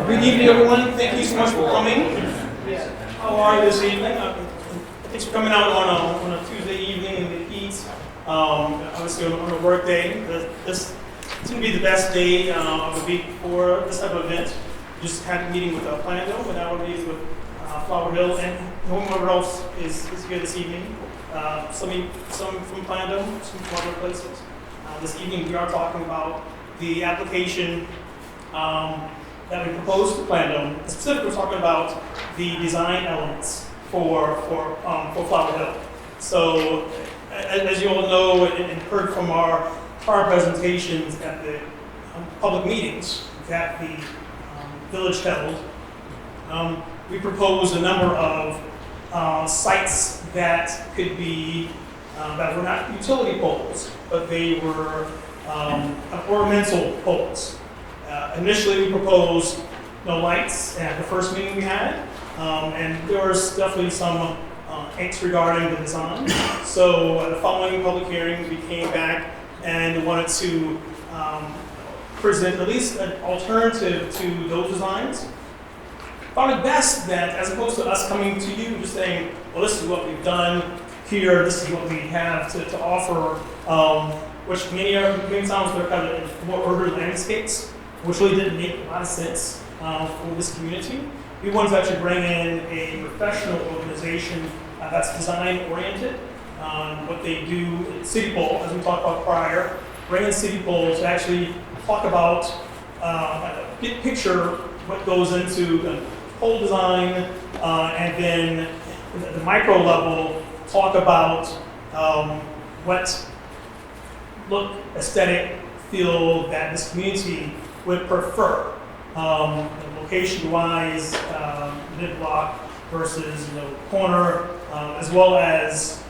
Good evening, everyone. Thank you so much for coming. How are you this evening? Thanks for coming out on a Tuesday evening in the heat. Obviously on a work day. This is going to be the best day of the week for this type of event. Just had a meeting with Plano, and now we're meeting with Flower Hill, and whoever else is here this evening. Some from Plano, some from other places. This evening we are talking about the application that we proposed to Plano. Specifically, we're talking about the design elements for Flower Hill. So, as you all know and heard from our prior presentations at the public meetings that the village held, we proposed a number of sites that could be that were not utility poles, but they were ornamental poles. Initially, we proposed no lights at the first meeting we had, and there was definitely some angst regarding the design. So at the following public hearing, we came back and wanted to present at least an alternative to those designs. Found it best that, as opposed to us coming to you just saying, well, this is what we've done here, this is what we have to offer, which many times they're kind of more urban landscapes, which really didn't make a lot of sense for this community. We wanted to actually bring in a professional organization that's design oriented. What they do at City Pole, as we talked about prior, bring in City Pole to actually talk about, picture what goes into the pole design, and then at the micro level, talk about what look, aesthetic, feel that this community would prefer, location-wise, mid-block versus corner, as well as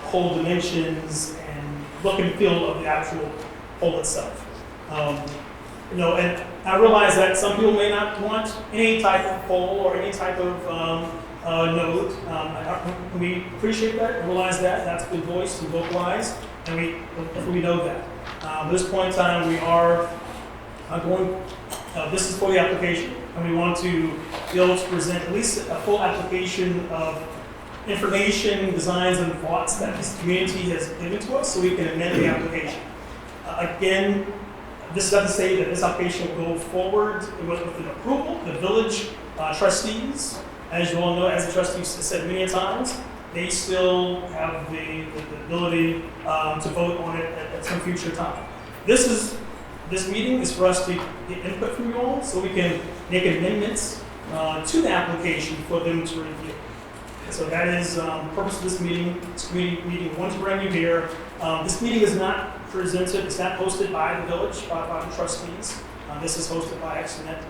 pole dimensions and look and feel of the actual pole itself. And I realize that some people may not want any type of pole or any type of node. We appreciate that, realize that, that's been voiced and vocalized, and we know that. At this point in time, we are this is for the application, and we want to be able to present at least a full application of information, designs, and thoughts that this community has given to us so we can amend the application. Again, this doesn't say that this application will go forward with an approval. The village trustees, as you all know, as the trustees have said many times, they still have the ability to vote on it at some future time. This meeting is for us to get input from you all so we can make amendments to the application for them to review. So that is the purpose of this meeting. This committee meeting, we want to bring you here. This meeting is not presented, it's not hosted by the village, by the trustees. This is hosted by XNet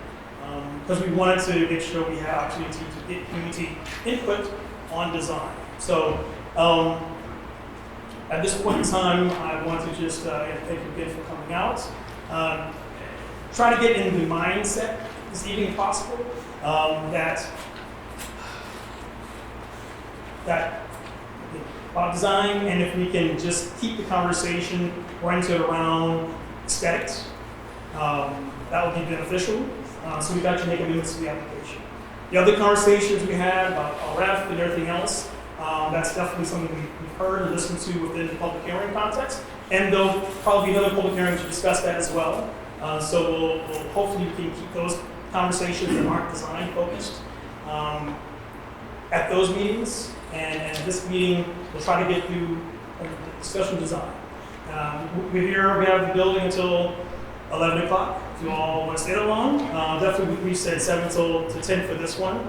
because we wanted to make sure we had opportunity to get community input on design. So at this point in time, I want to just thank you again for coming out. Try to get in the mindset this evening if possible, that about design, and if we can just keep the conversation oriented around aesthetics, that would be beneficial. So we got to make amendments to the application. The other conversations we had about RF and everything else, that's definitely something we've heard and listened to within the public hearing context. And there'll probably be another public hearing to discuss that as well. So we'll hopefully we can keep those conversations that aren't design focused at those meetings. And this meeting, we'll try to get through the discussion design. We're here, we have the building until 11 o'clock. If you all want to stay that long, definitely we said 7 to 10 for this one.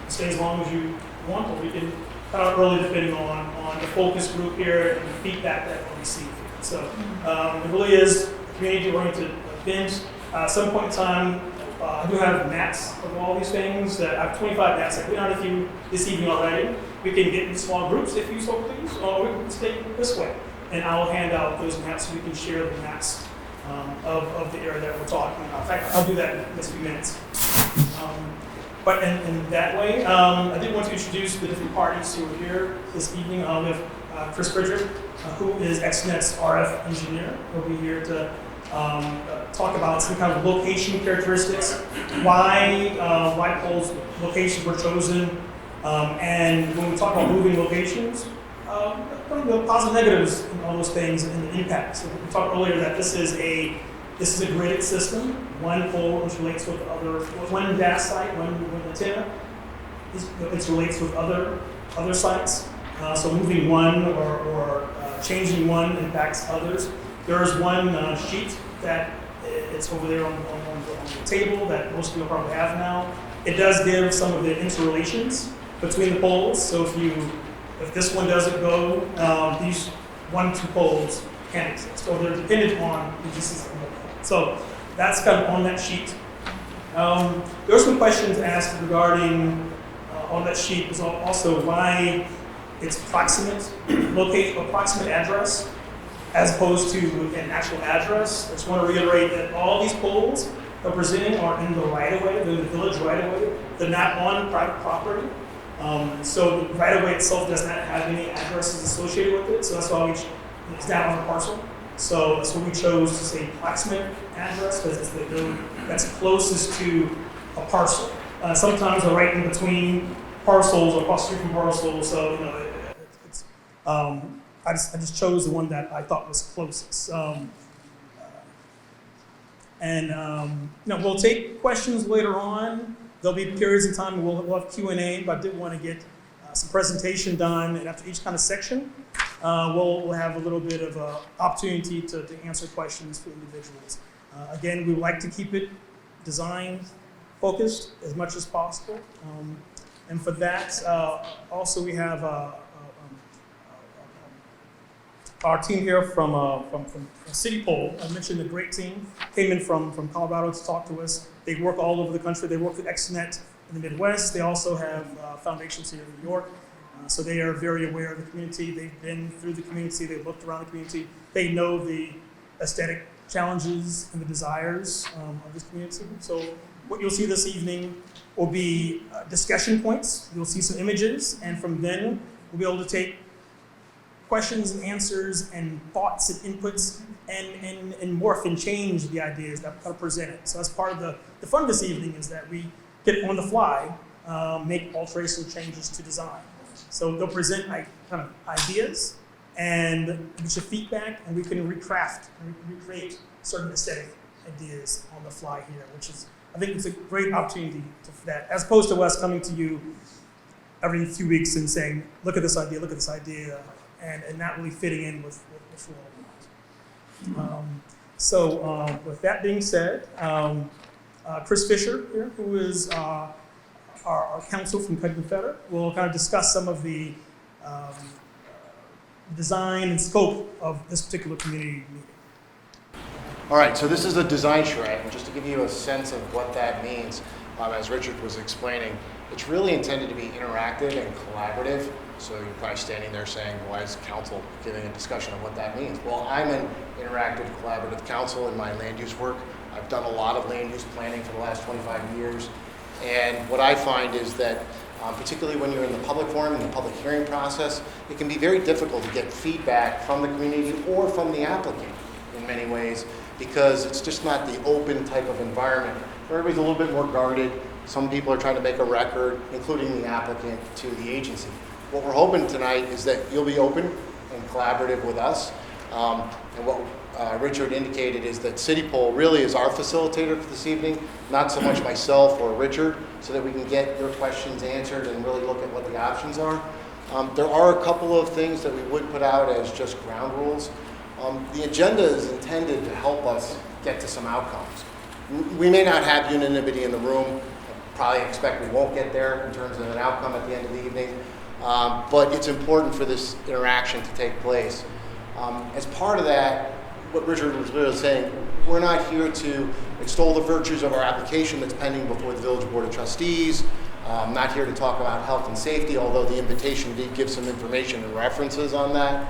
Stay as long as you want, but we can cut out early depending on the focus group here and the feedback that we receive here. So it really is a community-oriented event. At some point in time, I do have maps of all these things. I have 25 maps. I've been on a few this evening already. We can get in small groups if you so please, or we can stay this way. And I'll hand out those maps so we can share the maps of the area that we're talking about. In fact, I'll do that in just a few minutes. But in that way, I did want to introduce the different parties who are here this evening. We have Chris Bridger, who is XNet's RF engineer. He'll be here to talk about some kind of location characteristics, why poles locations were chosen, and when we talk about moving locations, the positive negatives and all those things and the impacts. So we talked earlier that this is a gridded system. One pole interrelates with one gas site, one antenna interrelates with other sites. So moving one or changing one impacts others. There is one sheet that it's over there on the table that most people probably have now. It does give some of the interrelations between the poles. So if this one doesn't go, these 2 poles can't exist. So they're dependent on the distance of the pole. So that's kind of on that sheet. There were some questions asked regarding on that sheet is also why it's approximate address as opposed to an actual address. I just want to reiterate that all these poles that we're presenting are in the right-of-way, they're in the village right-of-way. They're not on private property. So the right-of-way itself does not have any addresses associated with it, so that's why it's down on the parcel. So that's what we chose to say approximate address, because it's the node that's closest to a parcel. Sometimes they're right in between parcels or across the street from parcels, so I just chose the one that I thought was closest. We'll take questions later on. There'll be periods of time we'll have Q&A, but I did want to get some presentation done, and after each kind of section, we'll have a little bit of an opportunity to answer questions for individuals. Again, we would like to keep it design focused as much as possible. And for that, also we have our team here from City Pole. I mentioned the great team came in from Colorado to talk to us. They work all over the country. They work with XNet in the Midwest. They also have foundations here in New York. So they are very aware of the community. They've been through the community. They've looked around the community. They know the aesthetic challenges and the desires of this community. So what you'll see this evening will be discussion points. You'll see some images, and from then we'll be able to take questions and answers and thoughts and inputs and morph and change the ideas that are presented. So that's part of the fun this evening, is that we get on the fly, make alterations, changes to design. So they'll present kind of ideas and get your feedback, and we can recraft and recreate certain aesthetic ideas on the fly here, which is, I think it's a great opportunity for that, as opposed to us coming to you every few weeks and saying, look at this idea, and not really fitting in with what you all want. So with that being said, Chris Fisher here, who is our counsel from Cuddy Federer, will kind of discuss some of the design and scope of this particular community meeting. All right, so this is a design charrette, and just to give you a sense of what that means, as Richard was explaining, it's really intended to be interactive and collaborative. So you're probably standing there saying, why is council giving a discussion of what that means? Well, I'm an interactive, collaborative council in my land use work. I've done a lot of land use planning for the last 25 years. And what I find is that, particularly when you're in the public forum and the public hearing process, it can be very difficult to get feedback from the community or from the applicant in many ways, because it's just not the open type of environment. Everybody's a little bit more guarded. Some people are trying to make a record, including the applicant, to the agency. What we're hoping tonight is that you'll be open and collaborative with us. And what Richard indicated is that City Pole really is our facilitator for this evening, not so much myself or Richard, so that we can get your questions answered and really look at what the options are. There are a couple of things that we would put out as just ground rules. The agenda is intended to help us get to some outcomes. We may not have unanimity in the room. I probably expect we won't get there in terms of an outcome at the end of the evening. But it's important for this interaction to take place. As part of that, what Richard was really saying, we're not here to extol the virtues of our application that's pending before the Village Board of Trustees. Not here to talk about health and safety, although the invitation did give some information and references on that.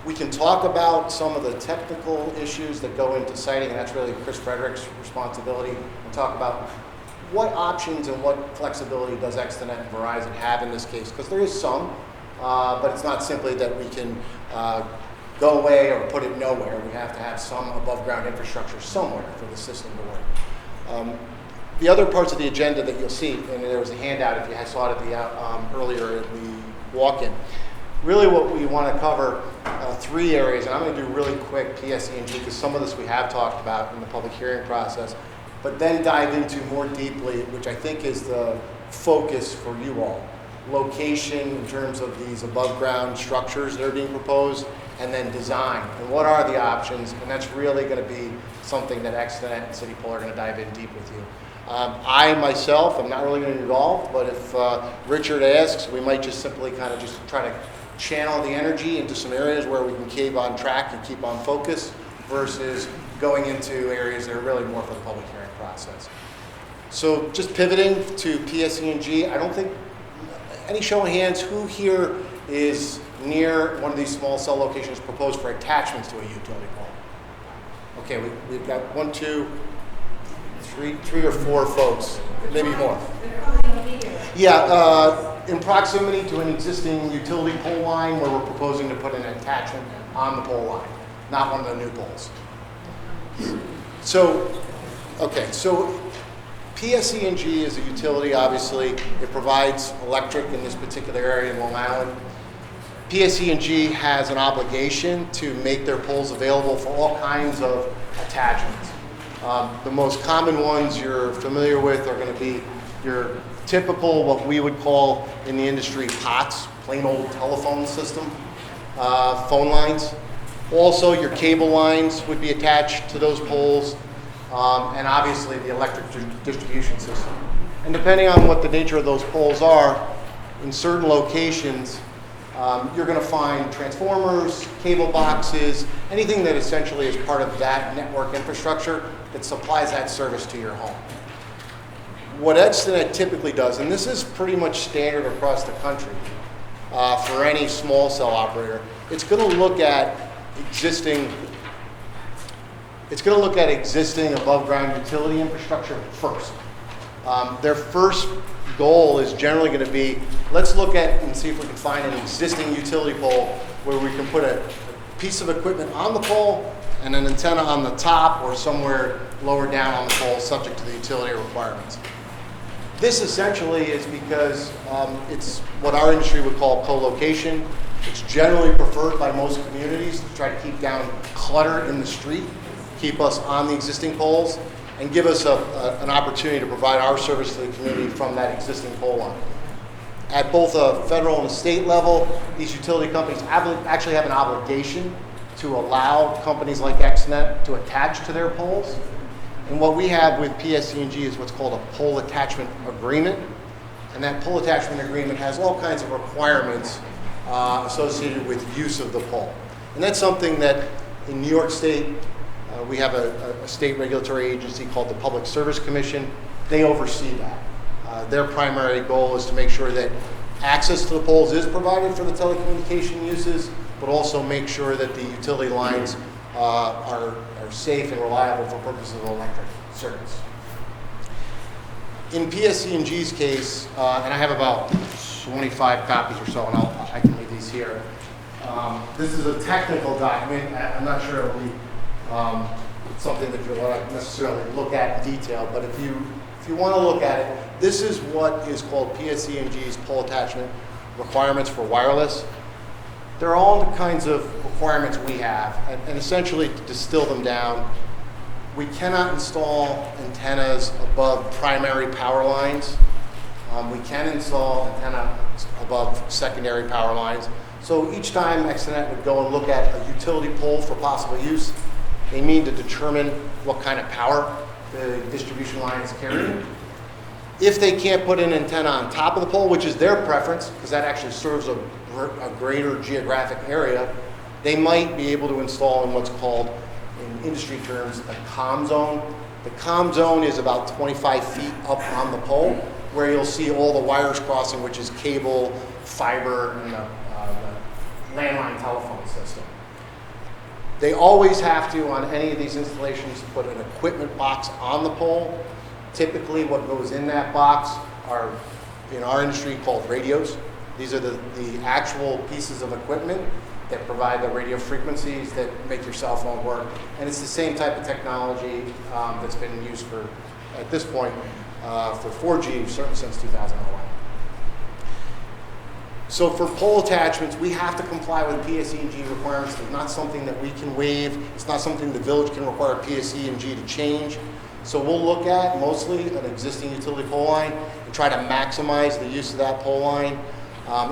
We can talk about some of the technical issues that go into siting, and that's really Chris Frederick's responsibility, and talk about what options and what flexibility does XNet and Verizon have in this case, because there is some, but it's not simply that we can go away or put it nowhere. We have to have some above ground infrastructure somewhere for the system to work. The other parts of the agenda that you'll see, and there was a handout if you saw it at the, earlier at the walk-in. Really what we want to cover, 3 areas, and I'm going to do really quick PSE&G because some of this we have talked about in the public hearing process, but then dive into more deeply, which I think is the focus for you all. Location in terms of these above ground structures that are being proposed, and then design, and what are the options, and that's really going to be something that Extenet and City Pole are going to dive in deep with you. I myself, I'm not really going to get involved, but if Richard asks, we might just simply kind of just try to channel the energy into some areas where we can keep on track and keep on focus versus going into areas that are really more for the public hearing process. So just pivoting to PSE&G, I don't think, any show of hands, who here is near one of these small cell locations proposed for attachments to a utility pole? Okay, we've got 1, 2, 3 or 4 folks, maybe more. Yeah, in proximity to an existing utility pole line where we're proposing to put an attachment on the pole line, not one of the new poles. So, okay, so PSE&G is a utility, obviously. It provides electric in this particular area in Long Island. PSE&G has an obligation to make their poles available for all kinds of attachments. The most common ones you're familiar with are going to be your typical, what we would call in the industry, POTS, plain old telephone system, phone lines. Also, your cable lines would be attached to those poles, and obviously the electric distribution system. And depending on what the nature of those poles are, in certain locations, you're going to find transformers, cable boxes, anything that essentially is part of that network infrastructure that supplies that service to your home. What Extenet typically does, and this is pretty much standard across the country for any small cell operator, it's going to look at existing above ground utility infrastructure first. Their first goal is generally going to be, let's look at and see if we can find an existing utility pole where we can put a piece of equipment on the pole and an antenna on the top or somewhere lower down on the pole subject to the utility requirements. This essentially is because it's what our industry would call co-location. It's generally preferred by most communities to try to keep down clutter in the street, keep us on the existing poles, and give us an opportunity to provide our service to the community from that existing pole line. At both a federal and a state level, these utility companies actually have an obligation to allow companies like Extenet to attach to their poles. And what we have with PSE&G is what's called a pole attachment agreement. And that pole attachment agreement has all kinds of requirements associated with use of the pole. And that's something that in New York State, we have a state regulatory agency called the Public Service Commission. They oversee that. Their primary goal is to make sure that access to the poles is provided for the telecommunication uses, but also make sure that the utility lines are safe and reliable for purposes of electric service. In PSE&G's case, and I have about 25 copies or so, and I can leave these here. This is a technical document. I'm not sure it'll be something that you'll want to necessarily look at in detail, but if you want to look at it, this is what is called PSE&G's pole attachment requirements for wireless. There are all the kinds of requirements we have, and essentially to distill them down, we cannot install antennas above primary power lines. We can install antenna above secondary power lines. So each time Extenet would go and look at a utility pole for possible use, they need to determine what kind of power the distribution line is carrying. If they can't put an antenna on top of the pole, which is their preference, because that actually serves a greater geographic area, they might be able to install in what's called, in industry terms, a comm zone. The comm zone is about 25 feet up on the pole, where you'll see all the wires crossing, which is cable, fiber, and the landline telephone system. They always have to, on any of these installations, put an equipment box on the pole. Typically what goes in that box are, in our industry, called radios. These are the actual pieces of equipment that provide the radio frequencies that make your cell phone work. And it's the same type of technology that's been used for, at this point, for 4G, certainly since 2001. So for pole attachments, we have to comply with PSE&G requirements. It's not something that we can waive. It's not something the village can require PSE&G to change. So we'll look at mostly an existing utility pole line and try to maximize the use of that pole line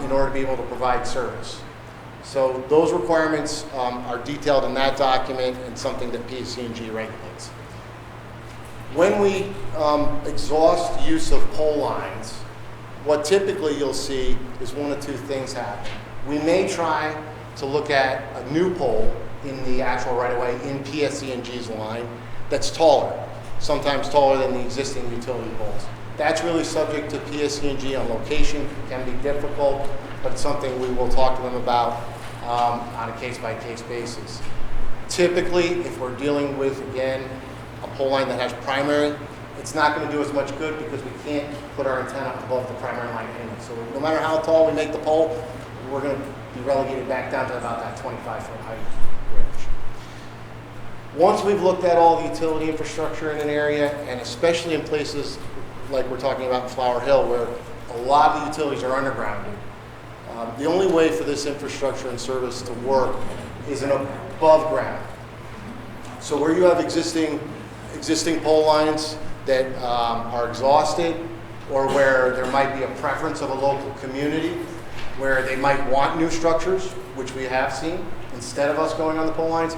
in order to be able to provide service. So those requirements are detailed in that document and something that PSE&G regulates. When we exhaust use of pole lines, what typically you'll see is one of two things happen. We may try to look at a new pole in the actual right-of-way in PSE&G's line that's taller, sometimes taller than the existing utility poles. That's really subject to PSE&G on location. It can be difficult, but it's something we will talk to them about on a case-by-case basis. Typically, if we're dealing with, again, a pole line that has primary, it's not going to do us much good because we can't put our antenna above the primary line anyway. So no matter how tall we make the pole, we're going to be relegated back down to about that 25-foot height range. Once we've looked at all the utility infrastructure in an area, and especially in places like we're talking about in Flower Hill, where a lot of the utilities are undergrounded, the only way for this infrastructure and service to work is an above ground. So where you have existing pole lines that are exhausted, or where there might be a preference of a local community where they might want new structures, which we have seen, instead of us going on the pole lines,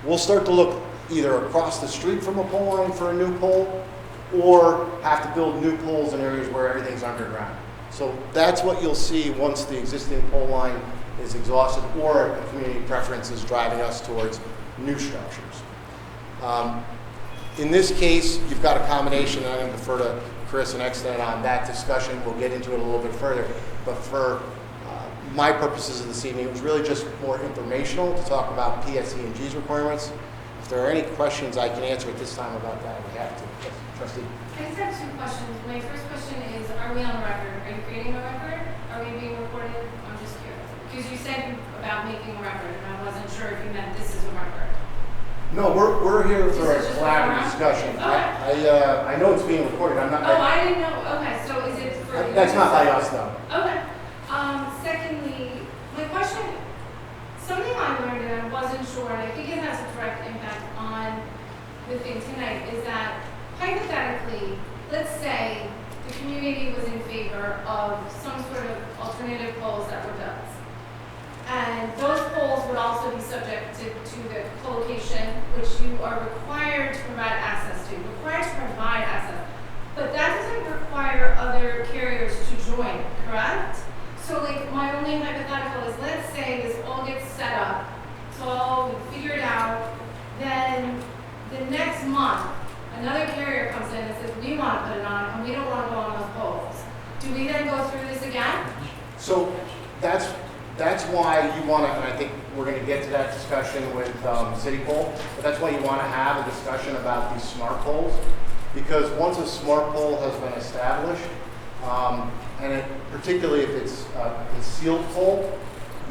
we'll start to look either across the street from a pole line for a new pole, or have to build new poles in areas where everything's underground. So that's what you'll see once the existing pole line is exhausted, or a community preference is driving us towards new structures. In this case, you've got a combination, and I'm going to defer to Chris and Extend on that discussion. We'll get into it a little bit further. But for my purposes of this evening, it was really just more informational to talk about PSE&G's requirements. If there are any questions I can answer at this time about that, we have to. Yes, Trustee. I just have two questions. My first question is, are we on the record? Are you creating a record? Are we being recorded? I'm just curious. Because you said about making a record, and I wasn't sure if you meant this is a record. No, we're here for a collaborative discussion. Okay. I know it's being recorded. I'm not. I didn't know. Okay, so is it for? That's not by us, though. Okay. Secondly, my question, something I learned and I wasn't sure, and I think it has a direct impact on the thing tonight, is that hypothetically, let's say the community was in favor of some sort of alternative poles that were built. And those poles would also be subject to the co-location, which you are required to provide access to. But that doesn't require other carriers to join, correct? So like my only hypothetical is, let's say this all gets set up, it's all figured out, then the next month, another carrier comes in and says, we want to put it on, and we don't want to go on those poles. Do we then go through this again? So that's why you want to, and I think we're going to get to that discussion with City Pole, but that's why you want to have a discussion about these smart poles, because once a smart pole has been established, and particularly if it's a concealed pole,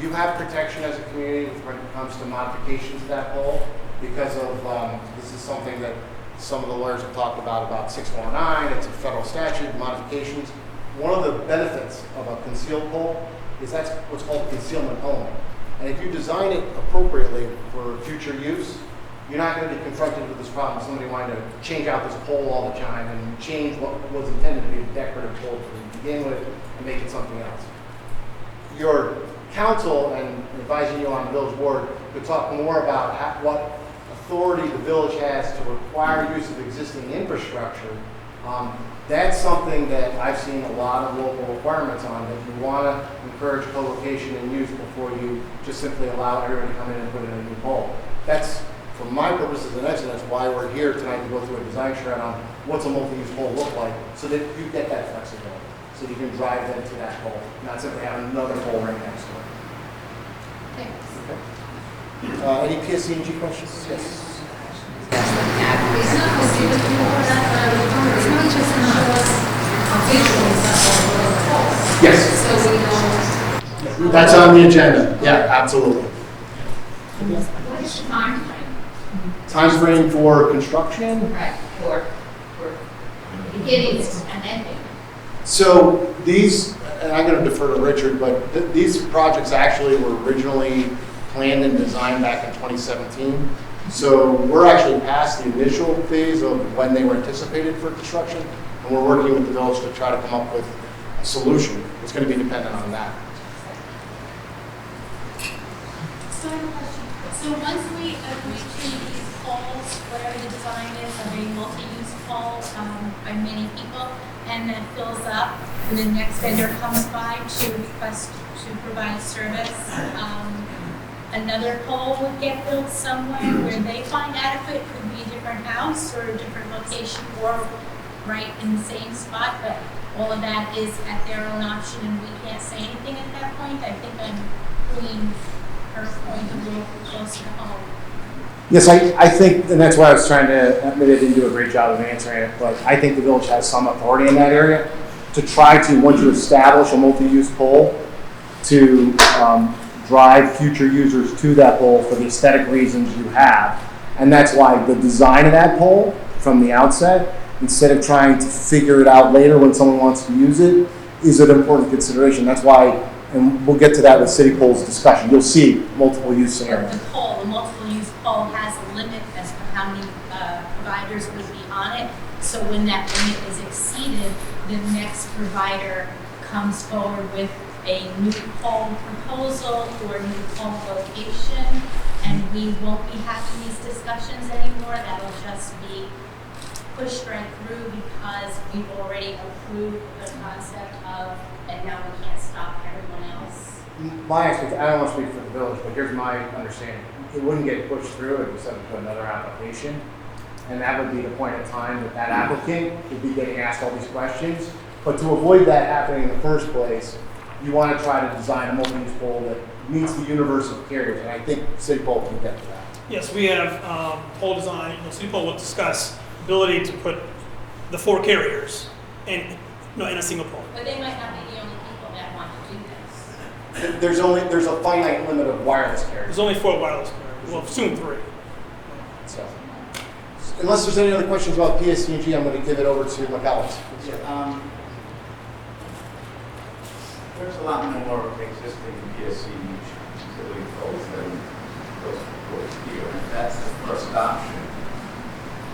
you have protection as a community when it comes to modifications to that pole, because of, this is something that some of the lawyers have talked about 649, it's a federal statute, modifications. One of the benefits of a concealed pole is that's what's called concealment only. And if you design it appropriately for future use, you're not going to be confronted with this problem. Somebody wanting to change out this pole all the time and change what was intended to be a decorative pole to begin with and make it something else. Your council and advising you on the village board could talk more about what authority the village has to require use of existing infrastructure. That's something that I've seen a lot of local requirements on, that you want to encourage co-location and use before you just simply allow everyone to come in and put in a new pole. That's, for my purposes and that's why we're here tonight to go through a design shred on what's a multi-use pole look like, so that you get that flexibility, so you can drive them to that pole, not simply have another pole right next to it. Thanks. Okay. Any PSE&G questions? Yes. Yes. That's on the agenda. Yeah, absolutely. What is the time frame? Time frame for construction? Right, for beginnings and ending? So these, and I'm going to defer to Richard, but these projects actually were originally planned and designed back in 2017. So we're actually past the initial phase of when they were anticipated for construction, and we're working with the village to try to come up with a solution. It's going to be dependent on that. So I have a question. So once we agree to these poles, whatever the design is, of a multi-use pole by many people, and that fills up, and the next vendor comes by to request to provide a service, another pole would get built somewhere where they find adequate, could be a different house or a different location, or right in the same spot, but all of that is at their own option, and we can't say anything at that point. I think I'm putting her point a little closer to home. Yes, I think, and that's why I was trying to admit it didn't do a great job of answering it, but I think the village has some authority in that area to try to, once you establish a multi-use pole, to drive future users to that pole for the aesthetic reasons you have. And that's why the design of that pole from the outset, instead of trying to figure it out later when someone wants to use it, is an important consideration. That's why, and we'll get to that with City Pole's discussion, you'll see multiple use scenarios. The multiple use pole has a limit as to how many providers would be on it. So when that limit is exceeded, the next provider comes forward with a new pole proposal or new pole location, and we won't be having these discussions anymore. That'll just be pushed right through because we've already approved the concept of, and now we can't stop everyone else. My expectation, I don't want to speak for the village, but here's my understanding. It wouldn't get pushed through if we sent it to another application. And that would be the point in time that that applicant would be getting asked all these questions. But to avoid that happening in the first place, you want to try to design a multi-use pole that meets the universe of carriers. And I think City Pole can get to that. Yes, we have pole design. City Pole will discuss ability to put the 4 carriers in a single pole. But they might not be the only people that want to do this. There's a finite limit of wireless carriers. There's only 4 wireless carriers. Well, soon 3. So, unless there's any other questions about PSCNG, I'm going to give it over to McAllis. Yeah, there's a lot more existing PSC utility poles than those proposed here. And if that's the first option,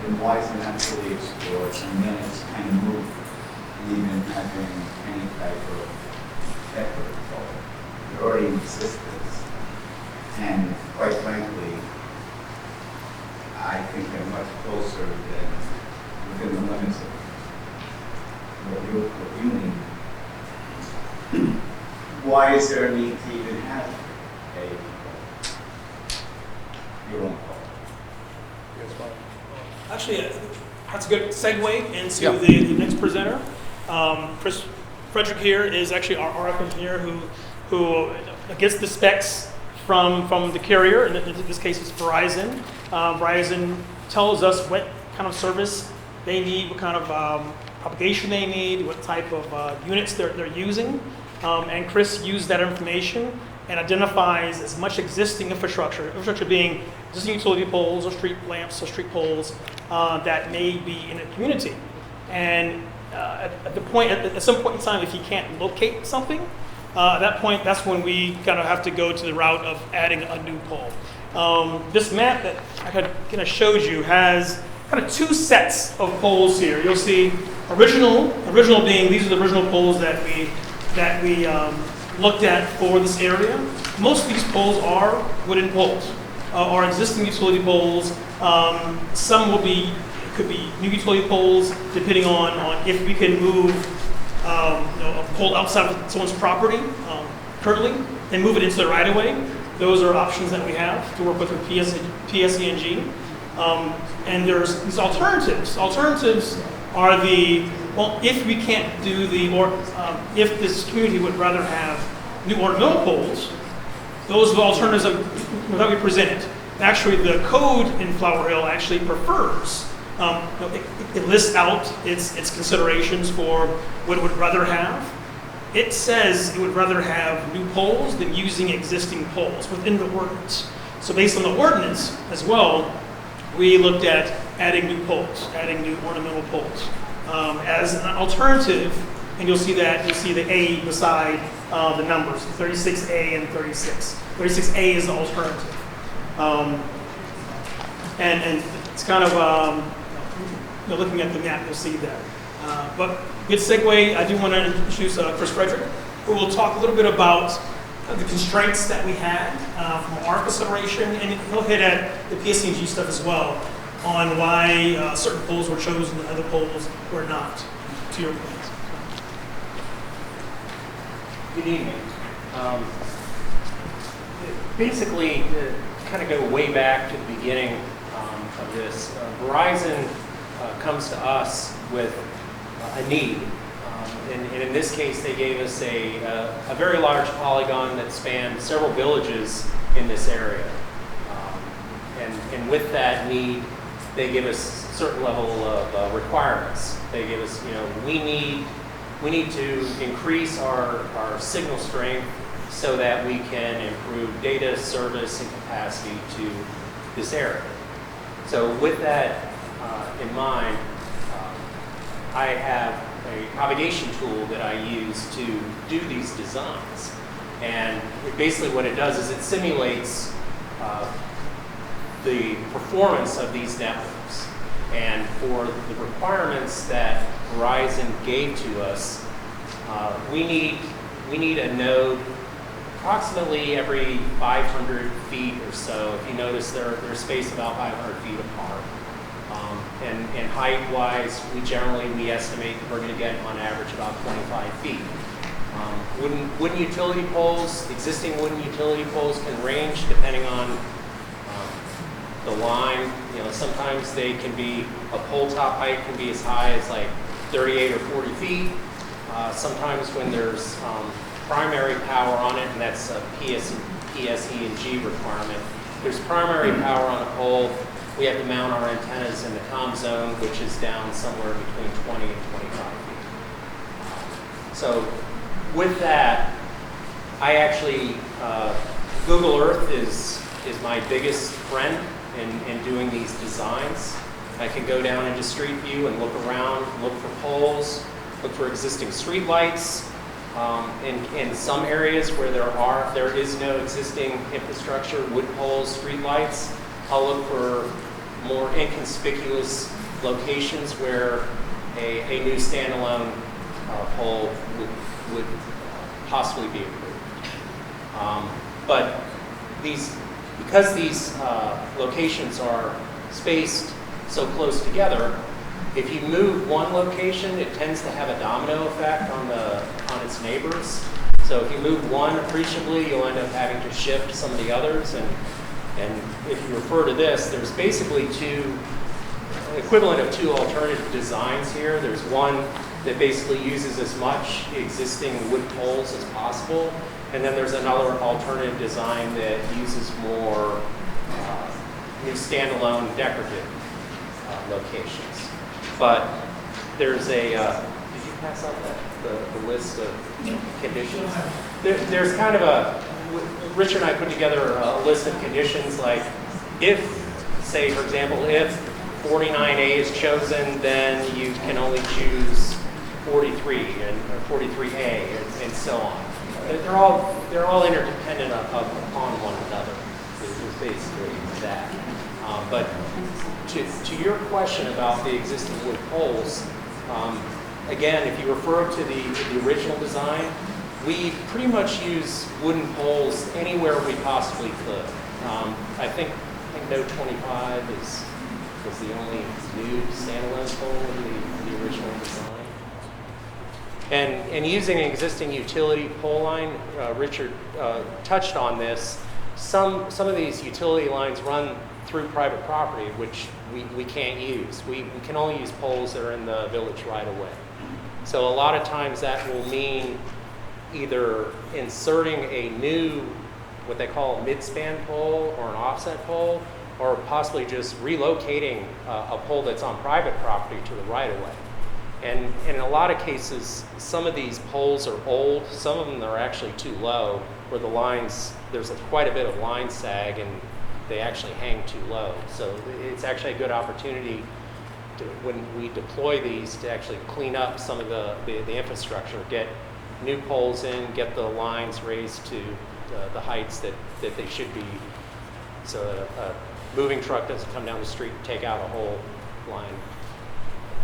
then why isn't that fully explored? And then it's kind of moved, even having any type of decorative pole. They're already in existence. And quite frankly, I think they're much closer than within the limits of what you need. Why is there a need to even have your own pole? Actually, that's a good segue into Yeah. the next presenter. Chris Frederick here is actually our RF engineer who gets the specs from the carrier, and in this case it's Verizon. Verizon tells us what kind of service they need, what kind of propagation they need, what type of units they're using. And Chris used that information and identifies as much existing infrastructure being existing utility poles or street lamps or street poles that may be in a community. And at some point in time, if he can't locate something, at that point, that's when we kind of have to go to the route of adding a new pole. This map that I kind of showed you has kind of 2 sets of poles here. You'll see original being these are the original poles that we looked at for this area. Most of these poles are wooden poles, are existing utility poles. Some could be new utility poles, depending on if we can move a pole outside of someone's property currently and move it into the right of way. Those are options that we have to work with PSCNG. And there's these alternatives. Alternatives are if we can't do if this community would rather have new ornamental poles, those are the alternatives that we presented. Actually, the code in Flower Hill actually prefers, it lists out its considerations for what it would rather have. It says it would rather have new poles than using existing poles within the ordinance. So based on the ordinance as well, we looked at adding new poles, adding new ornamental poles. As an alternative, and you'll see the A beside the numbers, 36A and 36. 36A is the alternative. And it's kind of, looking at the map, you'll see that. But good segue, I do want to introduce Chris Frederick, who will talk a little bit about the constraints that we had from our consideration, and he'll hit at the PSC&G stuff as well, on why certain poles were chosen and other poles were not, to your point. Good evening. Basically, to kind of go way back to the beginning of this, Verizon comes to us with a need. And in this case, they gave us a very large polygon that spanned several villages in this area. And with that need, they give us a certain level of requirements. They give us, we need to increase our signal strength so that we can improve data service and capacity to this area. So with that in mind, I have a propagation tool that I use to do these designs. And basically what it does is it simulates the performance of these networks. And for the requirements that Verizon gave to us, we need a node approximately every 500 feet or so. If you notice, they're spaced about 500 feet apart. And height-wise, we estimate that we're going to get on average about 25 feet. Wooden utility poles, existing wooden utility poles can range depending on the line. Sometimes they can be, a pole top height can be as high as like 38 or 40 feet. Sometimes when there's primary power on it, and that's a PSE&G requirement, there's primary power on a pole, we have to mount our antennas in the comm zone, which is down somewhere between 20 and 25 feet. So with that, I actually, Google Earth is my biggest friend in doing these designs. I can go down into Street View and look around, look for poles, look for existing street lights. In some areas where there is no existing infrastructure, wood poles, street lights, I'll look for more inconspicuous locations where a new standalone pole would possibly be approved. But because these locations are spaced so close together, if you move one location, it tends to have a domino effect on its neighbors. So if you move one appreciably, you'll end up having to shift some of the others. And if you refer to this, there's basically equivalent of two alternative designs here. There's one that basically uses as much existing wood poles as possible. And then there's another alternative design that uses more new standalone decorative locations. But there's did you pass out the list of conditions? There's kind of Richard and I put together a list of conditions, like if, say for example, if 49A is chosen, then you can only choose 43 or 43A and so on. They're all interdependent upon one another. It's basically that. But to your question about the existing wood poles, again, if you refer to the original design, we pretty much use wooden poles anywhere we possibly could. I think Note 25 was the only new standalone pole in the original design. And using an existing utility pole line, Richard touched on this. Some of these utility lines run through private property, which we can't use. We can only use poles that are in the village right away. So a lot of times that will mean either inserting a new, what they call a mid-span pole or an offset pole, or possibly just relocating a pole that's on private property to the right of way. And in a lot of cases, some of these poles are old, some of them are actually too low, where the lines, there's quite a bit of line sag, and they actually hang too low. So it's actually a good opportunity to, when we deploy these, to actually clean up some of the infrastructure, get new poles in, get the lines raised to the heights that they should be, so that a moving truck doesn't come down the street and take out a whole line.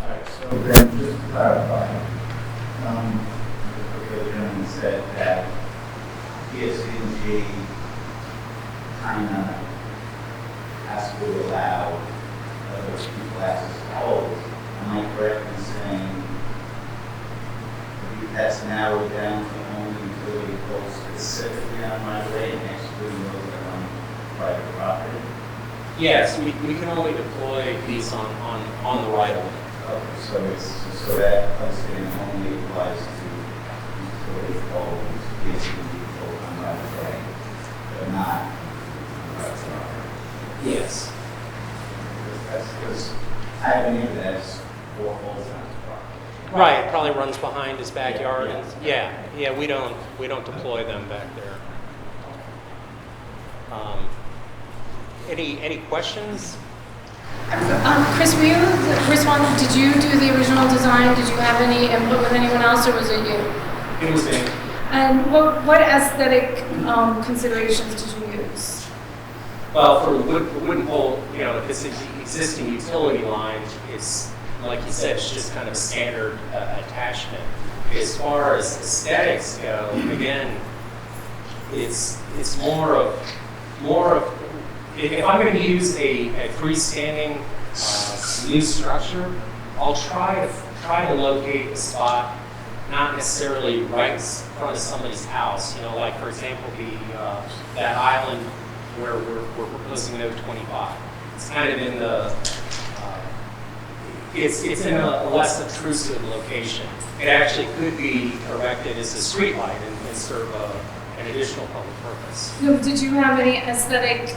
All right, so then just to clarify, the gentleman said that PSC&G kind of has to allow those people access to poles. Am I correct in saying that's narrowed down to only utility poles specifically on my way and excluding those that are on private property? Yes, we can only deploy these on the right of way. Okay, so that posting only applies to utility poles, PSC&G poles on right of way, but not on private property. Yes. That's because I have a neighbor that has 4 poles on his property. Right, it probably runs behind his backyard. Yeah, we don't deploy them back there. Any questions? Chris, were you responding? Did you do the original design? Did you have any input with anyone else, or was it you? It was me. And what aesthetic considerations did you use? Well, for the wooden pole, you know, if it's an existing utility line, it's, like you said, it's just kind of a standard attachment. As far as aesthetics go, again, it's more of if I'm going to use a freestanding new structure, I'll try to locate a spot not necessarily right in front of somebody's house. You know, like for example, that island where we're proposing node 25. It's kind of in the it's in a less obtrusive location. It actually could be erected as a street light and serve an additional public purpose. No, did you have any aesthetic,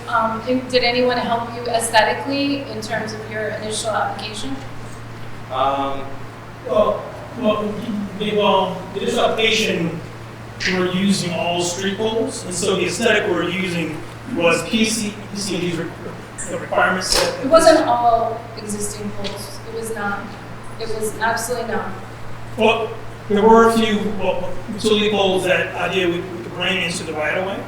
did anyone help you aesthetically in terms of your initial application? The initial application, we're using all street poles, and so the aesthetic we're using was PSC&G's requirements. It wasn't all existing poles. It was not. It was absolutely not. Well, there were a few utility poles that idea we could bring into the right of way.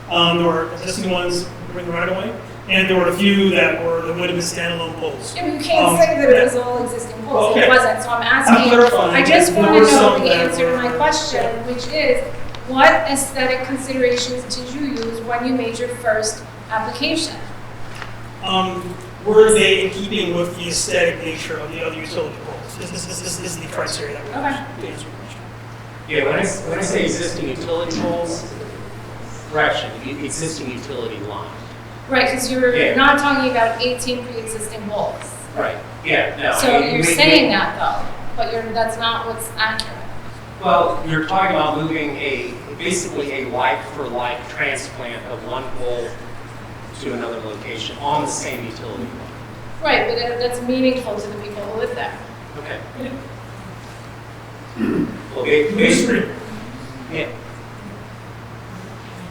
There were existing ones in the right of way, and there were a few that would have been standalone poles. Yeah, but you can't say that it was all existing poles. Okay. It wasn't. So I'm asking. I just want to know the answer to my question, which is, what aesthetic considerations did you use when you made your first application? Were they in keeping with the aesthetic nature of the other utility poles? This is the criteria that we have to answer your question. Yeah, when I say existing utility poles, correction, existing utility line. Right, because you're not talking about 18 pre-existing poles. Right. Yeah. No. So you're saying that though, but that's not what's accurate. Well, you're talking about moving basically a like-for-like transplant of one pole to another location on the same utility line. Right, but that's meaningful to the people who live there. Okay. Well, basically, yeah.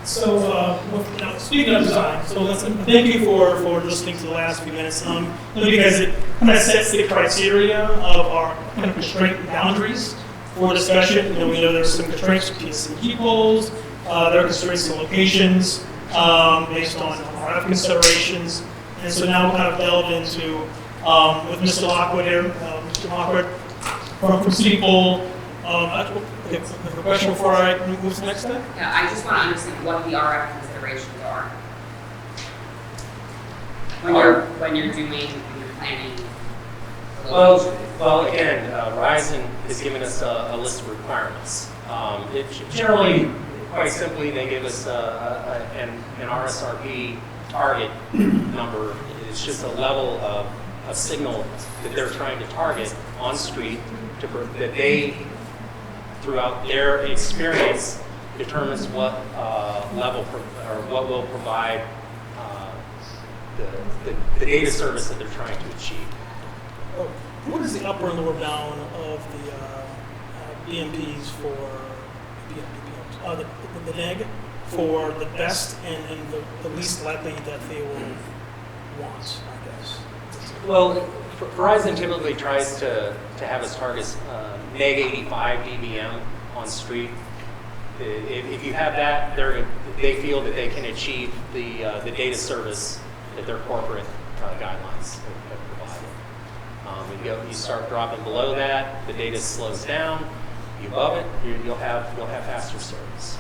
So, speaking of design, thank you for listening to the last few minutes. Because it kind of sets the criteria of our kind of constraint boundaries for discussion. We know there's some constraints to PSC poles. There are constraints to locations based on RF considerations. And so now we'll kind of delve into, with Mr. Lockwood here, Mr. Lockwood from City Pole. A question before I move to the next step? Yeah, I just want to understand what the RF considerations are. When you're planning the location. Well, again, Verizon has given us a list of requirements. Generally, quite simply, they give us an RSRP target number. It's just a level of signal that they're trying to target on street that they, throughout their experience, determines what level or what will provide the data service that they're trying to achieve. What is the upper and lower bound of the BMPs for the NEG for the best and the least likely that they will want, I guess. Well, Verizon typically tries to have us target neg 85 dBm on street. If you have that, they feel that they can achieve the data service that their corporate guidelines have provided. You start dropping below that, the data slows down. You above it, you'll have faster service.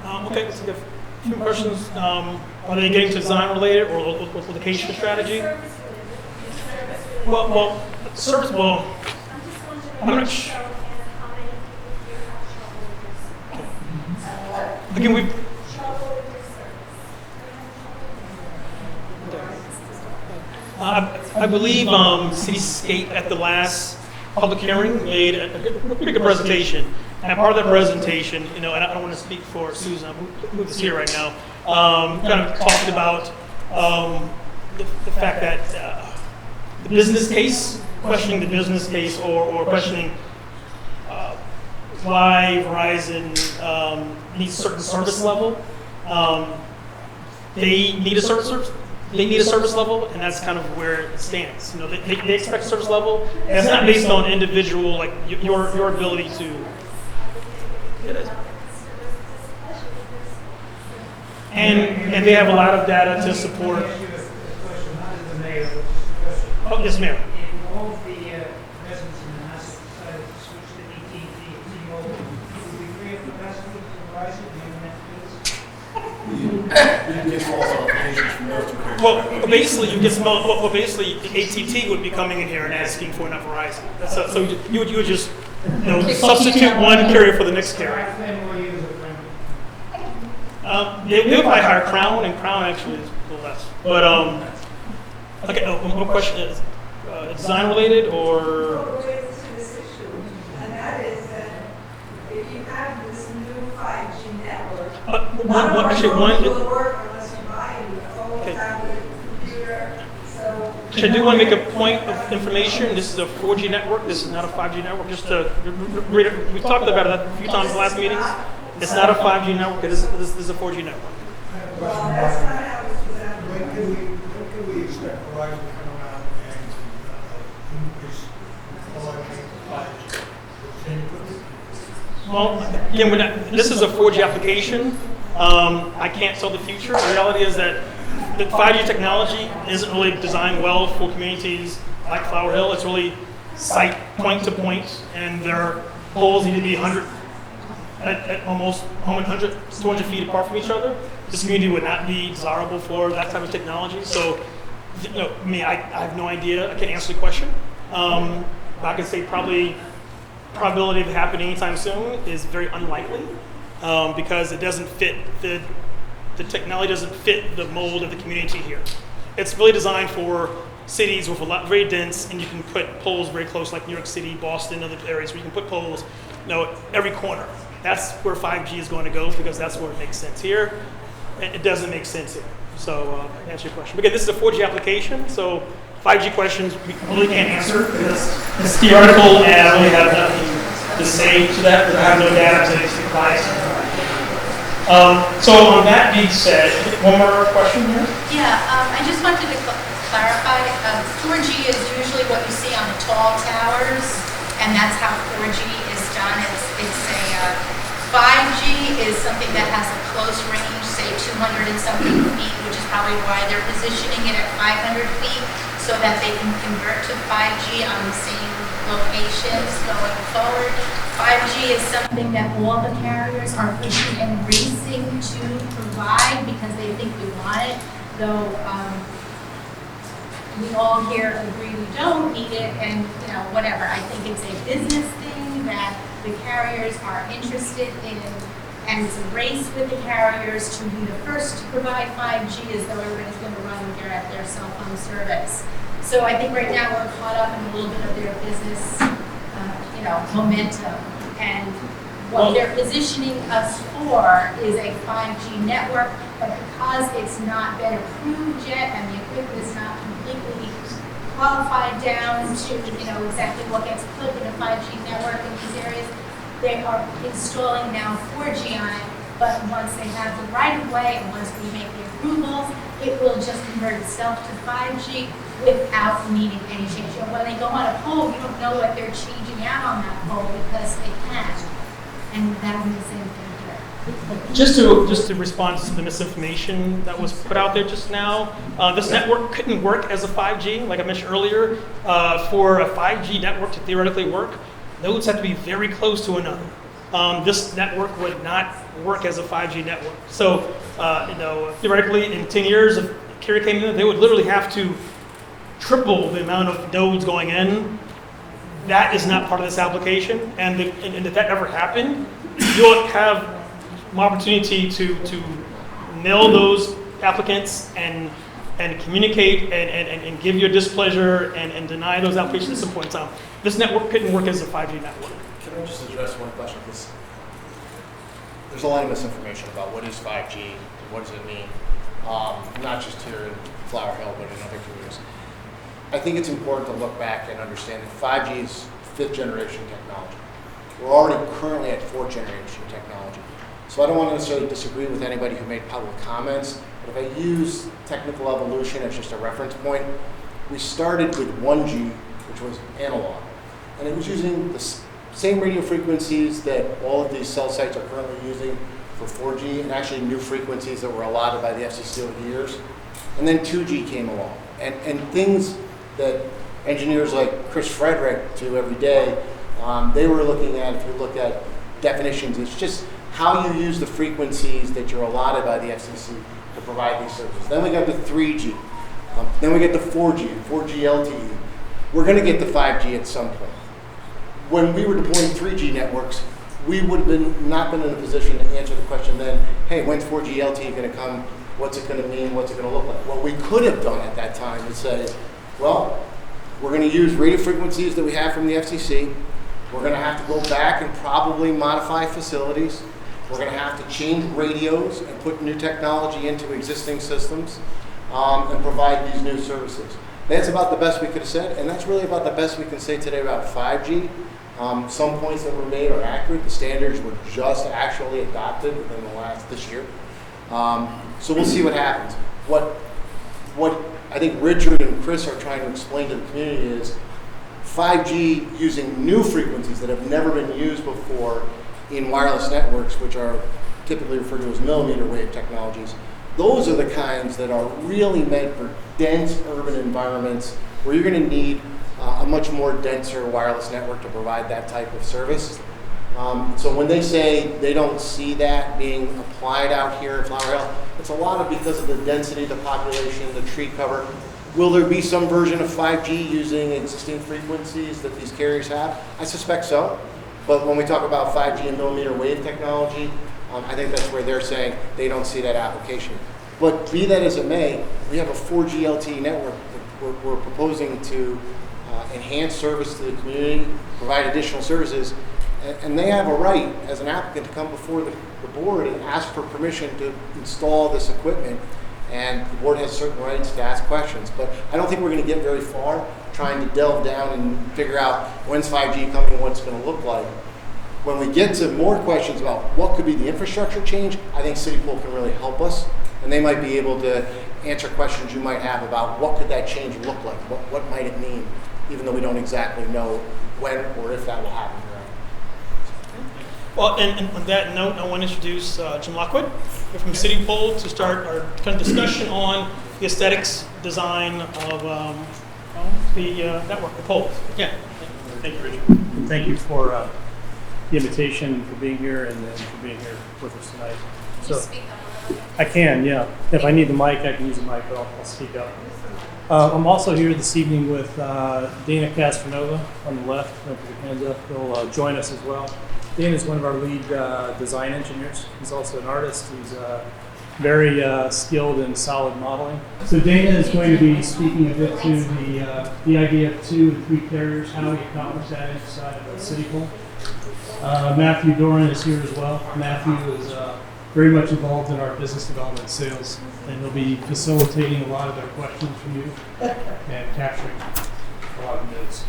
Okay, let's get a few questions. Are they getting to design related or location strategy? Well, service. Well, I'm not sure. Again, we. I believe Cityscape at the last public hearing made a pretty good presentation. And part of that presentation, and I don't want to speak for Susan, who is here right now, kind of talked about the fact that the business case, questioning the business case or questioning why Verizon needs a certain service level. They need a service level, and that's kind of where it stands. They expect a service level, and it's not based on individual, like your ability to. And they have a lot of data to support. Oh, yes, ma'am. If all of the residents in the house decided to switch to AT&T and T-Mobile, would we free up capacity for Verizon? Do you have Well, basically, basically, AT&T would be coming in here and asking for enough Verizon. So you would just substitute one carrier for the next carrier. They'll probably hire Crown, and Crown actually is a little less. But okay, one more question is design related or? Related to this issue, and that is that if you have this new 5G network, will work unless you buy a phone, tablet, computer. So I do want to make a point of information. This is a 4G network. This is not a 5G network. Just to read it, we talked about it a few times in the last meetings. It's not a 5G network. This is a 4G network. well, that's not how it's presented. When can we expect Verizon to come around and increase the 5G? Well, again, this is a 4G application. I can't tell the future. The reality is that the 5G technology isn't really designed well for communities like Flower Hill. It's really site point to point, and their poles need to be 100 at almost 100, 200 feet apart from each other. This community would not be desirable for that type of technology. So, I have no idea. I can't answer the question. I can say probability of it happening anytime soon is very unlikely because it doesn't fit the technology doesn't fit the mold of the community here. It's really designed for cities with very dense, and you can put poles very close, like New York City, Boston, other areas where you can put poles, every corner. That's where 5G is going to go because that's where it makes sense. Here, it doesn't make sense here. So, to answer your question. Again, this is a 4G application, so 5G questions we really can't answer because it's theoretical and I really have nothing to say to that because I have no data to provide. So, on that being said, one more question here? Yeah, I just wanted to clarify. 4G is usually what you see on the tall towers, and that's how 4G is done. It's a 5G is something that has a close range, say 200 and something feet, which is probably why they're positioning it at 500 feet, so that they can convert to 5G on the same locations going forward. 5G is something that all the carriers are pushing and racing to provide because they think we want it, though we all here agree we don't need it, and whatever. I think it's a business thing that the carriers are interested in, and it's a race with the carriers to be the first to provide 5G as though everybody's going to run their cell phone service. So I think right now we're caught up in a little bit of their business, momentum, and what they're positioning us for is a 5G network, but because it's not been approved yet and the equipment is not completely qualified down to exactly what gets put in a 5G network in these areas, they are installing now 4G on it but once they have the right of way and once we make the approvals, it will just convert itself to 5G without needing any change. So when they go on a pole, you don't know what they're changing out on that pole because they can't. And that'll be the same thing here. Just to respond to the misinformation that was put out there just now, this network couldn't work as a 5G, like I mentioned earlier. For a 5G network to theoretically work, nodes have to be very close to another. This network would not work as a 5G network. So, theoretically, in 10 years, if Carrier came in, they would literally have to triple the amount of nodes going in. That is not part of this application, and if that ever happened, you'll have an opportunity to nail those applicants and communicate and give your displeasure and deny those applications at some point in time. This network couldn't work as a 5G network. Can I just address one question? Because there's a lot of misinformation about what is 5G, what does it mean, not just here in Flower Hill, but in other communities. I think it's important to look back and understand that 5G is 5th generation technology. We're already currently at 4th generation technology. So I don't want to necessarily disagree with anybody who made public comments, but if I use technical evolution as just a reference point, we started with 1G, which was analog, and it was using the same radio frequencies that all of these cell sites are currently using for 4G, and actually new frequencies that were allotted by the FCC over the years. And then 2G came along, and things that engineers like Chris Frederick do every day, they were looking at, if you look at definitions, it's just how you use the frequencies that you're allotted by the FCC to provide these services. Then we got to 3G, then we get to 4G, 4G LTE. We're going to get to 5G at some point. When we were deploying 3G networks, we would have not been in a position to answer the question then, hey, when's 4G LTE going to come? What's it going to mean? What's it going to look like? What we could have done at that time is say, well, we're going to use radio frequencies that we have from the FCC. We're going to have to go back and probably modify facilities. We're going to have to change radios and put new technology into existing systems and provide these new services. That's about the best we could have said, and that's really about the best we can say today about 5G. Some points that were made are accurate. The standards were just actually adopted within this year. So we'll see what happens. What I think Richard and Chris are trying to explain to the community is 5G using new frequencies that have never been used before in wireless networks, which are typically referred to as millimeter wave technologies. Those are the kinds that are really meant for dense urban environments where you're going to need a much more denser wireless network to provide that type of service. So when they say they don't see that being applied out here in Flower Hill, it's a lot of because of the density of the population, the tree cover. Will there be some version of 5G using existing frequencies that these carriers have? I suspect so. But when we talk about 5G and millimeter wave technology, I think that's where they're saying they don't see that application. But be that as it may, we have a 4G LTE network that we're proposing to enhance service to the community, provide additional services, and they have a right as an applicant to come before the board and ask for permission to install this equipment. And the board has certain rights to ask questions. But I don't think we're going to get very far trying to delve down and figure out when's 5G coming, what's going to look like. When we get to more questions about what could be the infrastructure change, I think City Pool can really help us. And they might be able to answer questions you might have about what could that change look like, what might it mean, even though we don't exactly know when or if that will happen. Well, and on that note, I want to introduce Jim Lockwood from City Pool to start our kind of discussion on the aesthetics design of the network, the poles. Yeah. Thank you, Richard. And thank you for the invitation, for being here, and for being here with us tonight. So, I can, yeah. If I need the mic, I can use the mic, but I'll speak up. I'm also here this evening with Dana Castronova on the left. Don't put your hands up. He'll join us as well. Dana is one of our lead design engineers. He's also an artist. He's very skilled in solid modeling. So Dana is going to be speaking a bit to the idea of 2 and 3 carriers, how we accomplish that inside of a City Pool. Matthew Doran is here as well. Matthew is very much involved in our business development sales, and he'll be facilitating a lot of their questions from you and capturing a lot of notes.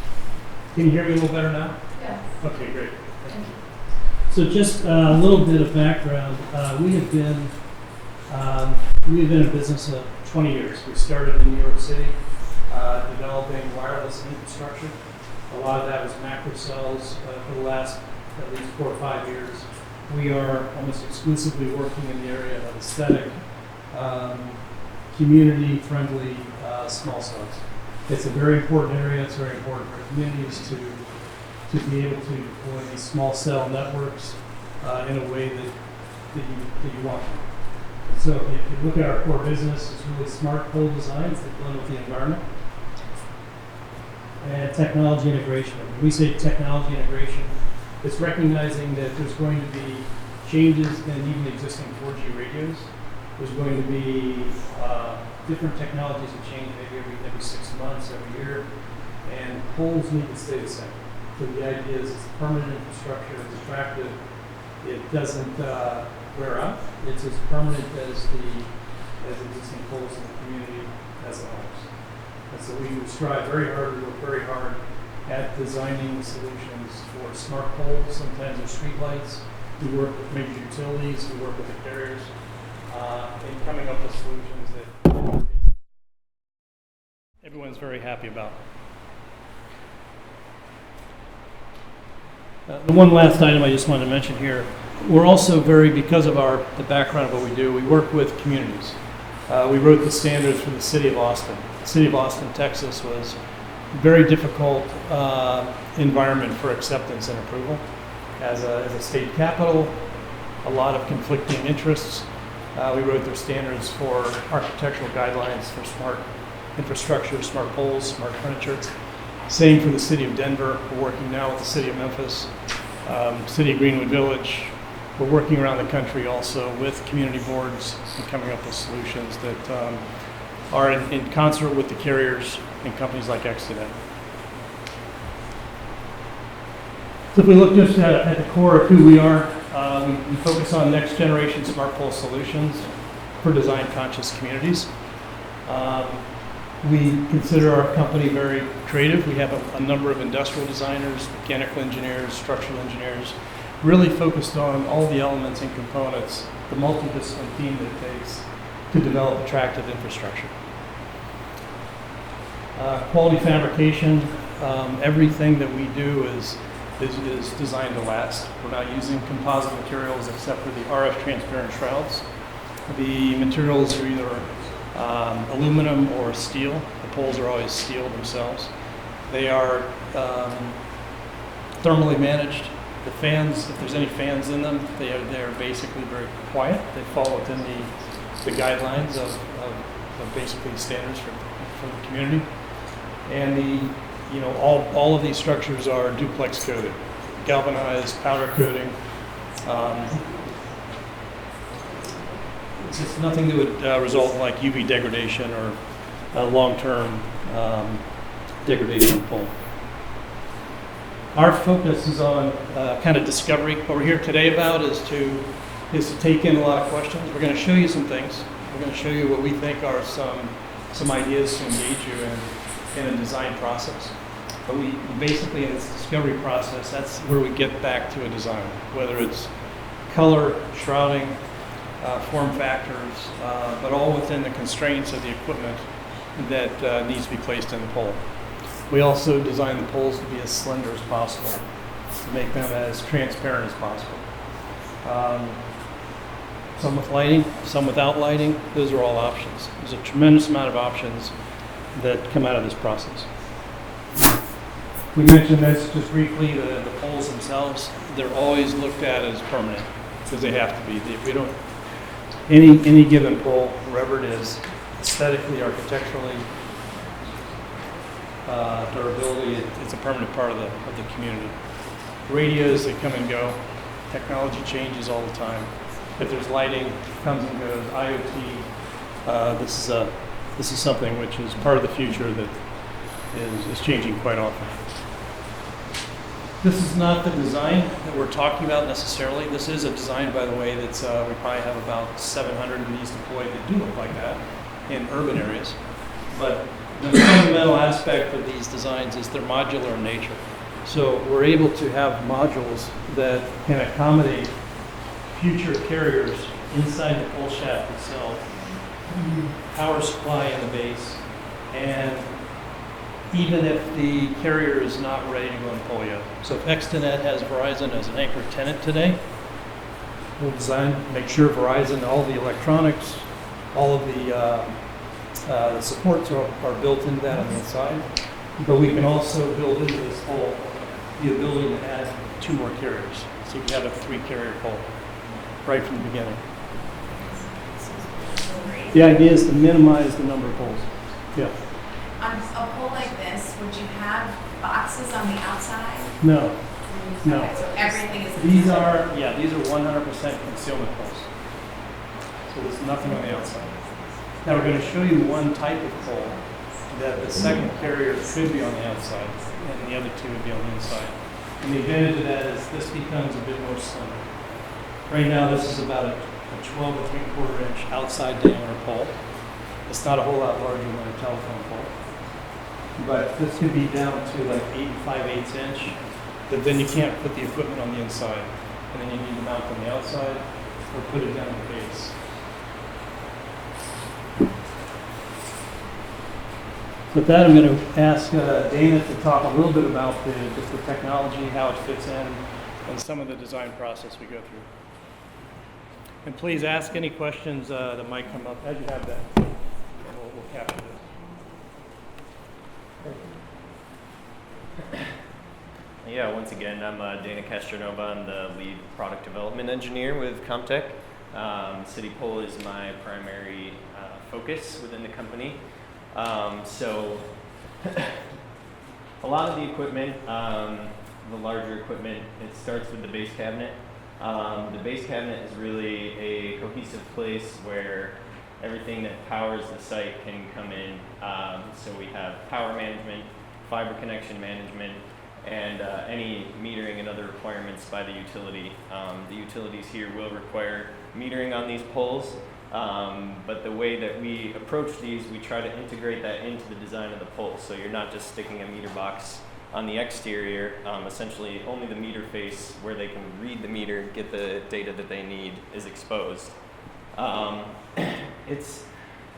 Can you hear me a little better now? Yes. Okay, great. Thank you. So just a little bit of background. We have been in business 20 years. We started in New York City, developing wireless infrastructure. A lot of that was macro cells for the last at least 4 or 5 years. We are almost exclusively working in the area of aesthetic, community-friendly small cells. It's a very important area. It's very important for communities to be able to deploy these small cell networks in a way that you want them. So if you look at our core business, it's really smart pole designs that blend with the environment. And technology integration. When we say technology integration, it's recognizing that there's going to be changes in even existing 4G radios. There's going to be different technologies that change maybe every 6 months, every year, and poles need to stay the same. So the idea is it's permanent infrastructure, it's attractive, it doesn't wear out, it's as permanent as existing poles in the community as it homes. And so we strive very hard, we work very hard at designing solutions for smart poles, sometimes they're street lights. We work with major utilities, we work with the carriers, in coming up with solutions that everyone's very happy about. The one last item I just wanted to mention here, we're also because of the background of what we do, we work with communities. We wrote the standards for the city of Austin. The city of Austin, Texas was a very difficult environment for acceptance and approval. As a state capital, a lot of conflicting interests. We wrote their standards for architectural guidelines for smart infrastructure, smart poles, smart furniture. Same for the city of Denver. We're working now with the city of Memphis, city of Greenwood Village. We're working around the country also with community boards and coming up with solutions that are in concert with the carriers and companies like Extenet. So if we look just at the core of who we are, we focus on next generation smart pole solutions for design conscious communities. We consider our company very creative. We have a number of industrial designers, mechanical engineers, structural engineers, really focused on all the elements and components, the multidisciplinary team that it takes to develop attractive infrastructure. Quality fabrication, everything that we do is designed to last. We're not using composite materials except for the RF transparent shrouds. The materials are either aluminum or steel. The poles are always steel themselves. They are thermally managed. The fans, if there's any fans in them, they're basically very quiet. They fall within the guidelines of basically standards for the community. And all of these structures are duplex coated, galvanized, powder coating. It's nothing that would result in like UV degradation or long-term degradation of pole. Our focus is on kind of discovery. What we're here today about is to take in a lot of questions. We're going to show you some things. We're going to show you what we think are some ideas to engage you in a design process. But we basically, in this discovery process, that's where we get back to a design, whether it's color, shrouding, form factors, but all within the constraints of the equipment that needs to be placed in the pole. We also design the poles to be as slender as possible, to make them as transparent as possible. Some with lighting, some without lighting, those are all options. There's a tremendous amount of options that come out of this process. We mentioned this just briefly, the poles themselves, they're always looked at as permanent, because they have to be. We don't, any given pole, wherever it is, aesthetically, architecturally, durability, it's a permanent part of the community. Radios, they come and go. Technology changes all the time. If there's lighting, it comes and goes. IoT, this is something which is part of the future that is changing quite often. This is not the design that we're talking about necessarily. This is a design, by the way, that's we probably have about 700 of these deployed that do look like that in urban areas. But the fundamental aspect of these designs is they're modular in nature. So we're able to have modules that can accommodate future carriers inside the pole shaft itself, power supply in the base, and even if the carrier is not ready to go on pole yet. So if Extenet has Verizon as an anchor tenant today, we'll design, make sure Verizon, all the electronics, all of the supports are built into that on the inside. But we can also build into this pole the ability to add 2 more carriers. So you can have a 3-carrier pole right from the beginning. The idea is to minimize the number of poles. Yeah. On a pole like this, would you have boxes on the outside? No. No. Okay, so everything is. These are 100% concealment poles. So there's nothing on the outside. Now we're going to show you one type of pole that the second carrier could be on the outside and the other 2 would be on the inside. And the advantage of that is this becomes a bit more slender. Right now this is about a 12 3/4 inch outside diameter pole. It's not a whole lot larger than a telephone pole. But this could be down to like 8 5/8 inch, but then you can't put the equipment on the inside. And then you need to mount on the outside or put it down the base. With that, I'm going to ask Dana to talk a little bit about just the technology, how it fits in, and some of the design process we go through. And please ask any questions that might come up as you have that. We'll capture this. Yeah, once again, I'm Dana Castronova. I'm the lead product development engineer with Comtech. City Pole is my primary focus within the company. So a lot of the equipment, the larger equipment, it starts with the base cabinet. The base cabinet is really a cohesive place where everything that powers the site can come in. So we have power management, fiber connection management, and any metering and other requirements by the utility. The utilities here will require metering on these poles, but the way that we approach these, we try to integrate that into the design of the pole. So you're not just sticking a meter box on the exterior, essentially only the meter face where they can read the meter, get the data that they need is exposed. It's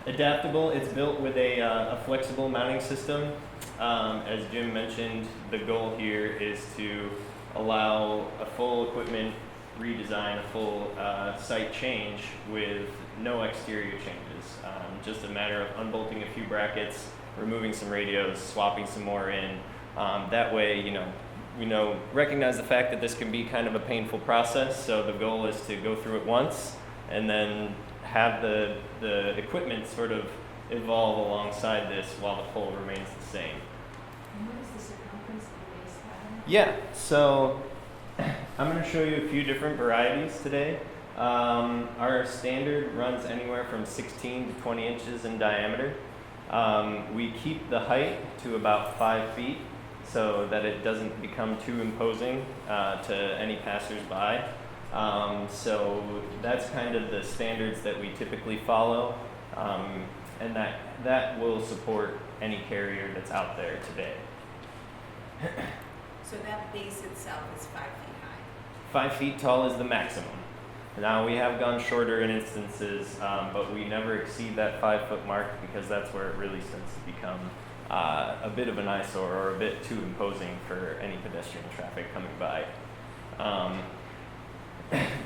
adaptable, it's built with a flexible mounting system. As Jim mentioned, the goal here is to allow a full equipment redesign, a full site change with no exterior changes. Just a matter of unbolting a few brackets, removing some radios, swapping some more in. That way, recognize the fact that this can be kind of a painful process. So the goal is to go through it once and then have the equipment sort of evolve alongside this while the pole remains the same. And what is the circumference of the base pattern? Yeah, so I'm going to show you a few different varieties today. Our standard runs anywhere from 16 to 20 inches in diameter. We keep the height to about 5 feet so that it doesn't become too imposing to any passersby. So that's kind of the standards that we typically follow, and that will support any carrier that's out there today. So that base itself is 5 feet high? 5 feet tall is the maximum. Now we have gone shorter in instances, but we never exceed that 5 foot mark because that's where it really starts to become a bit of an eyesore or a bit too imposing for any pedestrian traffic coming by.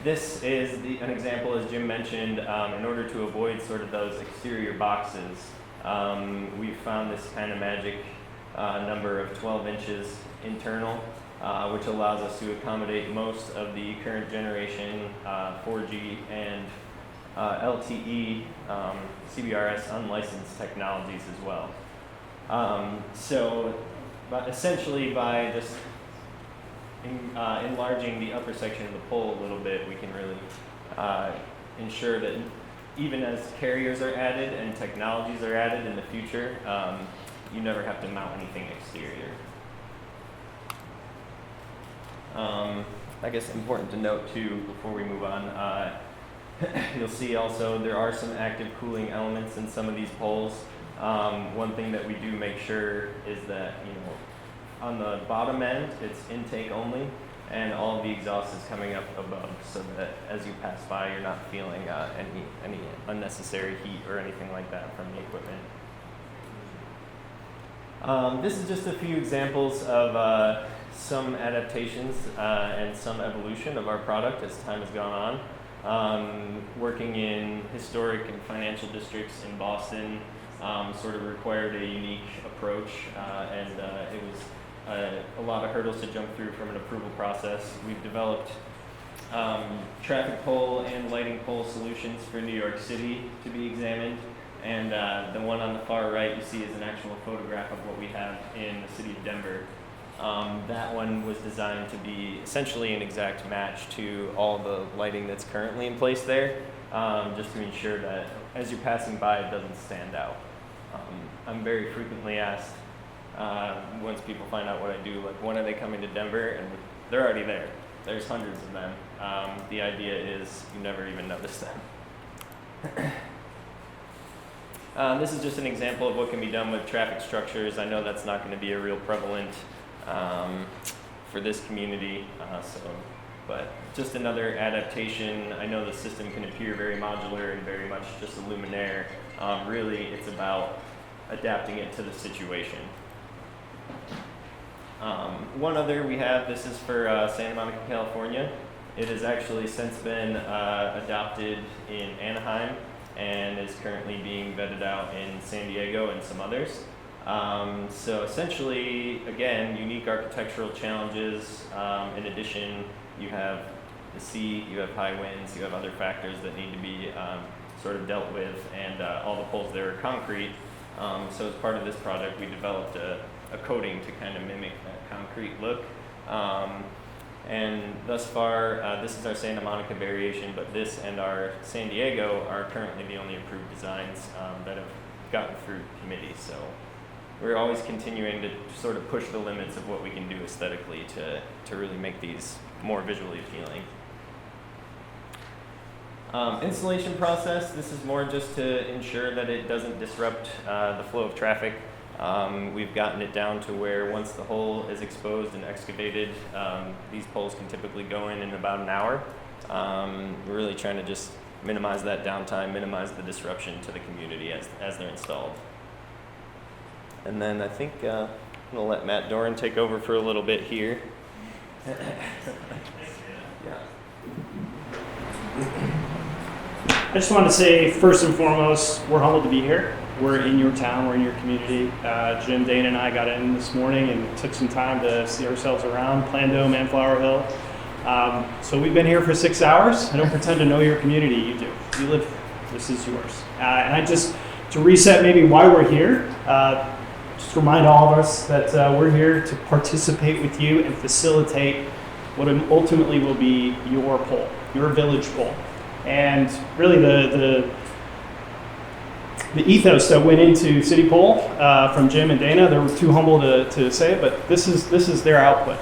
This is an example, as Jim mentioned, in order to avoid sort of those exterior boxes. We've found this kind of magic number of 12 inches internal, which allows us to accommodate most of the current generation 4G and LTE CBRS unlicensed technologies as well. But essentially by just enlarging the upper section of the pole a little bit, we can really ensure that even as carriers are added and technologies are added in the future, you never have to mount anything exterior. I guess important to note too, before we move on, you'll see also there are some active cooling elements in some of these poles. One thing that we do make sure is that, on the bottom end, it's intake only, and all of the exhaust is coming up above, so that as you pass by, you're not feeling any unnecessary heat or anything like that from the equipment. This is just a few examples of some adaptations and some evolution of our product as time has gone on. Working in historic and financial districts in Boston sort of required a unique approach, and it was a lot of hurdles to jump through from an approval process. We've developed traffic pole and lighting pole solutions for New York City to be examined. And the one on the far right you see is an actual photograph of what we have in the city of Denver. That one was designed to be essentially an exact match to all the lighting that's currently in place there, just to ensure that as you're passing by, it doesn't stand out. I'm very frequently asked, once people find out what I do, like, when are they coming to Denver? And they're already there. There's hundreds of them. The idea is you never even notice them. This is just an example of what can be done with traffic structures. I know that's not going to be a real prevalent for this community, but just another adaptation. I know the system can appear very modular and very much just a luminaire. Really, it's about adapting it to the situation. One other we have, this is for Santa Monica, California. It has actually since been adopted in Anaheim and is currently being vetted out in San Diego and some others. So essentially, again, unique architectural challenges. In addition, you have the sea, you have high winds, you have other factors that need to be sort of dealt with, and all the poles there are concrete. So as part of this project, we developed a coating to kind of mimic that concrete look. And thus far, this is our Santa Monica variation, but this and our San Diego are currently the only approved designs that have gotten through committee. So we're always continuing to sort of push the limits of what we can do aesthetically to really make these more visually appealing. Installation process, this is more just to ensure that it doesn't disrupt the flow of traffic. We've gotten it down to where once the hole is exposed and excavated, these poles can typically go in about an hour. We're really trying to just minimize that downtime, minimize the disruption to the community as they're installed. And then I think I'm going to let Matt Doran take over for a little bit here. I just wanted to say, first and foremost, we're humbled to be here. We're in your town, we're in your community. Jim, Dana, and I got in this morning and took some time to see ourselves around Plando, Manflower Hill. So we've been here for 6 hours. I don't pretend to know your community, you do. You live here. This is yours. And I just, to reset maybe why we're here, just remind all of us that we're here to participate with you and facilitate what ultimately will be your pole, your village pole. And really the ethos that went into City Pole from Jim and Dana, they were too humble to say it, but this is their output.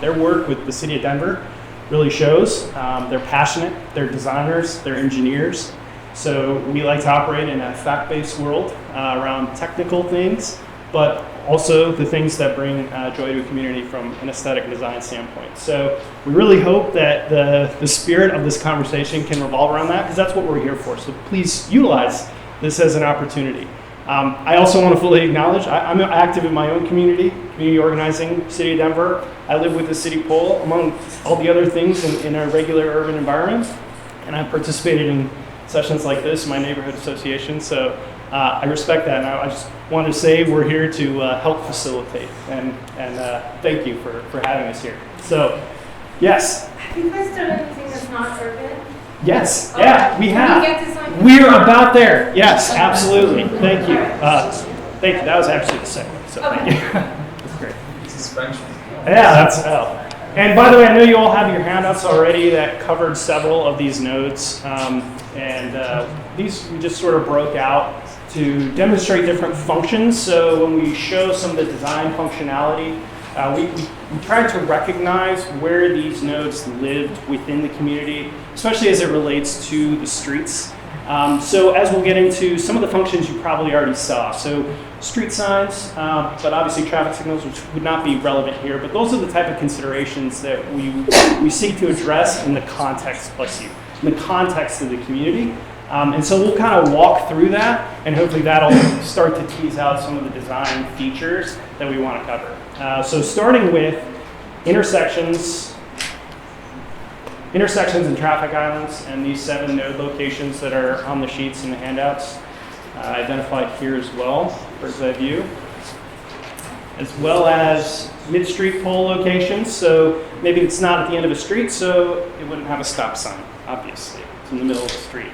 Their work with the City of Denver really shows. They're passionate, they're designers, they're engineers. So we like to operate in a fact-based world around technical things, but also the things that bring joy to a community from an aesthetic and design standpoint. So we really hope that the spirit of this conversation can revolve around that, because that's what we're here for. So please utilize this as an opportunity. I also want to fully acknowledge, I'm active in my own community organizing, City of Denver. I live with the City Pole, among all the other things in a regular urban environment. And I've participated in sessions like this in my neighborhood association. So I respect that. And I just want to say we're here to help facilitate. And thank you for having us here. So, yes. Have you guys done anything that's not urban? Yes, Okay. yeah, we have. Can we get to something? We're about there. Yes, absolutely. Thank you. Thank you. That was actually the segue. So thank you. That's great. Suspension. Yeah, that's And by the way, I know you all have your handouts already that covered several of these nodes. These we just sort of broke out to demonstrate different functions. So when we show some of the design functionality, we tried to recognize where these nodes lived within the community, especially as it relates to the streets. So as we'll get into, some of the functions you probably already saw. So street signs, but obviously traffic signals, which would not be relevant here, but those are the type of considerations that we seek to address in the context, bless you, in the context of the community. And so we'll kind of walk through that, and hopefully that'll start to tease out some of the design features that we want to cover. So starting with intersections and traffic islands, and these 7 node locations that are on the sheets and the handouts identified here as well, bird's eye view, as well as mid-street pole locations. So maybe it's not at the end of a street, so it wouldn't have a stop sign, obviously. It's in the middle of the street.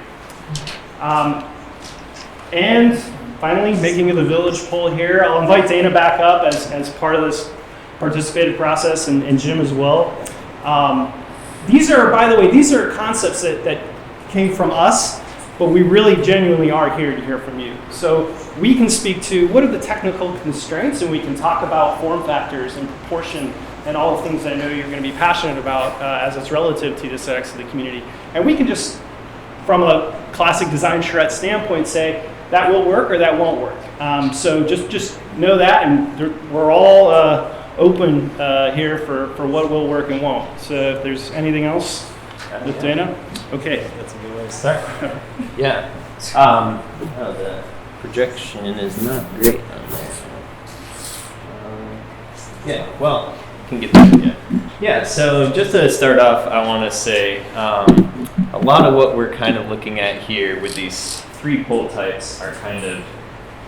And finally, making of the village pole here. I'll invite Dana back up as part of this participative process, and Jim as well. These are, by the way, these are concepts that came from us, but we really genuinely are here to hear from you. So we can speak to what are the technical constraints, and we can talk about form factors and proportion and all the things I know you're going to be passionate about as it's relative to the aesthetics of the community. And we can just, from a classic design charrette standpoint, say that will work or that won't work. So just know that, and we're all open here for what will work and won't. So if there's anything else with Dana, okay. That's a good way to start. Yeah. Oh, the projection is not great on there. Yeah. Well, can get that. Yeah. Yeah. So just to start off, I want to say a lot of what we're kind of looking at here with these 3 pole types are kind of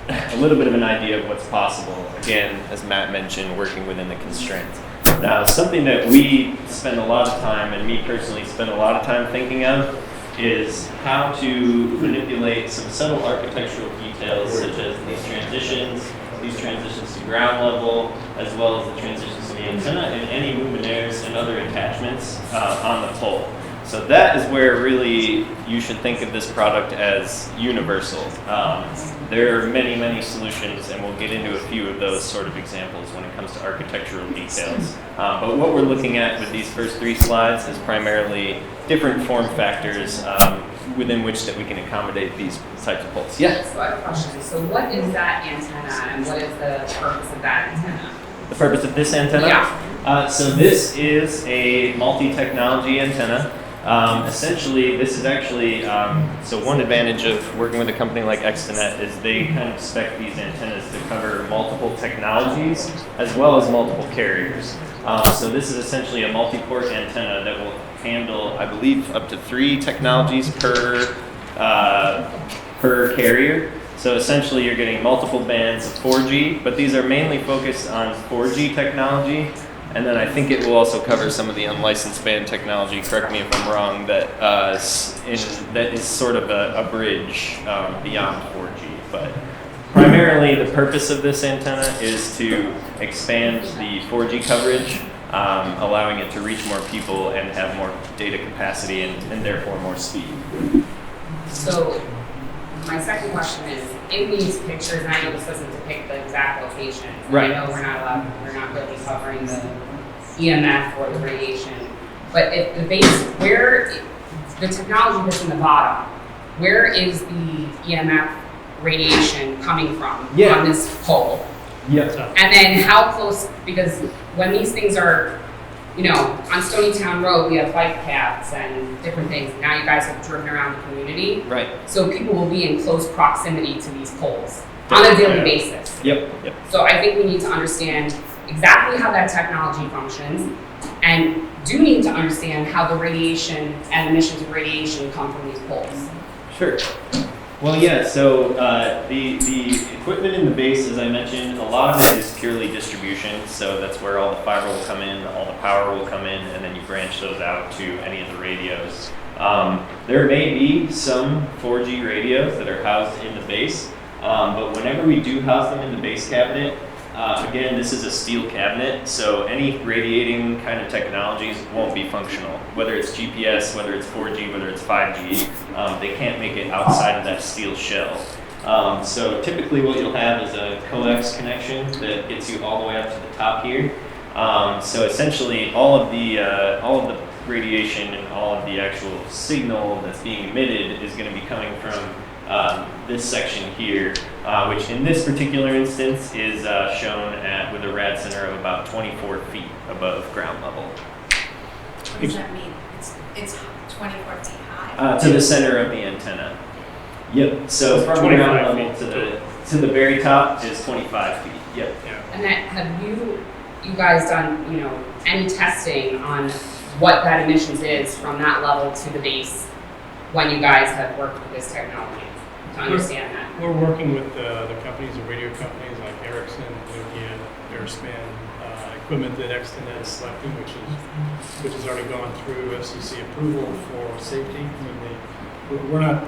a little bit of an idea of what's possible. Again, as Matt mentioned, working within the constraints. Now, something that we spend a lot of time, and me personally spend a lot of time thinking of, is how to manipulate some subtle architectural details, such as these transitions to ground level, as well as the transitions to the antenna, and any luminaires and other attachments on the pole. So that is where really you should think of this product as universal. There are many, many solutions, and we'll get into a few of those sort of examples when it comes to architectural details. But what we're looking at with these first 3 slides is primarily different form factors within which that we can accommodate these types of poles. Yeah? So I have a question. So what is that antenna, and what is the purpose of that antenna? The purpose of this antenna? Yeah. So this is a multi-technology antenna. Essentially, this is actually, so one advantage of working with a company like Extenet is they kind of spec these antennas to cover multiple technologies as well as multiple carriers. So this is essentially a multi-port antenna that will handle, I believe, up to 3 technologies per carrier. So essentially you're getting multiple bands of 4G, but these are mainly focused on 4G technology. And then I think it will also cover some of the unlicensed band technology, correct me if I'm wrong, that is sort of a bridge beyond 4G. But primarily the purpose of this antenna is to expand the 4G coverage, allowing it to reach more people and have more data capacity and therefore more speed. So my second question is, in these pictures, and I know this doesn't depict the exact location. Right. I know we're not really covering the EMF or the radiation, but at the base, where the technology that's in the bottom, where is the EMF radiation coming from on this pole? Yeah. And then how close, because when these things are, on Stonytown Road, we have bike paths and different things. Now you guys have driven around the community. Right. So people will be in close proximity to these poles on a daily basis. Yep. So I think we need to understand exactly how that technology functions, and do need to understand how the radiation and emissions of radiation come from these poles. Sure. Well, yeah, so the equipment in the base, as I mentioned, a lot of it is purely distribution. So that's where all the fiber will come in, all the power will come in, and then you branch those out to any of the radios. There may be some 4G radios that are housed in the base, but whenever we do house them in the base cabinet, again, this is a steel cabinet, so any radiating kind of technologies won't be functional. Whether it's GPS, whether it's 4G, whether it's 5G, they can't make it outside of that steel shell. So typically what you'll have is a coax connection that gets you all the way up to the top here. So essentially all of the radiation and all of the actual signal that's being emitted is going to be coming from this section here, which in this particular instance is shown with a rad center of about 24 feet above ground level. What does that mean? It's 24 feet high? To the center of the antenna. Yep. So from ground level to the very top is 25 feet. Yep. And that, have you guys done, any testing on what that emissions is from that level to the base when you guys have worked with this technology to understand that? We're working with the companies, the radio companies like Ericsson, Nokia, Airspan, equipment that Extenet is selecting, which has already gone through FCC approval for safety. I mean, we're not,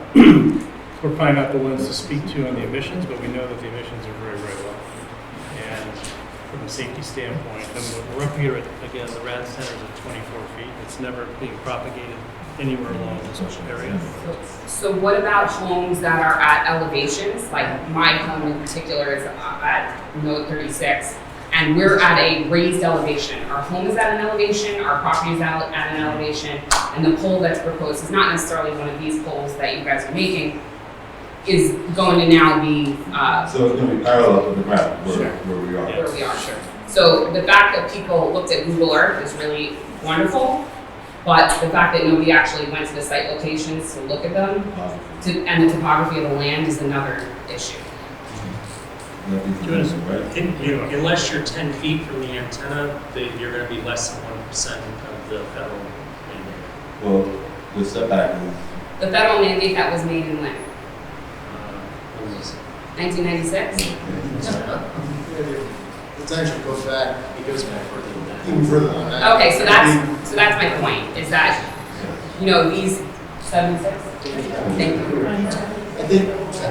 we're probably not the ones to speak to on the emissions, but we know that the emissions are very, very low. And from a safety standpoint, and we're up here at, again, the rad center is at 24 feet. It's never being propagated anywhere along this area. So what about homes that are at elevations? Like my home in particular is at Note 36, and we're at a raised elevation. Our home is at an elevation, our property is at an elevation, and the pole that's proposed is not necessarily one of these poles that you guys are making, is going to now be... so it's going to be parallel to the ground where we are. Where we are. Sure. So the fact that people looked at Google Earth is really wonderful, but the fact that nobody actually went to the site locations to look at them, and the topography of the land is another issue. Unless you're 10 feet from the antenna, you're going to be less than 1% of the federal mandate. Well, the setback is... The federal mandate that was made in when? When was it? 1996? It actually goes back, even further than that. Okay, so that's my point, is that, these 76? Thank you.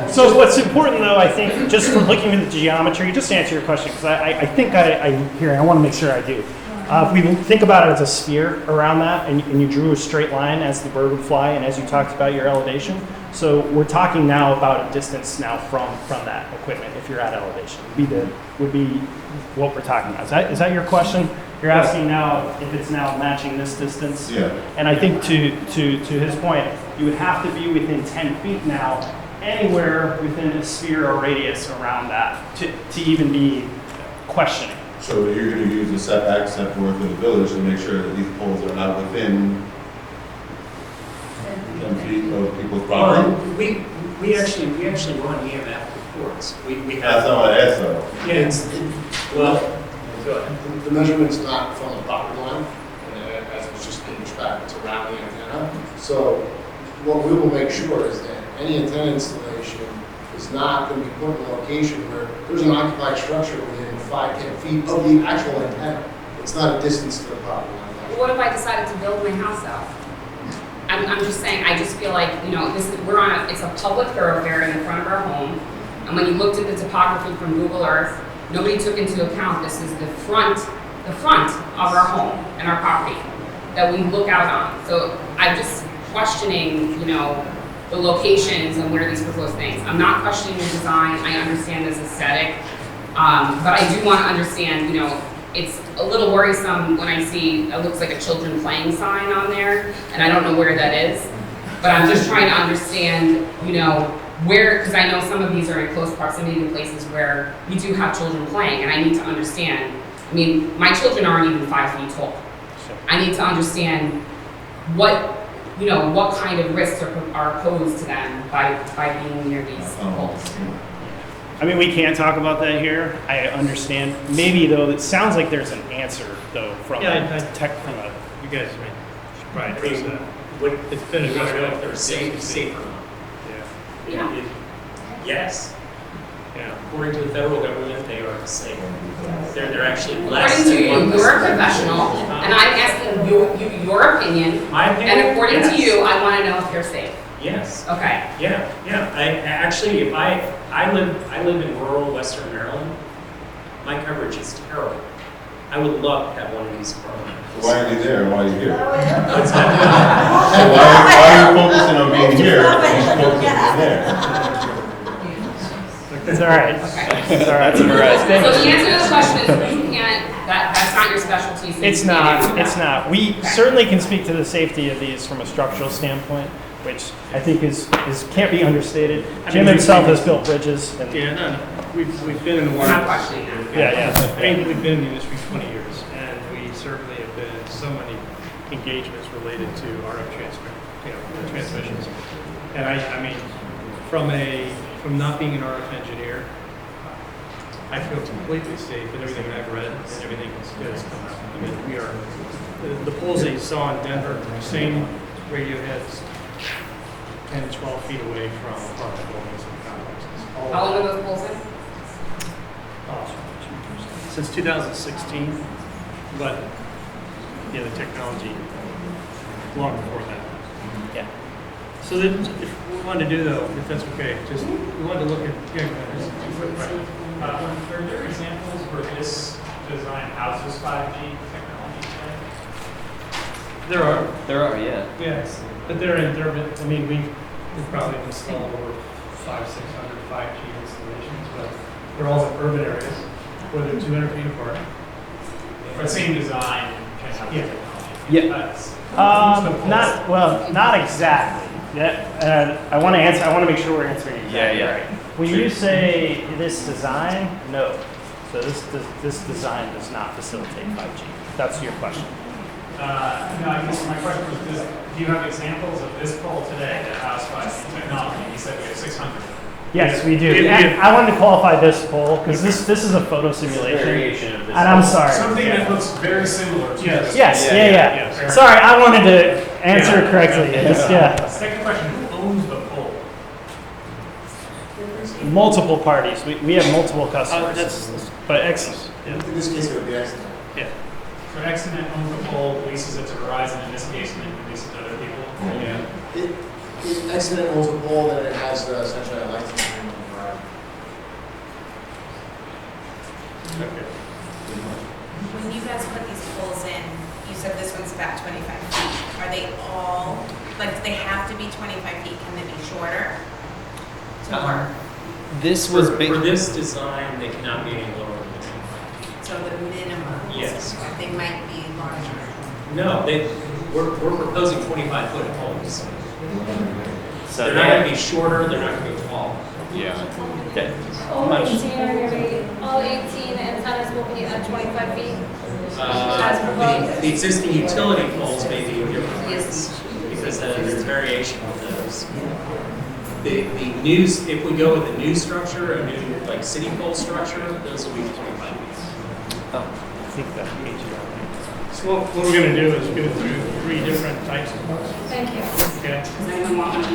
So what's important though, I think, just for looking at the geometry, just to answer your question, because I think I want to make sure I do. If we think about it as a sphere around that, and you drew a straight line as the bird would fly, and as you talked about your elevation, so we're talking now about a distance now from that equipment if you're at elevation, would be what we're talking about. Is that your question? You're asking now if it's now matching this distance? Yeah. And I think to his point, you would have to be within 10 feet now, anywhere within a sphere or radius around that to even be questioning. So you're going to use the setback set forth in the village to make sure that these poles are not within 10 feet of people's property? We actually run EMF reports. We have. That's not what I asked though. Yeah, well, go ahead. The measurement's not from the property line, as it's just being back, it's around the antenna. So what we will make sure is that any antenna installation is not going to be put in a location where there's an occupied structure within 5-10 feet of the actual antenna. It's not a distance to the property line. Well, what if I decided to build my house out? I'm just saying, I just feel like, it's a public thoroughfare in the front of our home, and when you looked at the topography from Google Earth, nobody took into account this is the front of our home and our property that we look out on. So I'm just questioning, the locations and where these proposed things. I'm not questioning the design. I understand this aesthetic, but I do want to understand, it's a little worrisome when I see it looks like a children playing sign on there, and I don't know where that is. But I'm just trying to understand, where, because I know some of these are in close proximity to places where we do have children playing, and I need to understand. I mean, my children aren't even 5 feet tall. I need to understand what kind of risks are posed to them by being near these poles. I mean, we can't talk about that here. I understand. Maybe though, it sounds like there's an answer though from You guys right. It's been a question if they're safe or not. Yeah. Yes. Yeah. According to the federal government, they are safe. They're actually less. According to you, you're a professional, and I'm asking you your opinion. My opinion. And according yes. to you, I want to know if you're safe. Yes. Okay. Yeah. If I live in rural Western Maryland, my coverage is terrible. I would love to have one of these programs. So why are you there? Why are you here? What's So why are you focusing on being here and focusing on there? It's all right. Okay. It's all right. So the answer to the question is you can't. That's not your your specialty. So It's you can't not, answer it's that. not. We Okay. certainly can speak to the safety of these from a structural standpoint, which I think is can't be understated. I Jim mean, himself has built bridges and. Yeah, no, we've been in the We're water. not questioning that. Yeah. I mean, we've been in the industry 20 years, and we certainly have been in so many engagements related to RF transmissions. And I mean, from not being an RF engineer, I feel completely safe in everything I've read and everything that has come out. I mean, we are, the poles that you saw in Denver, same radio heads, 10, 12 feet away from apartment buildings and complexes. All How of long that. are those poles in? Since 2016, but yeah, the technology long before that. Yeah. So then, if we wanted to do though, if that's okay, just we wanted to look at. Yeah, go ahead. Are there examples where this design houses 5G technology today? There are. There are, yeah. Yes, but I mean, we've probably installed over 500-600 5G installations, but they're all in urban areas where they're 200 feet apart. Or same design can have Yeah. technology. Not exactly. Yeah, I want to make sure we're answering exactly Yeah. right. When you say this design, no. So this design does not facilitate 5G. That's your question. No, I guess my question was, do you have examples of this pole today that has 5G technology? You said we have 600. Yes, we do. Yeah. And I wanted to qualify this poll because this is a photo simulation. Variation of this. And I'm sorry. Something that looks very similar to this. Yes, Yeah, yeah. yeah. Sorry, I wanted to answer it correctly. Yeah. Second question, who owns the pole? Multiple parties. We have multiple customers. That's But excellent. yeah. In this case, it would be excellent. Yeah. So Exonet owns the pole, leases it to Verizon, in this case, and then leases it to other people. Yeah. It accident owns the pole, then it has essentially a license agreement with Verizon. Okay. When you guys put these poles in, you said this one's about 25 feet. Are they all, like, do they have to be 25 feet? Can they be shorter to work? This was For big. this design, they cannot be any lower than 25 feet. So the minimum? Yes. They might be larger. No, we're proposing 25-foot poles. So They're not gonna be shorter, they're not gonna be taller. Yeah. Okay. All 18 are going to be, all 18 antennas will be at 25 feet. As proposed. The existing utility poles may be different heights, because there's variation with those. The new, if we go with a new structure, a new like city pole structure, those will be 25 feet. I think that page is So what we're going to do is go through 3 different types of poles. Thank you. Okay.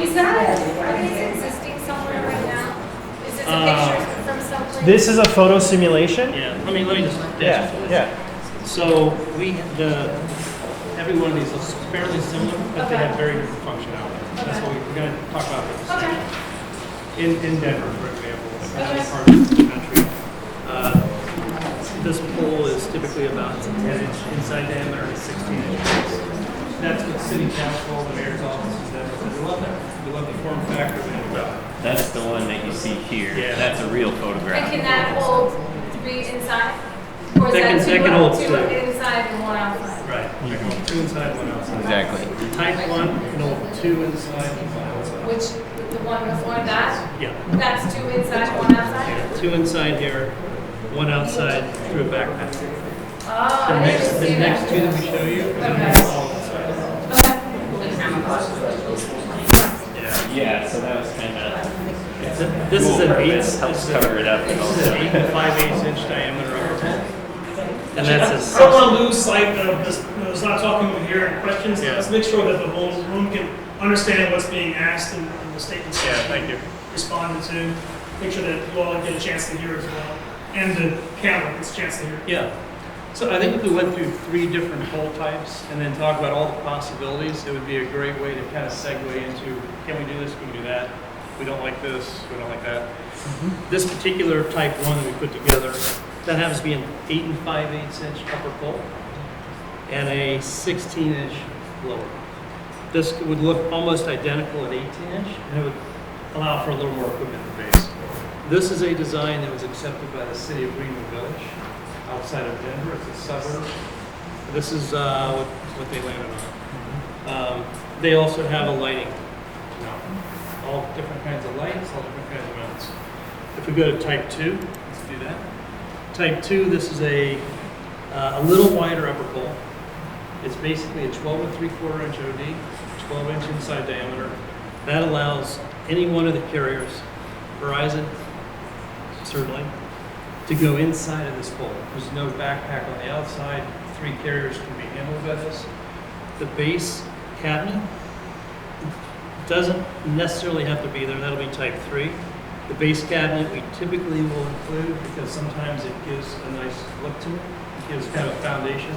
Is that, are these existing somewhere right now? Is this a picture from someplace? This is a photo simulation. Yeah. Let me just. Yeah. So every one of these looks fairly similar, but they have very different functionality. That's what we're going to talk about this. Okay. In Denver, for example, another part of the country, this pole is typically about 10-inch inside diameter and 16-inch base. That's what city council, the mayor's office, and they love that. They love the form factor of it. That's the one that you see here. Yeah. That's a real And photograph. can that hold 3 inside? Or is That that can hold 2 two. inside and 1 outside? Right. 2 inside, 1 outside. Exactly. Type 1 can hold 2 inside and 1 outside. Which, the one before that? Yeah. That's 2 inside, 1 outside? Yeah, 2 inside here, 1 outside through a backpack. Oh, I didn't The see next that. 2 that we show you is Okay. all inside. Yeah, so that was kind of. This is an 8. Helps cover it up. This is an 8 and 5/8 inch diameter upper pole. And that's a I don't want to lose sight of this, it's not talking over here in questions. Yeah. Let's make sure that the whole room can understand what's being asked and the statements Yeah, thank you. responded to. Make sure that you all get a chance to hear as well. And the camera gets a chance to hear. Yeah. So I think if we went through 3 different pole types and then talk about all the possibilities, it would be a great way to kind of segue into, can we do this, can we do that? We don't like this, we don't like that. This particular type 1 that we put together, that happens to be an 8 and 5/8 inch upper pole and a 16-inch lower. This would look almost identical at 18-inch, and it would allow for a little more equipment in the base. This is a design that was accepted by the city of Greenwood Village. outside of Denver. It's a suburb. This is what they landed on. They also have a lighting mount. All different kinds of lights, all different kinds of mounts. If we go to type 2, let's do that. Type 2, this is a little wider upper pole. It's basically a 12 3/4 inch OD, 12 inch inside diameter. That allows any one of the carriers, Verizon, certainly, to go inside of this pole. There's no backpack on the outside. 3 carriers can be handled by this. The base cabinet doesn't necessarily have to be there. That'll be type 3. The base cabinet we typically will include because sometimes it gives a nice look to it. It gives kind of a foundation.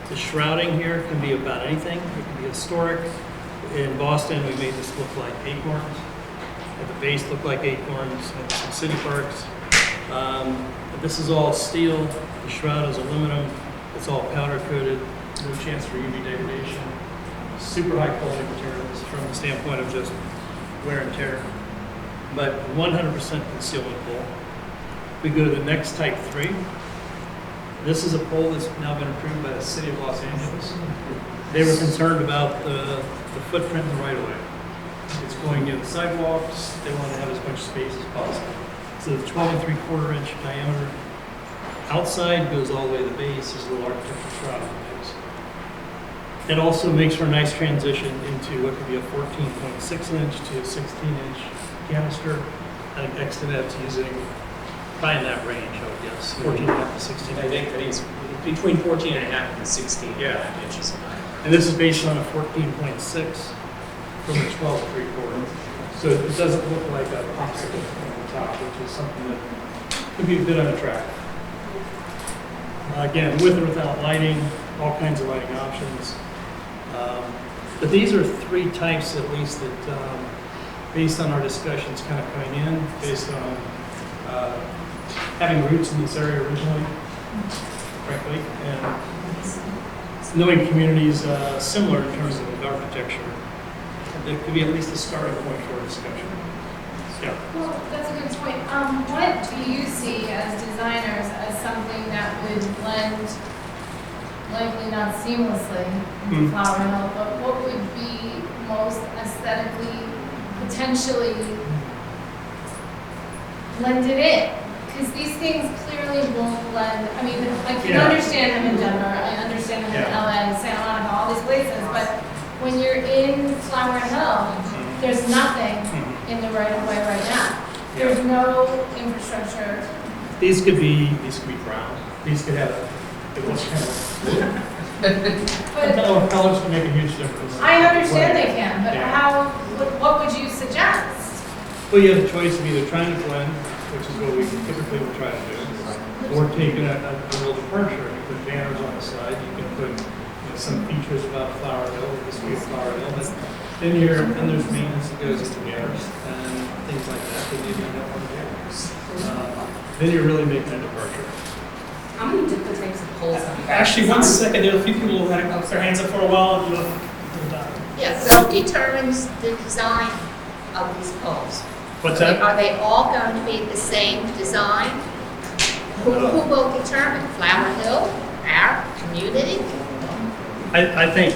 The shrouding here can be about anything. It can be historic. In Boston, we made this look like acorns. And the base looked like acorns in some city parks. But this is all steel. The shroud is aluminum. It's all powder coated. No chance for UV degradation. Super high quality materials from the standpoint of just wear and tear. But 100% concealment pole. We go to the next type 3. This is a pole that's now been approved by the city of Los Angeles. They were concerned about the footprint in the right of way. It's going near the sidewalks. They want to have as much space as possible. So the 12 3/4 inch diameter outside goes all the way to the base. There's a little architectural shroud on the base. It also makes for a nice transition into what could be a 14.6 inch to a 16 inch canister. I think Extonet's using probably in that range, I would guess, 14.5 to 16. I think that he's between 14.5 and 16 inches high. And this is based on a 14.6 from a 12 3/4. So it doesn't look like a popsicle on the top, which is something that could be a bit unattractive. Again, with or without lighting, all kinds of lighting options. But these are 3 types at least that, based on our discussions kind of coming in, based on having roots in this area originally, frankly, and knowing communities similar in terms of architecture, there could be at least a starting point for a discussion. Yeah. Well, that's a good point. What do you see as designers as something that would blend, likely not seamlessly, into Flower Hill, but what would be most aesthetically, potentially blended in? Because these things clearly won't blend. I mean, I can understand them in Denver, I understand them in LA, Santa Monica, all these places, but when you're in Flower Hill, there's nothing in the right of way right now. There's no infrastructure. These could be brown. These could have colors can make a huge difference. I understand they can, but what would you suggest? Well, you have a choice of either trying to blend, which is what we typically will try to do, or taking a little departure. You put banners on the side. You can put some features about Flower Hill, the history of Flower Hill. But then there's maintenance that goes into banners and things like that. That you don't want to do. Then you're really making a departure. How many different types of poles have you guys? Actually, one second, there are a few people who had their hands up for a while. Yeah, so who determines the design of these poles? What's that? Are they all going to be the same design? Who will determine? Flower Hill, our community? I think,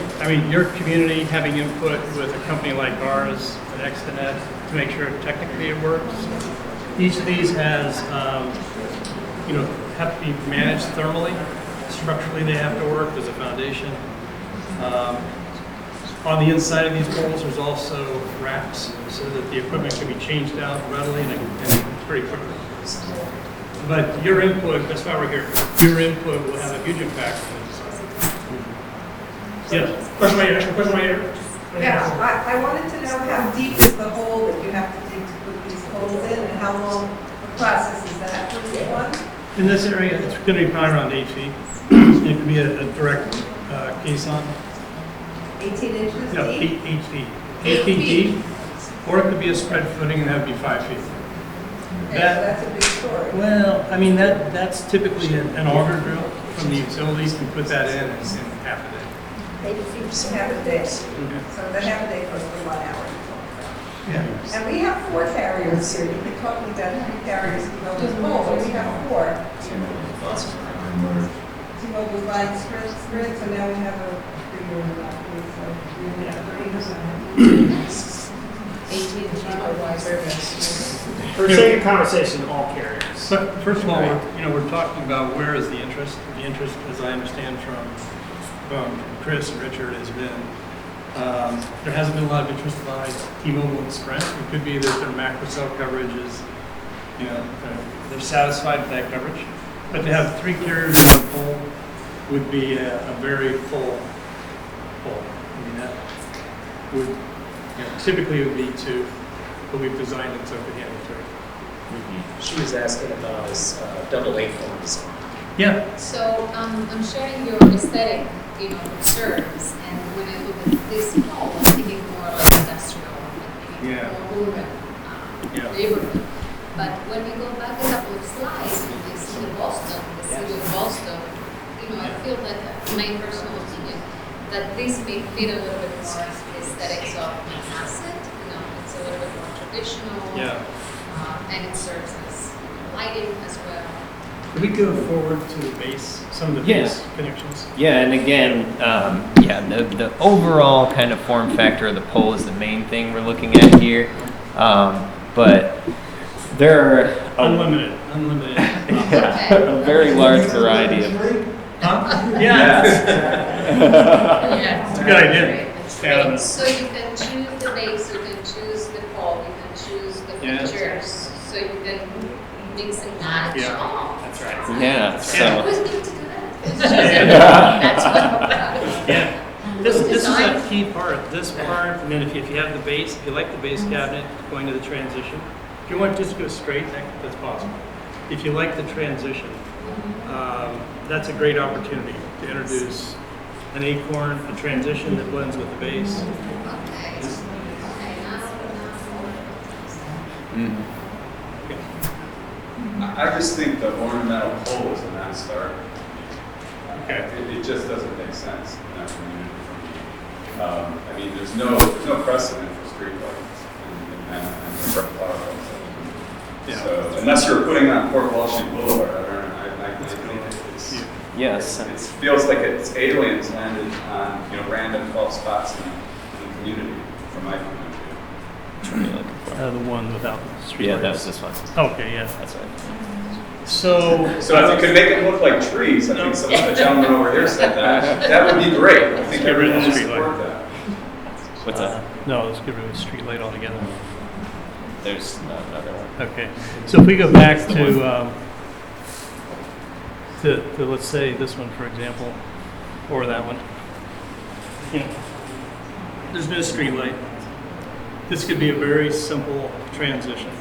your community having input with a company like ours, an Extonet, to make sure technically it works. Each of these has, have to be managed thermally. Structurally, they have to work as a foundation. On the inside of these poles, there's also racks so that the equipment can be changed out readily and pretty quickly. But your input, that's why we're here. Your input will have a huge impact on the design. Yes. Question right here. Yeah, I wanted to know how deep is the hole that you have to dig to put these holes in, and how long the process is that for each one? In this area, it's going to be probably around 8 feet. It could be a direct caisson. 18 inches No, deep? 8 feet. 8 feet deep, or it could be a spread footing, and that would be 5 feet. Okay, so that's a big story. Well, that's typically an auger drill from the utilities. You put that in half a day. Half a day. So the half a day goes for 1 hour. Yeah. And we have 4 carriers here. You've been talking about how many carriers can go in this hole, but we have 4. and merge. T-Mobile buying Sprint, so now we have a figure in that, so we have 30%. For the sake of conversation, all carriers. But first of all, we're talking about where is the interest. The interest, as I understand from Chris and Richard, has been there hasn't been a lot of interest by T-Mobile and Sprint. It could be that their macro cell coverage is, they're satisfied with that coverage. But to have 3 carriers on the pole would be a very full pole. I mean, that would, typically it would be 2, but we've designed it so it could handle 3. She was asking about this double acorn design. Yeah. So I'm sharing your aesthetic, concerns, and when I look at this pole, I'm thinking more like industrial, I'm thinking more urban, neighborhood. But when we go back a couple of slides, and we see Boston, the city of Boston, I feel that, my personal opinion, that this may fit a little bit more aesthetics of Manhasset. It's a little bit more traditional, and it serves as lighting as well. Could we go forward to the base, some of the base connections? Yeah, and again, the overall kind of form factor of the pole is the main thing we're looking at here. But there are unlimited. A very large variety of. Yeah. It's a good idea. Great. So you can choose the base, you can choose the pole, you can choose the features, so you can mix and match. Yeah, that's right. Yeah. So. Who's going to do that? That's what I'm proud of. Yeah. This is a key part. This part, and then if you have the base, if you like the base cabinet, going to the transition. If you want to just go straight, that's possible. If you like the transition, that's a great opportunity to introduce an acorn, a transition that blends with the base. I just think the ornamental pole is a non-starter. Okay. It just doesn't make sense in that community for me. I mean, there's no precedent for street lights and so unless you're putting on Port Washington Boulevard, I think it's it feels like it's aliens landed on random 12 spots in the community from my point of view. The one without the street lights. That was this one. Okay, yeah. That's right. So if you could make it look like trees, I think some of the gentlemen over here said that would be great. I think everyone would support that. What's that? No, let's get rid of the street light altogether. There's another one. Okay, so if we go back to let's say this one, for example, or that one. There's no street light. This could be a very simple transition.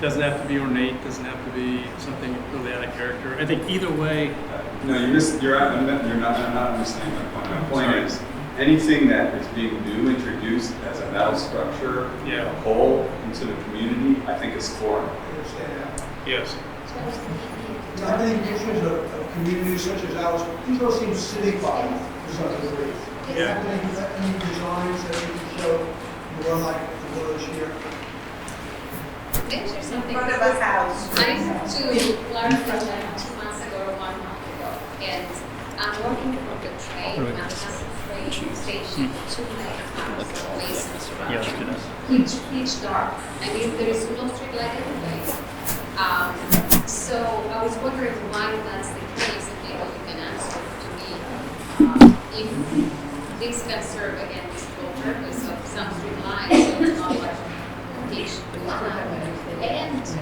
Doesn't have to be ornate. Doesn't have to be something really out of character. I think either way. No, you're not understanding my point. My point is anything that is being new introduced as a metal structure, a pole into the community, I think is foreign. Yes. I think pictures of communities such as ours, these all seem city-fied to some degree. Yeah. Any designs that you can show more like the village here? Can I share something? In front of a house. I moved to Florida like 2 months ago or 1 month ago, and I'm working from the train, Manhasset train station to my place. Pitch dark. I mean, there is no street light anyway. So I was wondering why that's the case, and maybe you can answer to me if this can serve again this dual purpose of some street lights, so it's not like pitch black and the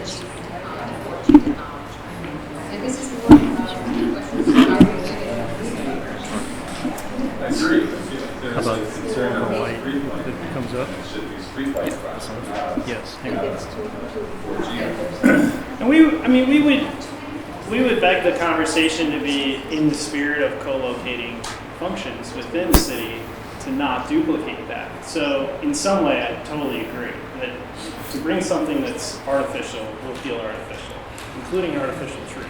cheap technology. And this is more questions that are related to I agree. How about the light that comes up? It should be street lights. Yes. And we would beg the conversation to be in the spirit of co-locating functions within the city to not duplicate that. So in some way, I totally agree that to bring something that's artificial will feel artificial, including artificial tree.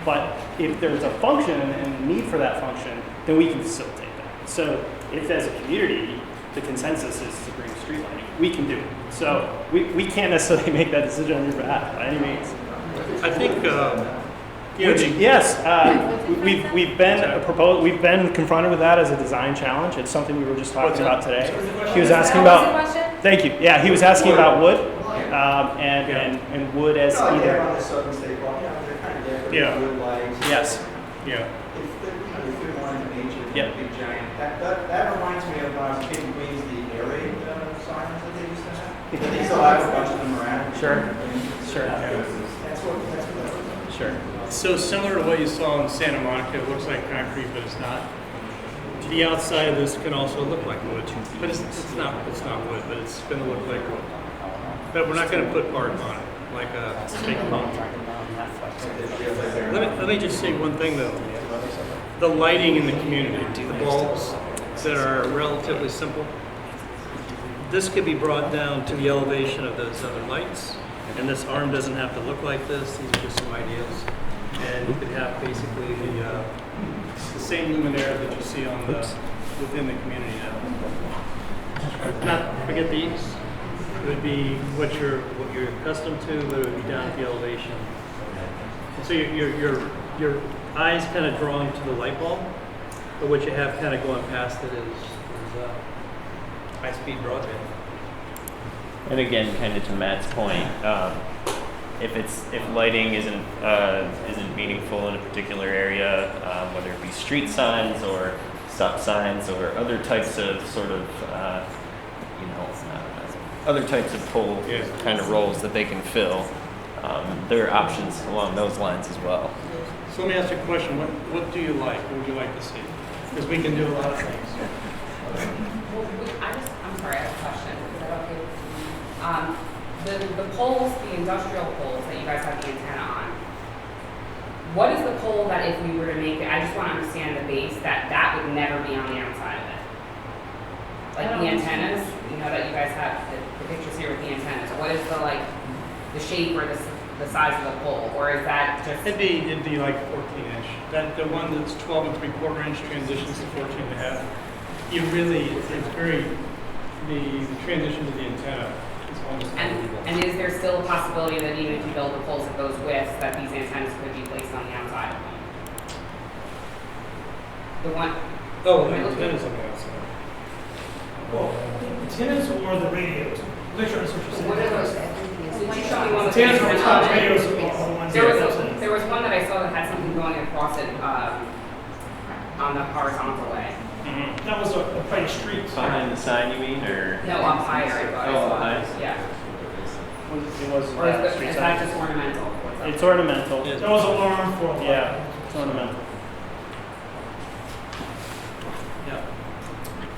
But if there's a function and a need for that function, then we can facilitate that. So if as a community, the consensus is to bring street lighting, we can do it. So we can't necessarily make that decision on your behalf by any means. I think Yes, we've been confronted with that as a design challenge. It's something we were just talking about today. He was asking about. Thank you. Yeah, he was asking about wood, and wood as either. On the southern state park, they're kind of there. Yeah. Wood lights. Yes. Yeah. If they're one of nature, Yep. big giant. That reminds me of when I was a kid in Queens, the air raid sirens that they used to have. But they still have a bunch of them around. Sure. Sure. That's what. Sure. So similar to what you saw in Santa Monica, it looks like concrete, but it's not. The outside of this can also look like wood, but it's not wood, but it's going to look like wood. But we're not going to put bark on it, like a fake palm tree. Let me just say one thing though. The lighting in the community, the bulbs that are relatively simple, this could be brought down to the elevation of those other lights. And this arm doesn't have to look like this. These are just some ideas. And you could have basically the same luminaire that you see on within the community now. Not forget these. It would be what you're accustomed to, but it would be down at the elevation. And so your eyes kind of drawn to the light bulb, but what you have kind of going past it is high-speed broadband. And again, kind of to Matt's point, if lighting isn't meaningful in a particular area, whether it be street signs or stop signs or other types of sort of other types of pole kind of roles that they can fill, there are options along those lines as well. So let me ask you a question. What do you like? What would you like to see? Because we can do a lot of things. I'm sorry, I have a question. Is that okay with you? The poles, the industrial poles that you guys have the antenna on, what is the pole that if we were to make it, I just want to understand the base, that would never be on the outside of it? Like the antennas, you know that you guys have the pictures here with the antennas, what is the shape or the size of the pole, or is that just? It'd be like 14-inch. The one that's 12 3/4 inch transitions to 14.5. You really, it's very, the transition to the antenna is almost unbelievable. And is there still a possibility that even if you build the poles at those widths, that these antennas could be placed on the outside of them? The one. Oh, the antennas on the outside. Well, antennas or the radios? I'm not sure that's what you're saying. What are those? Did you show me one of the Antennas or top radios antennas? are the ones There was one that I saw that had something going across it on the horizontal way. Mm-hmm. That was a pretty street. Behind the sign, you mean, or? No, up higher. I thought. Oh, up high? Yeah. It was. Or is that just ornamental? It's ornamental. That was alarm for. Yeah, it's ornamental.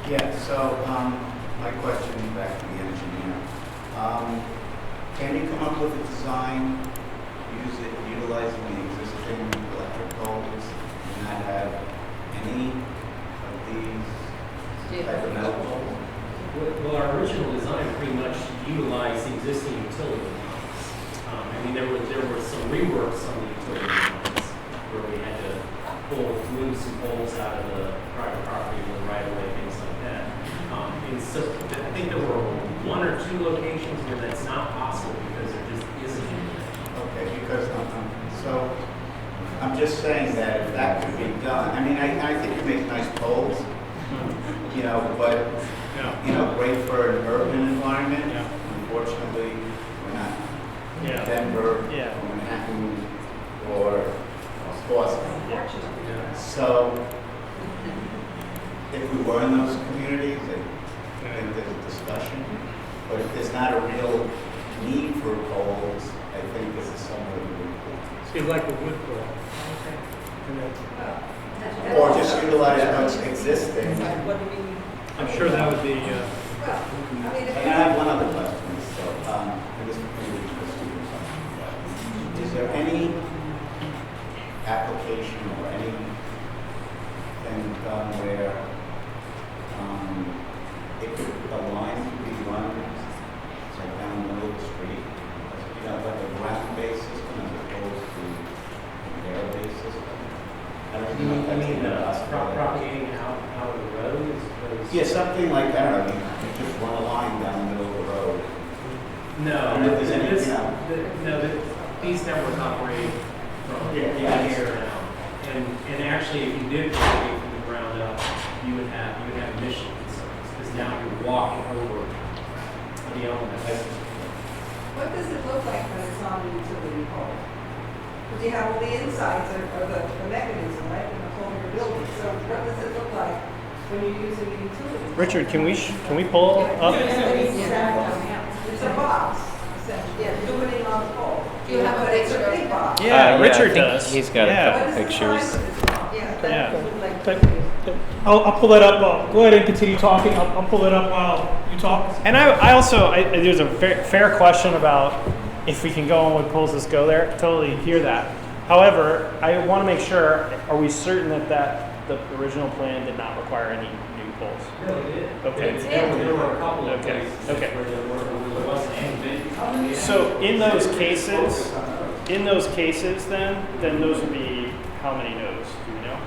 Yeah, so my question back to the engineer. Can you come up with a design utilizing the existing electric poles and not have any of these type of metal poles? Well, our original design pretty much utilized the existing utility lines. I mean, there were some reworks on the utility lines where we had to move some poles out of the private property to the right of way, things like that. And so I think there were one or two locations where that's not possible because there just isn't anything. Okay, because so I'm just saying that if that could be done, I mean, I think you make nice poles, you know, but you know, great for an urban environment. Unfortunately, we're not Denver, or Manhattan, or Boston. So if we were in those communities, I think there's a discussion. But if there's not a real need for poles, I think this is somewhere we So you'd like a wood pole? or just utilize what's existing. I'm sure that would be. And I have one other question. So, and this is pretty interesting. Is there any application or anything done where the line could be run down the middle of the street? You know, like a ground-based system as opposed to an air-based system? I don't know if that's even a possibility. Propagating out of the road as opposed to... Yeah, something like that. I mean, you just run a line down the middle of the road. No, I don't know if there's any, you know. these networks operate from Yeah. here and out. And actually, if you did propagate from the ground up, you would have emission concerns, because now you're walking over the elements. What does it look like when it's on the utility pole? Because you have all the insides of the mechanism, right, in the whole of your building. So what does it look like when you're using the utility pole? Richard, can we pull up? It's a box, essentially. Yeah, illuminating on the pole. Do you have a But it's a picture? big box. Yeah, Richard I think does. He's got Yeah. a couple What is the pictures. size of this box? Yeah, Yeah. that would like. I'll pull that up. Go ahead and continue talking. I'll pull it up while you talk. And I also, there's a fair question about if we can go on with polls, let's go there. Totally hear that. However, I want to make sure, are we certain that the original plan did not require any new polls? No, it did. Okay. There were a couple of Okay. places Okay. where there wasn't any. So in those cases, then those would be how many nodes? Do we know?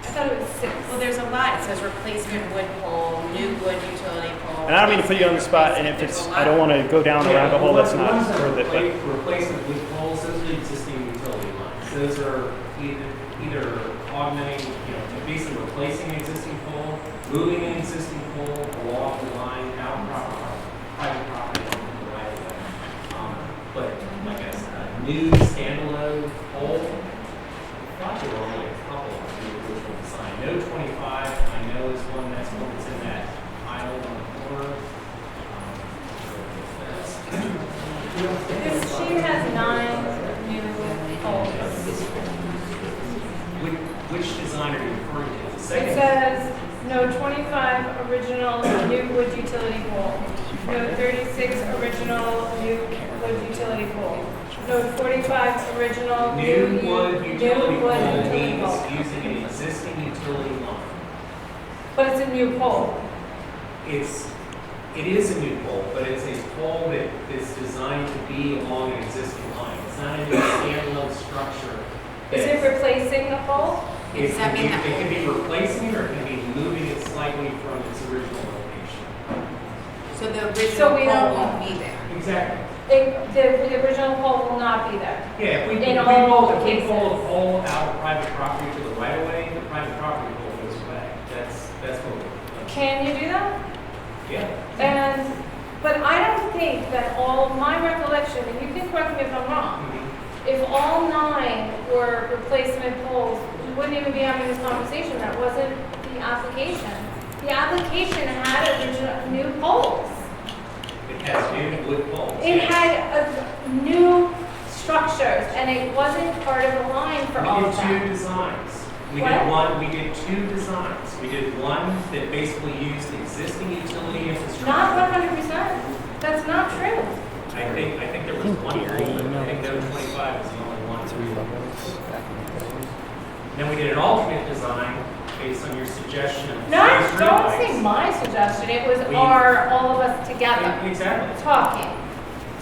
I thought it was 6. Well, there's a lot. It says replacement wood pole, new wood utility pole. And I don't mean to put you on the spot, and if it's, I don't want to go down the rabbit hole, that's not Ones that worth it, but. replacement with poles, those are existing utility lines. Those are either augmenting, basically replacing an existing pole, moving an existing pole along the line, out private property on the right of way. But like a new standalone pole, I thought there were only a couple of the original design. No 25, I know is one that's in that aisle on the corner. This sheet has 9 new poles. Which design are you referring to? The It second? says, no 25 original new wood utility pole. No 36 original new wood utility pole. No 45 original New wood utility pole utility means pole. using an existing utility line. But it's a new pole. It is a new pole, but it's a pole that is designed to be along an existing line. It's not a new standalone structure. Is it replacing the pole? It Does that mean that- can be replacing or it can be moving it slightly from its original location. So the So original we pole don't- won't be there. Exactly. The original pole will not be there. Yeah, if we In pull all a cases. pole out of private property to the right of way, the private property pole goes away. That's what we're. Can you do that? Yeah. But I don't think that all, my recollection, and you can correct me if I'm wrong, Mhm. if all 9 were replacement poles, we wouldn't even be having this conversation. That wasn't the application. The application had original new poles. It has new wood poles. It yes. had new structures, and it wasn't part of the line for all We of did 2 that. designs. We What? did 2 designs. We did one that basically used existing utility infrastructure. Not 100%. That's not true. I think there was one pole. I think no 25 was the only one. Then we did an alternate design based on your suggestion of No, three don't streetlights. say my suggestion. It was We- all of us together Exactly. talking.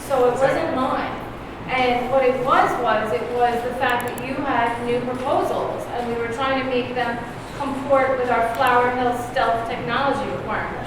So it wasn't Exactly. mine. And what it was the fact that you had new proposals, and we were trying to make them comport with our Flower Hill stealth technology requirement.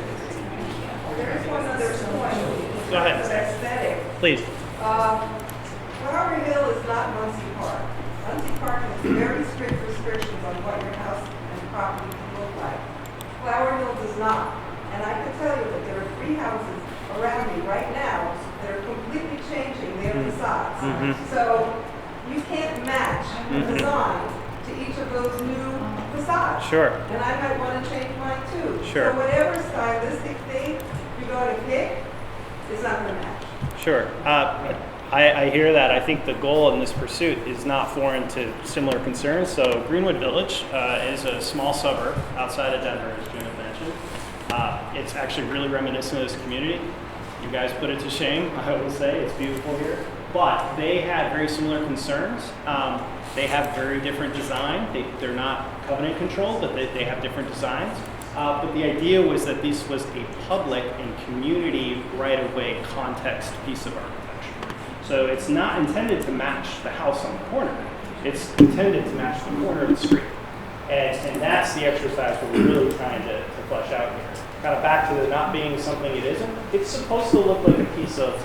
There's one other point. Go ahead. It's aesthetic. Please. Flower Hill is not Muncie Park. Muncie Park has very strict restrictions on what your house and property can look like. Flower Hill does not. And I can tell you that there are 3 houses around me right now that are completely changing their facades. Mhm. So you can't match the Mhm. design to each of those new facades. Sure. And I might want to change mine too. Sure. So whatever stylistic thing you're going to pick is not going to match. Sure. I hear that. I think the goal in this pursuit is not foreign to similar concerns. So Greenwood Village is a small suburb outside of Denver, as Jim had mentioned. It's actually really reminiscent of this community. You guys put it to shame, I will say. It's beautiful here. But they had very similar concerns. They have very different design. They're not covenant controlled, but they have different designs. But the idea was that this was a public and community right-of-way context piece of architecture. So it's not intended to match the house on the corner. It's intended to match the corner of the street. And that's the exercise we're really trying to flesh out here. Kind of back to the not being something it isn't. It's supposed to look like a piece of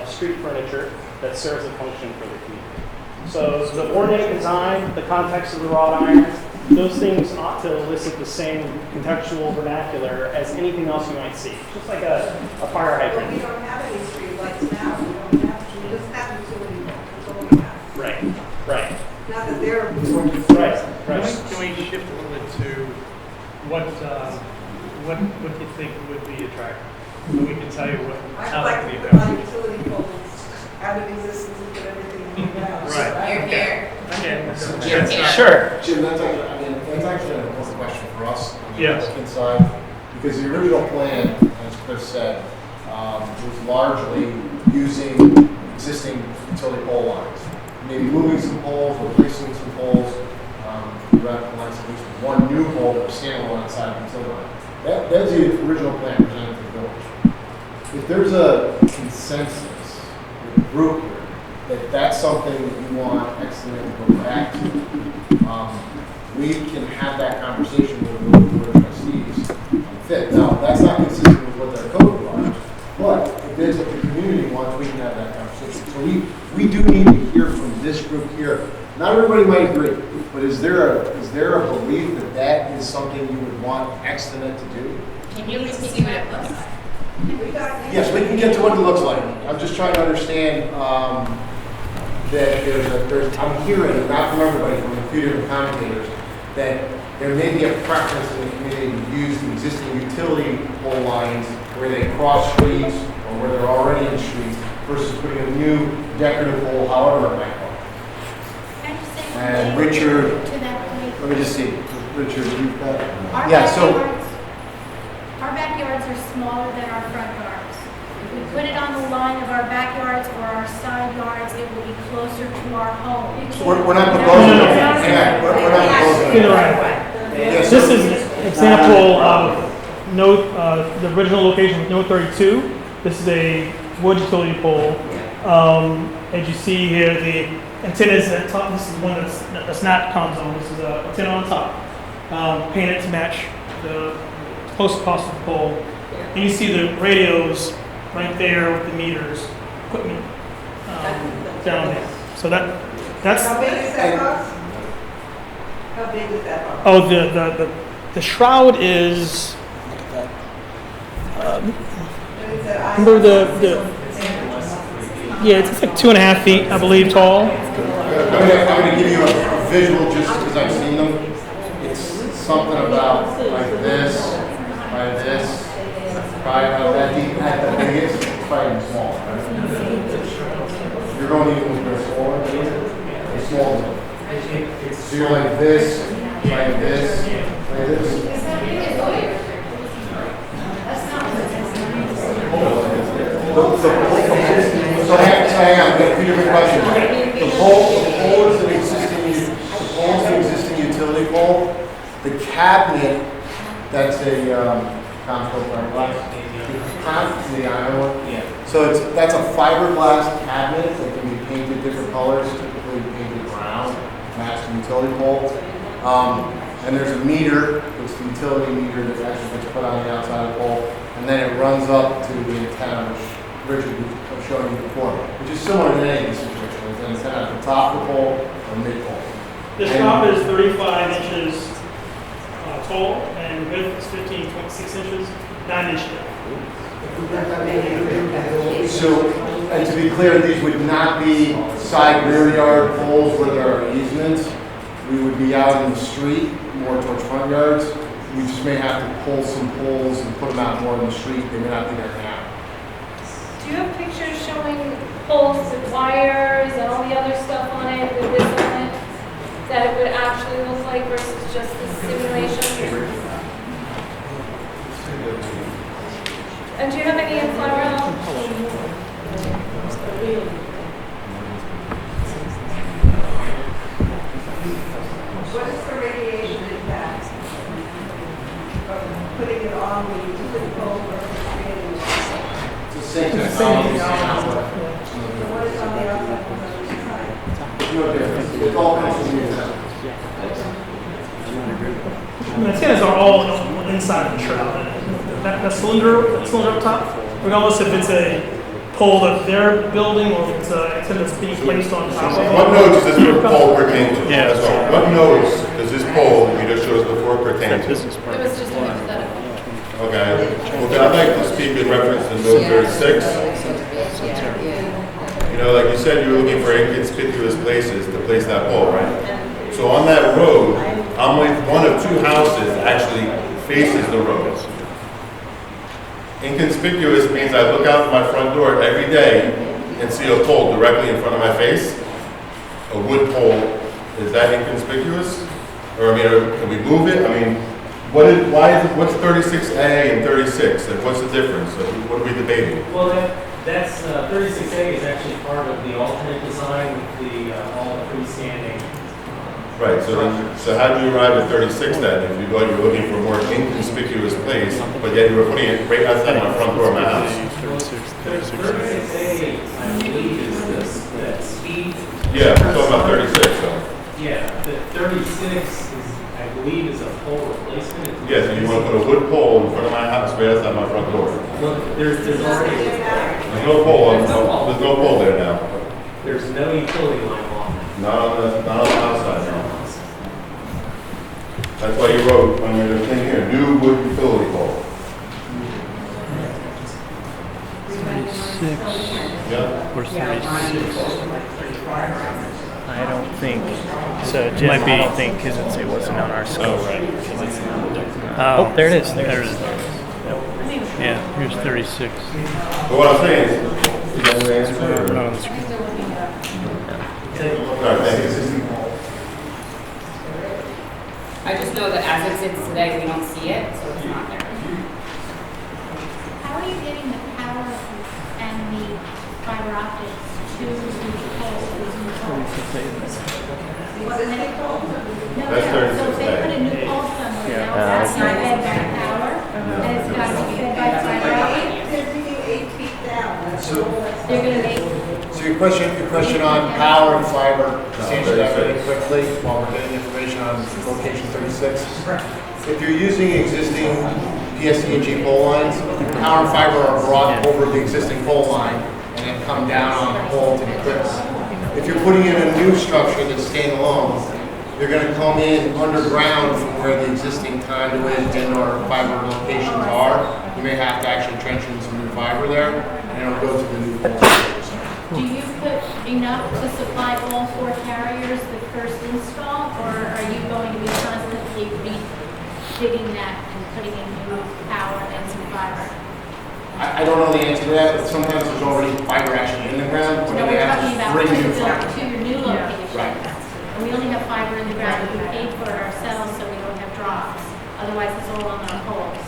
street furniture that serves a function for the community. So the ornate design, the context of the wrought iron, those things ought to elicit the same contextual vernacular as anything else you might see. Just like a fire But hydrant. we don't have any street lights now, we just have utility poles, that's all we have. Right. Not that they're important. Right. Can we shift a little bit to what do you think would be attractive? So we can tell you how that I'd could like be to put done. my utility poles out of existence and put everything in the house. Right. You're here. Sure. Jim, that's actually an important question for us on the Yes. applicant side, because the original plan, as Chris said, was largely using existing utility pole lines. Maybe moving some poles, replacing some poles, recognizing at least one new pole that was standalone outside of the utility line. That's the original plan presented to the village. If there's a consensus with the group here that that's something that you want excellent to go back to, we can have that conversation with the board of trustees on fit. Now, that's not consistent with what their code requires, but if it's what the community wants, we can have that conversation. So we do need to hear from this group here. Not everybody might agree, but is there a belief that that is something you would want Extonet to do? Can you see what it looks like? Yes, we can get to what it looks like. I'm just trying to understand that I'm hearing, not from everybody, from a few different commentators, that there may be a preference in the community to use the existing utility pole lines where they cross streets or where they're already in streets versus putting a new decorative pole, however it might go. And Richard, To that point. let me just see. Richard, you've got. Our Yeah, so. backyards are smaller than our front yards. If we put it on the line of our backyards or our side yards, it will be closer to our home. We're not proposing that. Yeah, we're not proposing You're that. right. Yeah, This is an example of the original location with note 32. This is a wood utility pole. As you see here, the antenna is at top. This is one that's not comm zone. This is a antenna on top, painted to match the close cost of the pole. And you see the radios right there with the meters, equipment down there. So that's. How big is that box? How big is that box? Oh, the shroud is. Remember yeah, it's like 2.5 feet, I believe, tall. I'm going to give you a visual just because I've seen them. It's something about like this, probably about that deep at the biggest, it's probably even small. You're going even with smaller, it's small. So you're like this, like this, like this. So hang on, I've got a few different questions. The pole is an existing utility pole. The cabinet, that's a the iron one. Yeah. So that's a fiberglass cabinet that can be painted different colors, typically painted brown, match the utility pole. And there's a meter, it's the utility meter that actually gets put on the outside of the pole, and then it runs up to the antenna, which Richard was showing you before, which is similar to any of these situations. There's an antenna at the top of the pole or mid-pole. This top is 35 inches tall, and width is 15.6 inches, 9 inch depth. So, and to be clear, these would not be side rear yard poles where there are easements. We would be out in the street, more towards front yards. We just may have to pull some poles and put them out more in the street. They may not be there now. Do you have pictures showing poles with wires and all the other stuff on it with this on it? That it would actually look like versus just the simulation? And do you have any environmental? What is the radiation impact of putting it on the utility pole versus creating it? It's the same technology. So what is on the outside of the other side? No difference. It all comes from the antenna. the antennas are all inside of the shroud. That cylinder up top, regardless if it's a pole that they're building or if it's an antenna that's being placed on top of it. What nodes does this pole pertain to? Yeah. That's all. What nodes does this pole you just showed us before pertain to? It was just an hypothetical. Okay. Well, I'd like to speak in reference to node 36. You know, like you said, you were looking for inconspicuous places to place that pole, right? So on that road, I'm like one of two houses actually faces the road. Inconspicuous means I look out my front door every day and see a pole directly in front of my face. A wood pole, is that inconspicuous? Or I mean, can we move it? I mean, what's 36A and 36? Like, what's the difference? What are we debating? Well, that's 36A is actually part of the alternate design with all the freestanding. Right, so how do you arrive at 36 then? If you you're looking for a more inconspicuous place, but yet you were putting it right outside my front door of my house. 36A, I believe, is that speed. Yeah, we're talking about 36, so. Yeah, the 36 is, I believe, is a pole replacement. Yeah, so you want to put a wood pole in front of my house right outside my front door. Look, there's already There's no pole. There's no pole there now. There's no utility line along there. Not on the outside, no. That's why you wrote on your thing here, new wood utility pole. 36. Yeah. Where's 36? I don't think. So Jim, I don't think because it wasn't on our scope. Oh, right. Oh, there it is. There it is. Yeah, here's 36. But what I'm saying is that the answer? Not on the screen. All right, thank you. I just know that as it sits today, we don't see it, so it's not there. How are you getting the power and the fiber optics to the poles? No, That's so if 36A. they put a new pole somewhere, Yeah. now it's not fed by power, and it's got to be fed by fiber optics. They're being 8 feet down, that's So- all. They're going to make. So your question on power and fiber, just answer that really quickly while we're getting information on location 36. If you're using existing PSE&G pole lines, power and fiber are brought over the existing pole line and then come down on the pole to the clips. If you're putting in a new structure that's standalone, you're going to come in underground from where the existing conduit and or fiber locations are. You may have to actually trench in some new fiber there, and it'll go to the new pole. Do you put enough to supply all 4 carriers the first install, or are you going to be constantly redigging that and putting in new power and some fiber? I don't know the answer to that, but sometimes there's already fiber actually in the ground. No, we're talking about bring to new build fiber. to your new location. Right. And we only have fiber in the ground, we paid for it ourselves, so we don't have drops. Otherwise, it's all on our poles.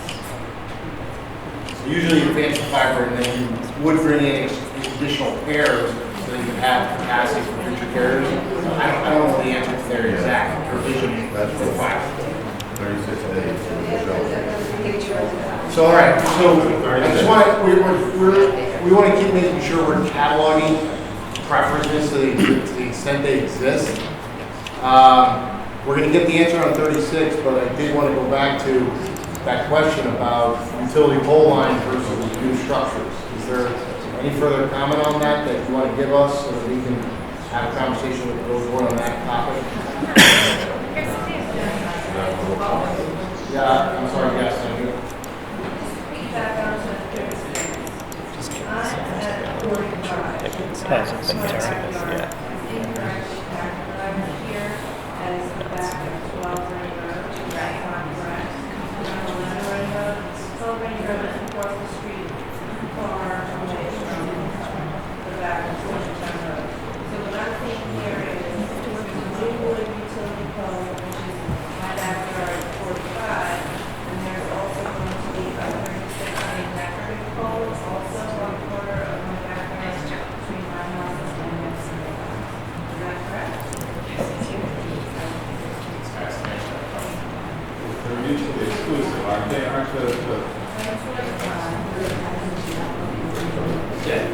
Usually you advance the fiber and then you would bring in additional pairs so that you can have capacity for future carriers. I don't know the answer to their exact provision for the fiber. 36 days. So, all right, so I just want we want to keep making sure we're cataloging preferences to the extent they exist. We're going to get the answer on 36, but I did want to go back to that question about utility pole lines versus new structures. Is there any further comment on that you want to give us so that we can have a conversation with those board on that topic? Yeah, I'm sorry, yes, thank you.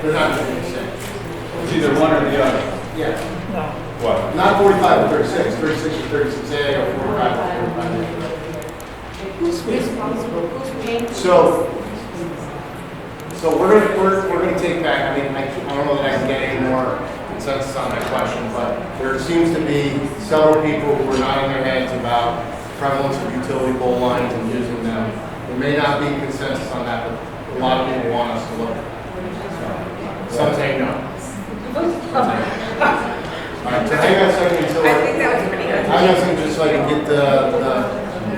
They're not the same. It's either one or the other. Yeah. No. What? Not 45 or 36, 36 or 36A or 45 or 45. responsible? Who's paying? So we're gonna take back, I mean, I don't know that I can get any more consensus on that question, but there seems to be several people who are nodding their heads about prevalence of utility pole lines and using them. There may not be consensus on that, but a lot of people want us to look. Some say no. All right, so hang on a second until I think that was pretty good. hang on a second just so I can get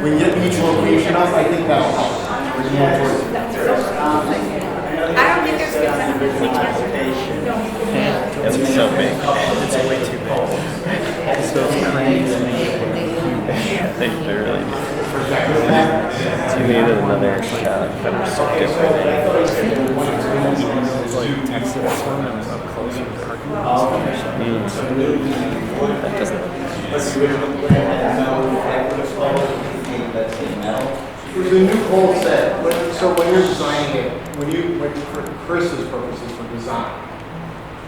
we can get each location up. I think that'll help. We're more towards I don't think there's consensus. It's so big. It's way too big. So crazy. They barely do. You needed another shot. Better so different. Like Texas one and up close to the parking lot. That doesn't. There's a new pole set. So when you're designing it, for Chris's purposes for design,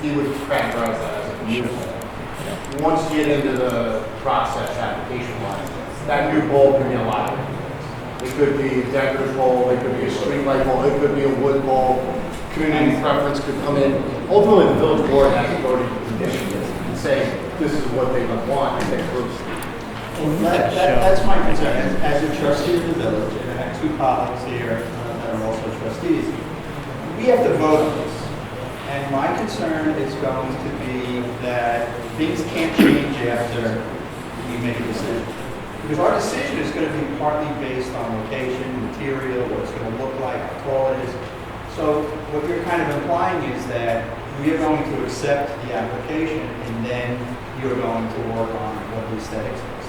he would categorize that as a new pole. Once you get into the process application-wise, that new pole can be a lot of things. It could be a decorative pole, it could be a street light pole, it could be a wood pole. Community preference could come in. Ultimately, the village board has to go to the conditions and say, this is what they would want, and they approve. That's my concern. As a trustee of the village, and I have two colleagues here that are also trustees, we have to vote on this. And my concern is going to be that things can't change after we make a decision. Because our decision is going to be partly based on location, material, what it's going to look like, how tall it is. So what you're kind of implying is that we are going to accept the application and then you're going to work on what the aesthetics is.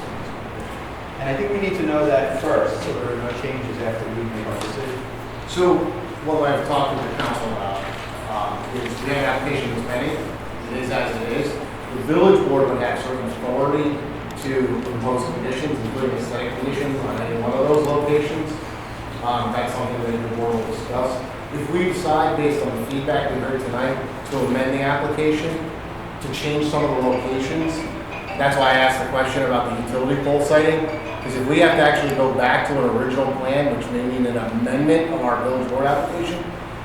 And I think we need to know that first so there are no changes after we make our decision. So what I've talked to the council about is the application is pending. It is as it is. The village board would have certain authority to impose conditions, including aesthetic conditions on any one of those locations. That's something that the board will discuss. If we decide, based on the feedback we heard tonight, to amend the application, to change some of the locations, that's why I asked the question about the utility pole siting, because if we have to actually go back to an original plan, which may mean an amendment of our village board application,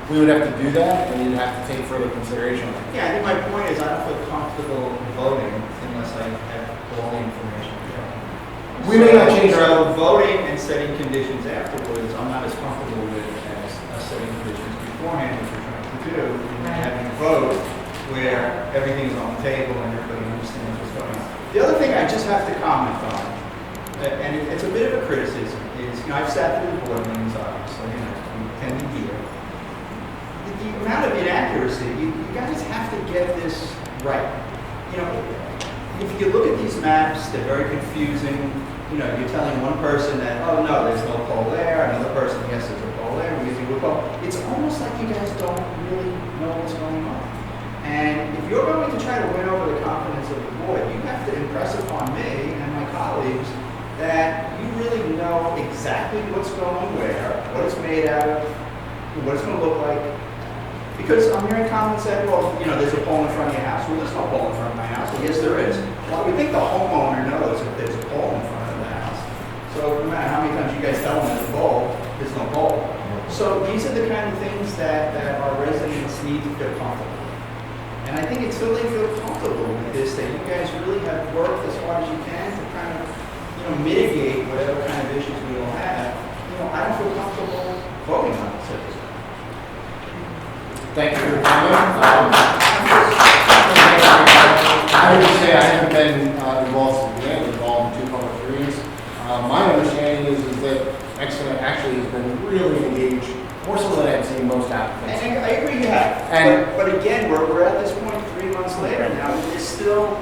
we would have to do that, and you'd have to take further consideration. Yeah, I think my point is I don't feel comfortable voting unless I have all the information. We may not change our voting and setting conditions afterwards. I'm not as comfortable with as setting conditions beforehand, which we're trying to do, and having a vote where everything is on the table and everybody understands what's going on. The other thing I just have to comment on, and it's a bit of a criticism, is I've sat through the board meetings, obviously, and we tend to hear. The amount of inaccuracy, you guys have to get this right. If you look at these maps, they're very confusing. You're telling one person that, oh no, there's no pole there, another person, yes, there's a pole there, we're using a pole. It's almost like you guys don't really know what's going on. And if you're going to try to win over the confidence of the board, you have to impress upon me and my colleagues that you really know exactly what's going where, what it's made out of, what it's going to look like. Because I'm hearing comments that, well, there's a pole in front of your house. Well, there's no pole in front of my house. Well, yes, there is. Well, we think the homeowner knows if there's a pole in front of the house. So no matter how many times you guys tell them there's a pole, there's no pole. So these are the kind of things that our residents need to feel comfortable. And I think until they feel comfortable with this, that you guys really have worked as hard as you can to kind of, mitigate whatever kind of issues we all have. I don't feel comfortable voting on this. Thank you for your comment. I would say I haven't been involved in two public hearings. My understanding is that Exeter actually has been really engaged, more so than I've seen most applicants. And I agree you have. But again, we're at this point 3 months later now. There's still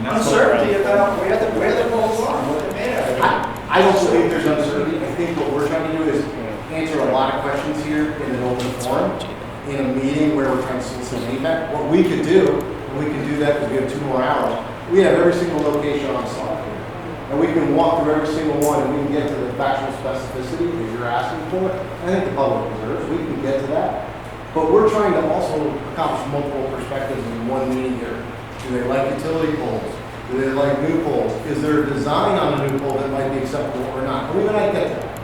uncertainty about where the poles are, what they're made out of. I don't believe there's uncertainty. I think what we're trying to do is answer a lot of questions here in an open forum, in a meeting where we're trying to solicit feedback. What we could do, and we can do that because we have 2 more hours, we have every single location on slide here. And we can walk through every single one and we can get to the factual specificity that you're asking for. I think the public deserves, we can get to that. But we're trying to also accomplish multiple perspectives in one meeting here. Do they like utility poles? Do they like new poles? Is there a design on a new pole that might be acceptable or not? And we might get to that.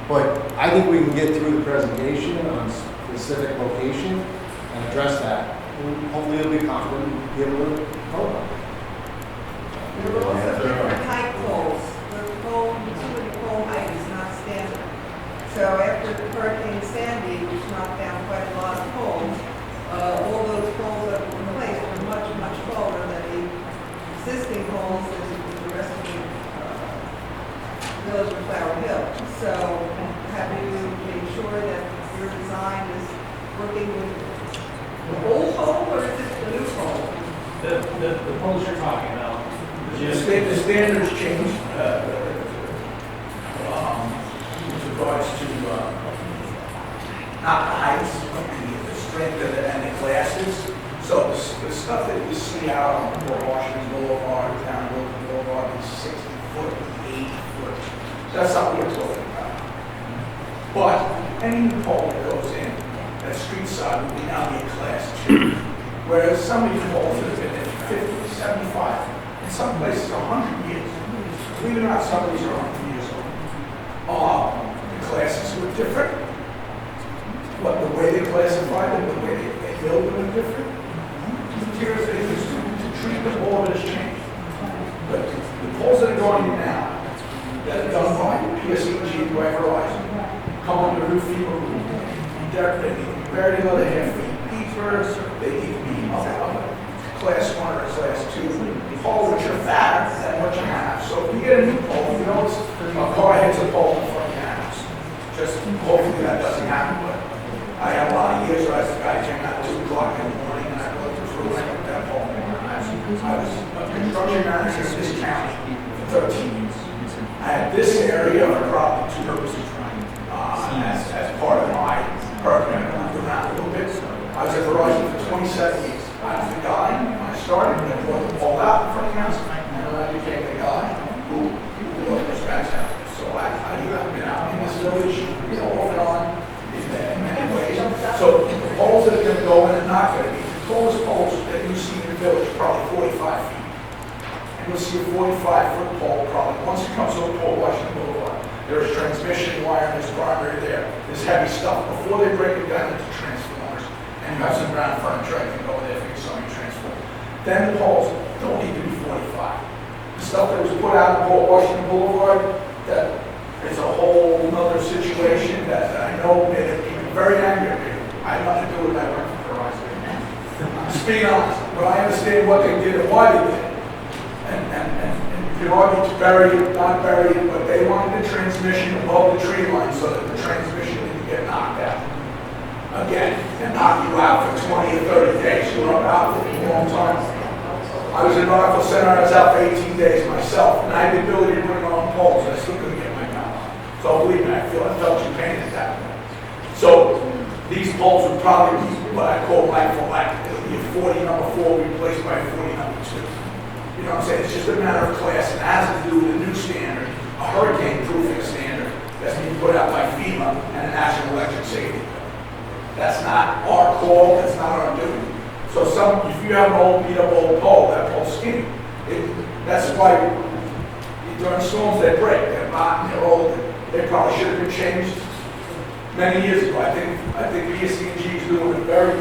But I think we can get through the presentation on specific location and address that. Hopefully it'll be confident and be able to vote on it. There are also different height poles. The pole, utility pole height is not standard. So after Hurricane Sandy, which knocked down quite a lot of poles, all those poles that were in place were much, much taller than the existing poles in the rest of the village of Flower Hill. So have you made sure that your design is working with the old pole or is it the new pole? The poles you're talking about. The standards changed with regards to not the heights, but the strength of the, and the classes. So the stuff that you see out on Washington Boulevard, down Wilton Boulevard is 60 foot, 80 foot. That's not what we're talking about. But any new pole that goes in, that street side will be now be a class 2. Whereas some of these poles that have been there 50, 75, in some places 100 years. Believe it or not, some of these are 100 years old. The classes were different. But the way they classify them, the way they build them is different. The materials they use to treat the pole has changed. But the poles that are going in now, that are done by PSEG, by Verizon, come under roof feet or roof. They need to be buried another half feet deeper. They need to be class 1 or class 2. Pole which are fatter than what you have. So if you get a new pole, you notice a car hits a pole in front of your house. Just hopefully that doesn't happen, but I have a lot of years where I was a guy came out at 2 o'clock in the morning and I looked through and I put that pole in my house. I was a construction manager in this county for 13 years. I had this area of probably 2 purposes as part of my program. I moved around a little bit. I was at Verizon for 27 years. I was the guy when I started, I brought the pole out in front of the house, and then I became the guy who brought the scratch out. So I've been out in this village, off and on, in many ways. So the poles that are going to go in are not going to be the tallest poles that you see in the village, probably 45 feet. And you'll see a 45-foot pole probably. Once it comes over Pole Washington Boulevard, there's transmission wire, there's primary there, there's heavy stuff. Before they break it down into transformers, and you have some ground furniture, I can go there for some of your transformers. Then the poles don't need to be 45. The stuff that was put out on Pole Washington Boulevard, that is a whole other situation that I know made people very angry at me. I had nothing to do with that work for Verizon. I'm just being honest, but I understand what they did and why they did it. And you can argue to bury it, not bury it, but they wanted the transmission above the tree line so that the transmission didn't get knocked out. Again, and knock you out for 20 or 30 days. You were out for a long time. I was in Rockville Center, I was out for 18 days myself, and I had the ability to bring my own poles, and I still couldn't get my mouth on. So believe me, I felt your pain at that point. So these poles would probably be what I call like for like. It would be a 40 number 4 replaced by a 40 number 2. You know what I'm saying? It's just a matter of class. It has to do with a new standard, a hurricane proofing standard that's being put out by FEMA and the National Electric Safety Bill. That's not our call, that's not our duty. So if you have an old beat up old pole, that pole's skinny. That's why during storms they break. They're not, they're old. They probably should have been changed many years ago. I think PSEG is doing a very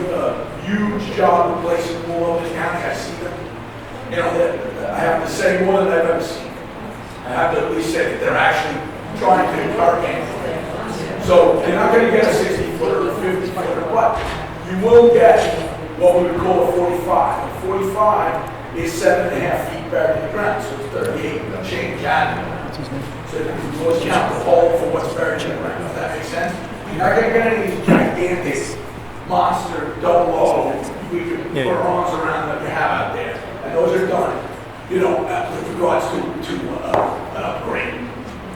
huge job replacing them all over the county. I see them. You know, I have to say more than I've ever seen. I have to at least say that they're actually trying to hurricane. So you're not going to get a 60-footer or a 50-footer, but you will get what we would call a 45. A 45 is 7.5 feet buried in the ground, so it's 38 and change annually. So you can always count the hole for what's buried in the ground. Does that make sense? You're not going to get any of these gigantic monster double O we could put our arms around that we have out there. And those are done, with regards to an upgrade.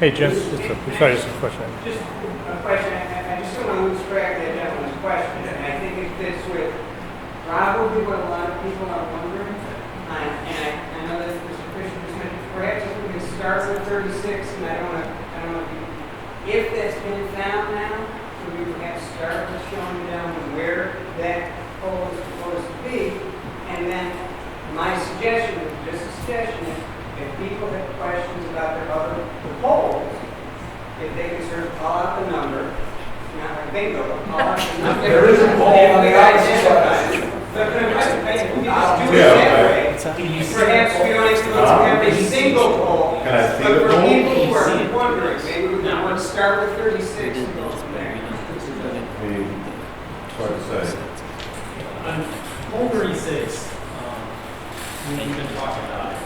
Hey, Jim, just a question. Just a question, I just don't want to lose track of that gentleman's question, and I think it fits with probably what a lot of people are wondering. And I know that Mr. Fisher just mentioned, perhaps if we can start with 36, and I don't know if that's been found now, could we perhaps start with showing down where that pole is supposed to be, and then my suggestion, just a suggestion, if people have questions about the poles, if they can sort of call out the bingo. There is a pole on the opposite side. Perhaps we don't have a single pole, Can I see but the for pole? people who are wondering, maybe we can want to start with 36 and go from there. I mean, it's hard to say. On pole 36, we've been talking about it.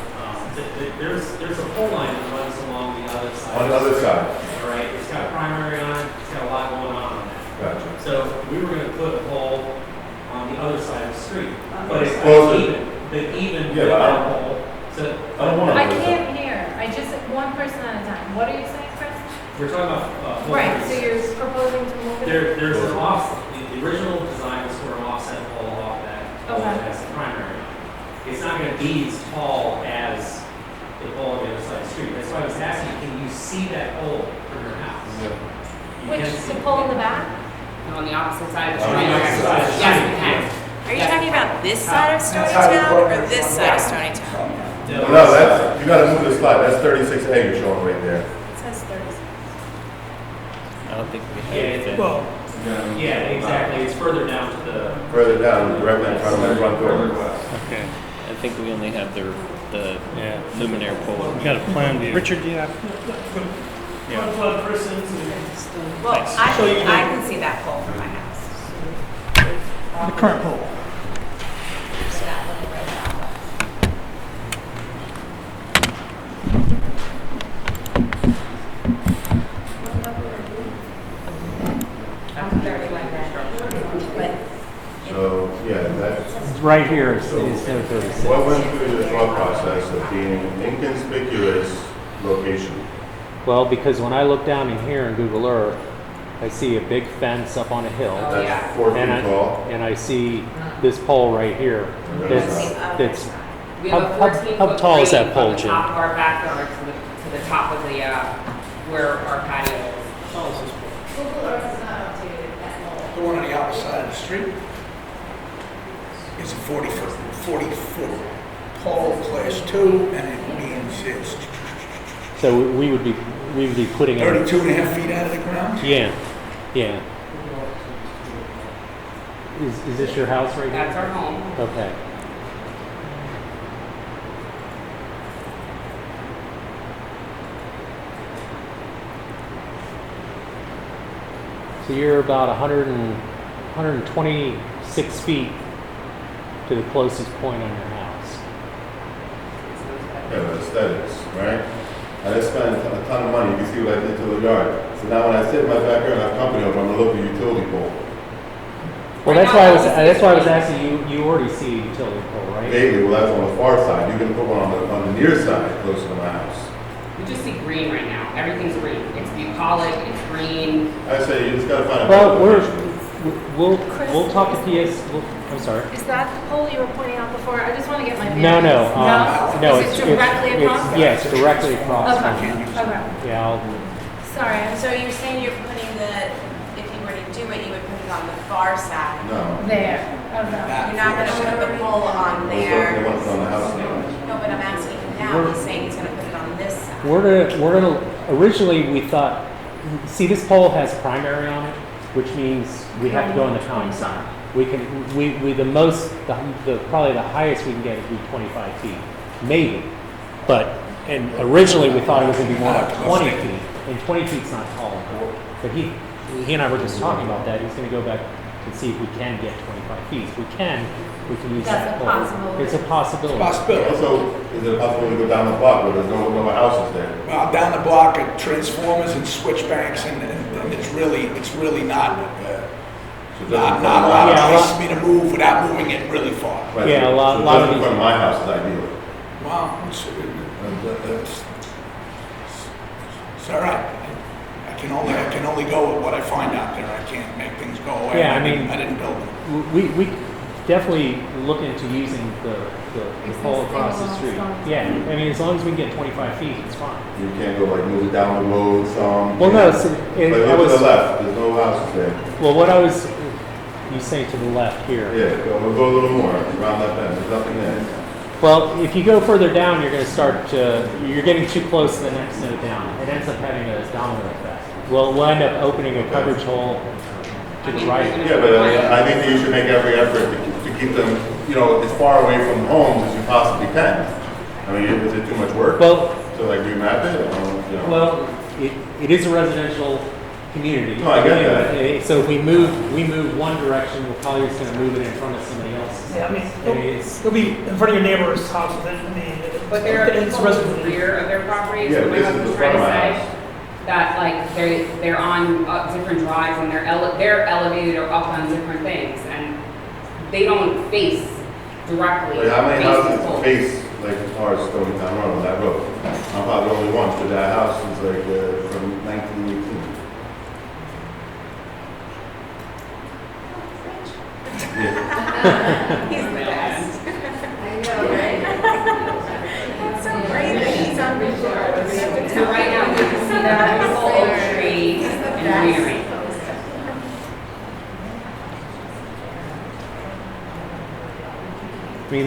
There's a pole line that runs along the other side. On the other side. All right, it's got a primary on it, it's got a lot going on that. Gotcha. So we were gonna put a pole on the other side of the street, but it's Closer. even Yeah, with but I that don't- pole. So I don't want I to. can't hear. I just, one person at a time. What are you saying, Chris? we're talking about pole Right, so 36. you're proposing to move it? There's an the original design was for an offset pole off that pole Okay. as the primary. It's not gonna be as tall as the pole on the other side of the street. That's why I was asking, can you see that pole from your house? You Which, can the see- pole in the back? On the opposite side of the On street. the opposite side of the Yes, street. we can. Are you talking about this side of Stony Town or this side of Stony Town? No, that's, you gotta move the slide, that's 36A you're showing right there. It says 36. I don't think we Yeah, have it's- it. well, yeah, exactly. It's further down to the. Further down, directly in front of my front door. Okay. I think we only have the luminaire pole. We got a plan view. Richard, do you have? Flood persons. Well, Thanks. I So you can, do- I can see that pole from my house. The current pole. So that one right now. I'm very like that. But So, yeah, that's, Right here is so 36. what went through the thought process of being an inconspicuous location? Well, because when I look down in here in Google Earth, I see a big fence up on a hill. Oh, yeah. That's 4 feet tall. And I see this pole right here. That's We have a How- 14 how foot tall is grade that pole, from the Jim? top of our backyard to the top of the, where our patio is. Google Earth is not updated at all. The one on the opposite side of the street is a 40-foot pole, class 2, and it means it's so we would be putting in. 32 and a half feet out of the ground. Yeah, yeah. Is this your house right here? That's our home. Okay. So you're about 126 feet to the closest point on your house. Yeah, but aesthetics, right? I just spent a ton of money, you can see what I did to the yard. So now when I sit in my backyard and have company over, I'm gonna look at the utility pole. Well, that's why I was asking you. You already see a utility pole, right? Vaguely, well, that's on the far side. You can put one on the near side, closer to my house. We just see green right now. Everything's green. It's bucolic, it's green. I say you just gotta find a. Well, better we'll location. talk to PS. I'm sorry. Is that the pole you were pointing out before? I just want to get my No, no, bearings. no. Is it directly across? Yes, directly across. Okay, okay. Yeah, Sorry, I'm So you're saying you're putting if you were to do it, you would put it on the far side? No. there. Okay. You're not gonna put the pole on there? They want it on the house now. No, but I'm asking him now, he's saying he's gonna put it on this side. we're gonna. Originally, we thought. See, this pole has primary on it, which means we have to go on the common side. We can. We the most. The probably the highest we can get would be 25 feet, maybe. But and originally we thought it was gonna be more like 20 feet, and 20 feet's not tall enough. But he and I were just talking about that. He's gonna go back and see if we can get 25 feet. If we can use That's that a pole. possibility. It's a possibility. Possibility. Also, is it possible to go down the block where there's no houses there? Well, down the block are transformers and switchbacks, and it's really not, So not a just- lot of Yeah, place for me to move without moving it really far. Right, Yeah, a so lot just of in these- front of my house is ideal. Well, it's all right. I can only go with what I find out there. I can't make things go away. Yeah, I mean- I didn't build them. We definitely look into using the pole across the street. Yeah, I mean, as long as we can get 25 feet, it's fine. You can't go like move it down the road some. Well, no, so Like I look to was, the left, there's no houses there. well, what I was, you saying to the left here. Yeah, go a little more around that bend, there's nothing there. Well, if you go further down, you're going to start to, you're getting too close to the next node down. It ends up having a domino effect. We'll end up opening a coverage hole to the right. Yeah, but I think that you should make every effort to keep them, you know, as far away from homes as you possibly can. I mean, is it too much work? Well, to like remap it? You know? Well, it is a residential community. No, I get that. So if we move one direction, we're probably just going to move it in front of somebody else's. Yeah, I mean, it'll be in front of your neighbor's house, I mean, But there are it's people in residential. the rear of their properties, Yeah, what my this is husband's the trying to front of my say, house. that like they're on different drives and they're elevated or up on different things, and they don't face directly. Like how many face the houses poles. face like as far as Stony Town Road on that road? I'm probably the only one, but that house is like from 1918. Yeah. He's the best. I know, right? It's so great that he's on the show. So right now, we can see that whole oak tree and greenery. I mean,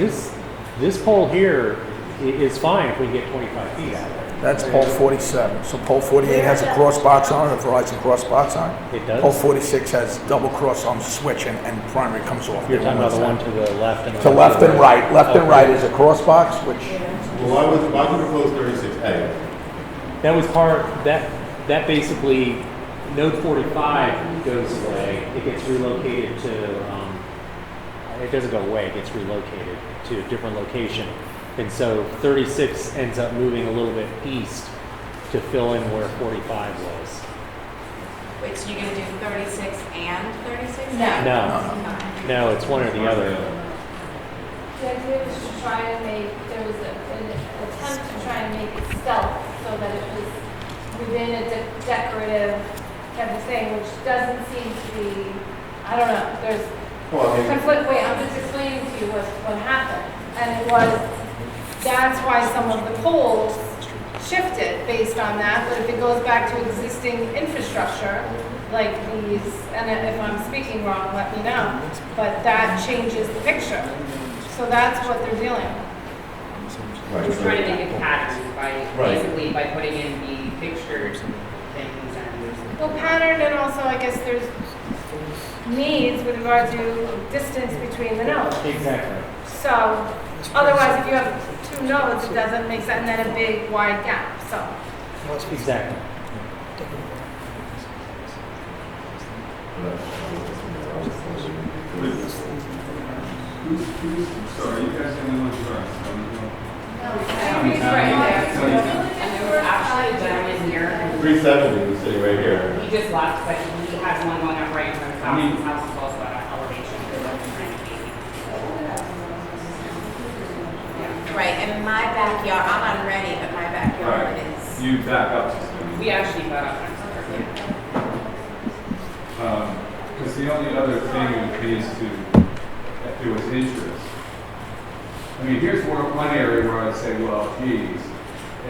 this pole here is fine if we get 25 feet out of it. That's pole 47. So pole 48 has a cross box on it, a Verizon cross box on it. It does? Pole 46 has double cross on the switch and primary comes off. You're talking about the one to the left and the To one left the and right. Left and right is a cross box, which Well, why would you propose 36A? That was that basically, node 45 goes away. It gets relocated to, it doesn't go away, it gets relocated to a different location. And so 36 ends up moving a little bit east to fill in where 45 was. Wait, so you're gonna do 36 and 36? No, it's one or the other. The idea was to try and make, there was an attempt to try and make it stealth so that it was within a decorative type of thing, which doesn't seem to be, I don't know, there's Well, I mean, conflict. Wait, I'm just explaining to you what happened. And it was, that's why some of the poles shifted based on that, but if it goes back to existing infrastructure, like these, and if I'm speaking wrong, let me know, but that changes the picture. So that's what they're dealing with. right, We're trying to make it pattern by, Right. basically by putting in the fixtures and things and. Well, patterned, and also I guess there's needs with regard to distance between the nodes. Exactly. So otherwise, if you have two nodes, it doesn't make sense, and then a big wide gap, so. Exactly. Sorry, you guys only want to run. And there was actually a gentleman here, 370 is sitting right here. he just left, but he has one going up right in front of his house. His house is also at an elevation. Right, and my backyard, I'm on Ready, but my backyard Right. is. You back up to Stony. We actually got up next to Because the only other thing would be is to, if there was interest. I mean, here's one area where I'd say, well, geez,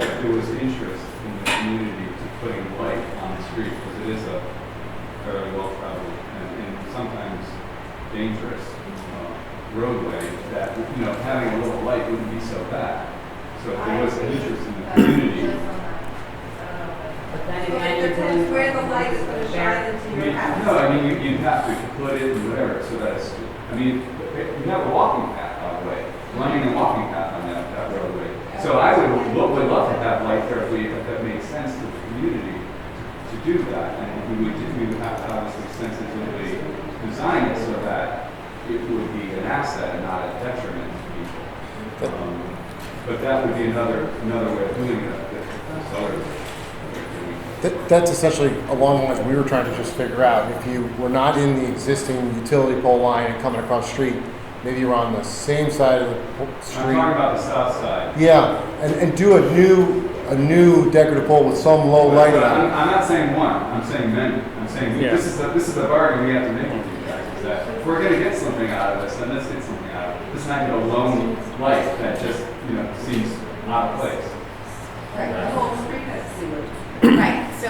if there was interest in the community to putting light on the street, because it is a very well-traveled and sometimes dangerous roadway, that, you know, having a little light wouldn't be so bad. So if there was interest in the community, But then Well, again, it depends where the light is gonna shine into your house. no, I mean, you'd have to put it and whatever, so that's, I mean, you have a walking path, by the way, running a walking path on that roadway. So I would love to have light there if that makes sense to the community to do that. And we would have to obviously sensitively design it so that it would be an asset and not a detriment to people. But that would be another way of doing it. That's essentially along the lines we were trying to just figure out. If you were not in the existing utility pole line and coming across the street, maybe you're on the same side of the street. I'm talking about the south side. Yeah, and do a new decorative pole with some low lighting on it. I'm not saying one, I'm saying many. I'm saying this is the bargain we have to make with you guys, is that if we're gonna get something out of this, then let's get something out of it. This is not a lone light that just, you know, seems out of place. Right, the whole street has sewage. Right, so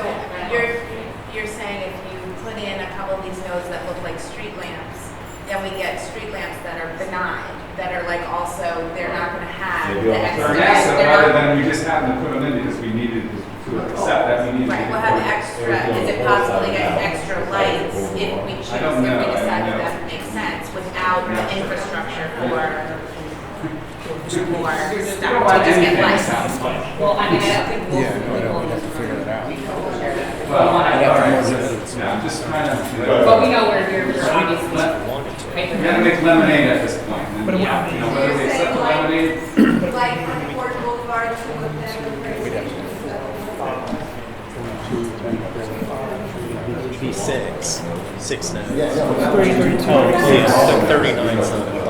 you're saying if you put in a couple of these nodes that look like street lamps, then we get street lamps that are benign, that are like also, they're not gonna have the They're extra. an asset rather than we just happened to put them in because we needed accept that, we need to. Right, we'll have extra, is it possible to get extra lights if we choose, if we decide that that makes sense without the infrastructure for stuff, to just get lights? Well, I mean, I don't think Yeah, no, we'd have to figure that out. Well, all right, I'm just trying to. But we know we're obviously. We gotta make lemonade at this point. And, But it would- you know, whether we accept the lemonade. Like on Port Boulevard, to look there. It would be six nodes. Yeah, yeah. 32. Oh, yeah, so 39 is not allowed.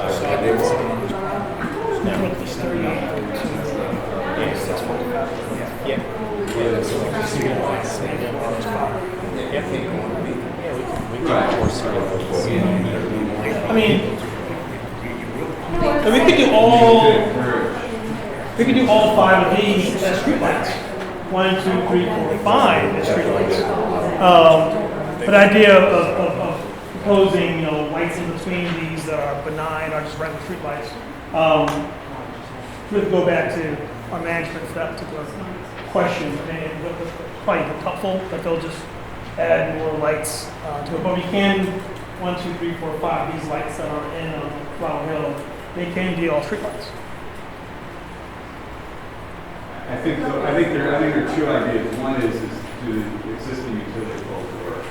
Yeah. I mean, and we could do all 5 of these as streetlights. 1, 2, 3, 4, 5 as streetlights. But the idea of proposing, lights in between these that are benign or just regular streetlights, we have to go back to our management for that particular question. And it's probably helpful that they'll just add more lights to it. But we can 1, 2, 3, 4, 5. These lights that are in Flower Hill, they can be all streetlights. I think there are two ideas. One is do the existing utility poles work?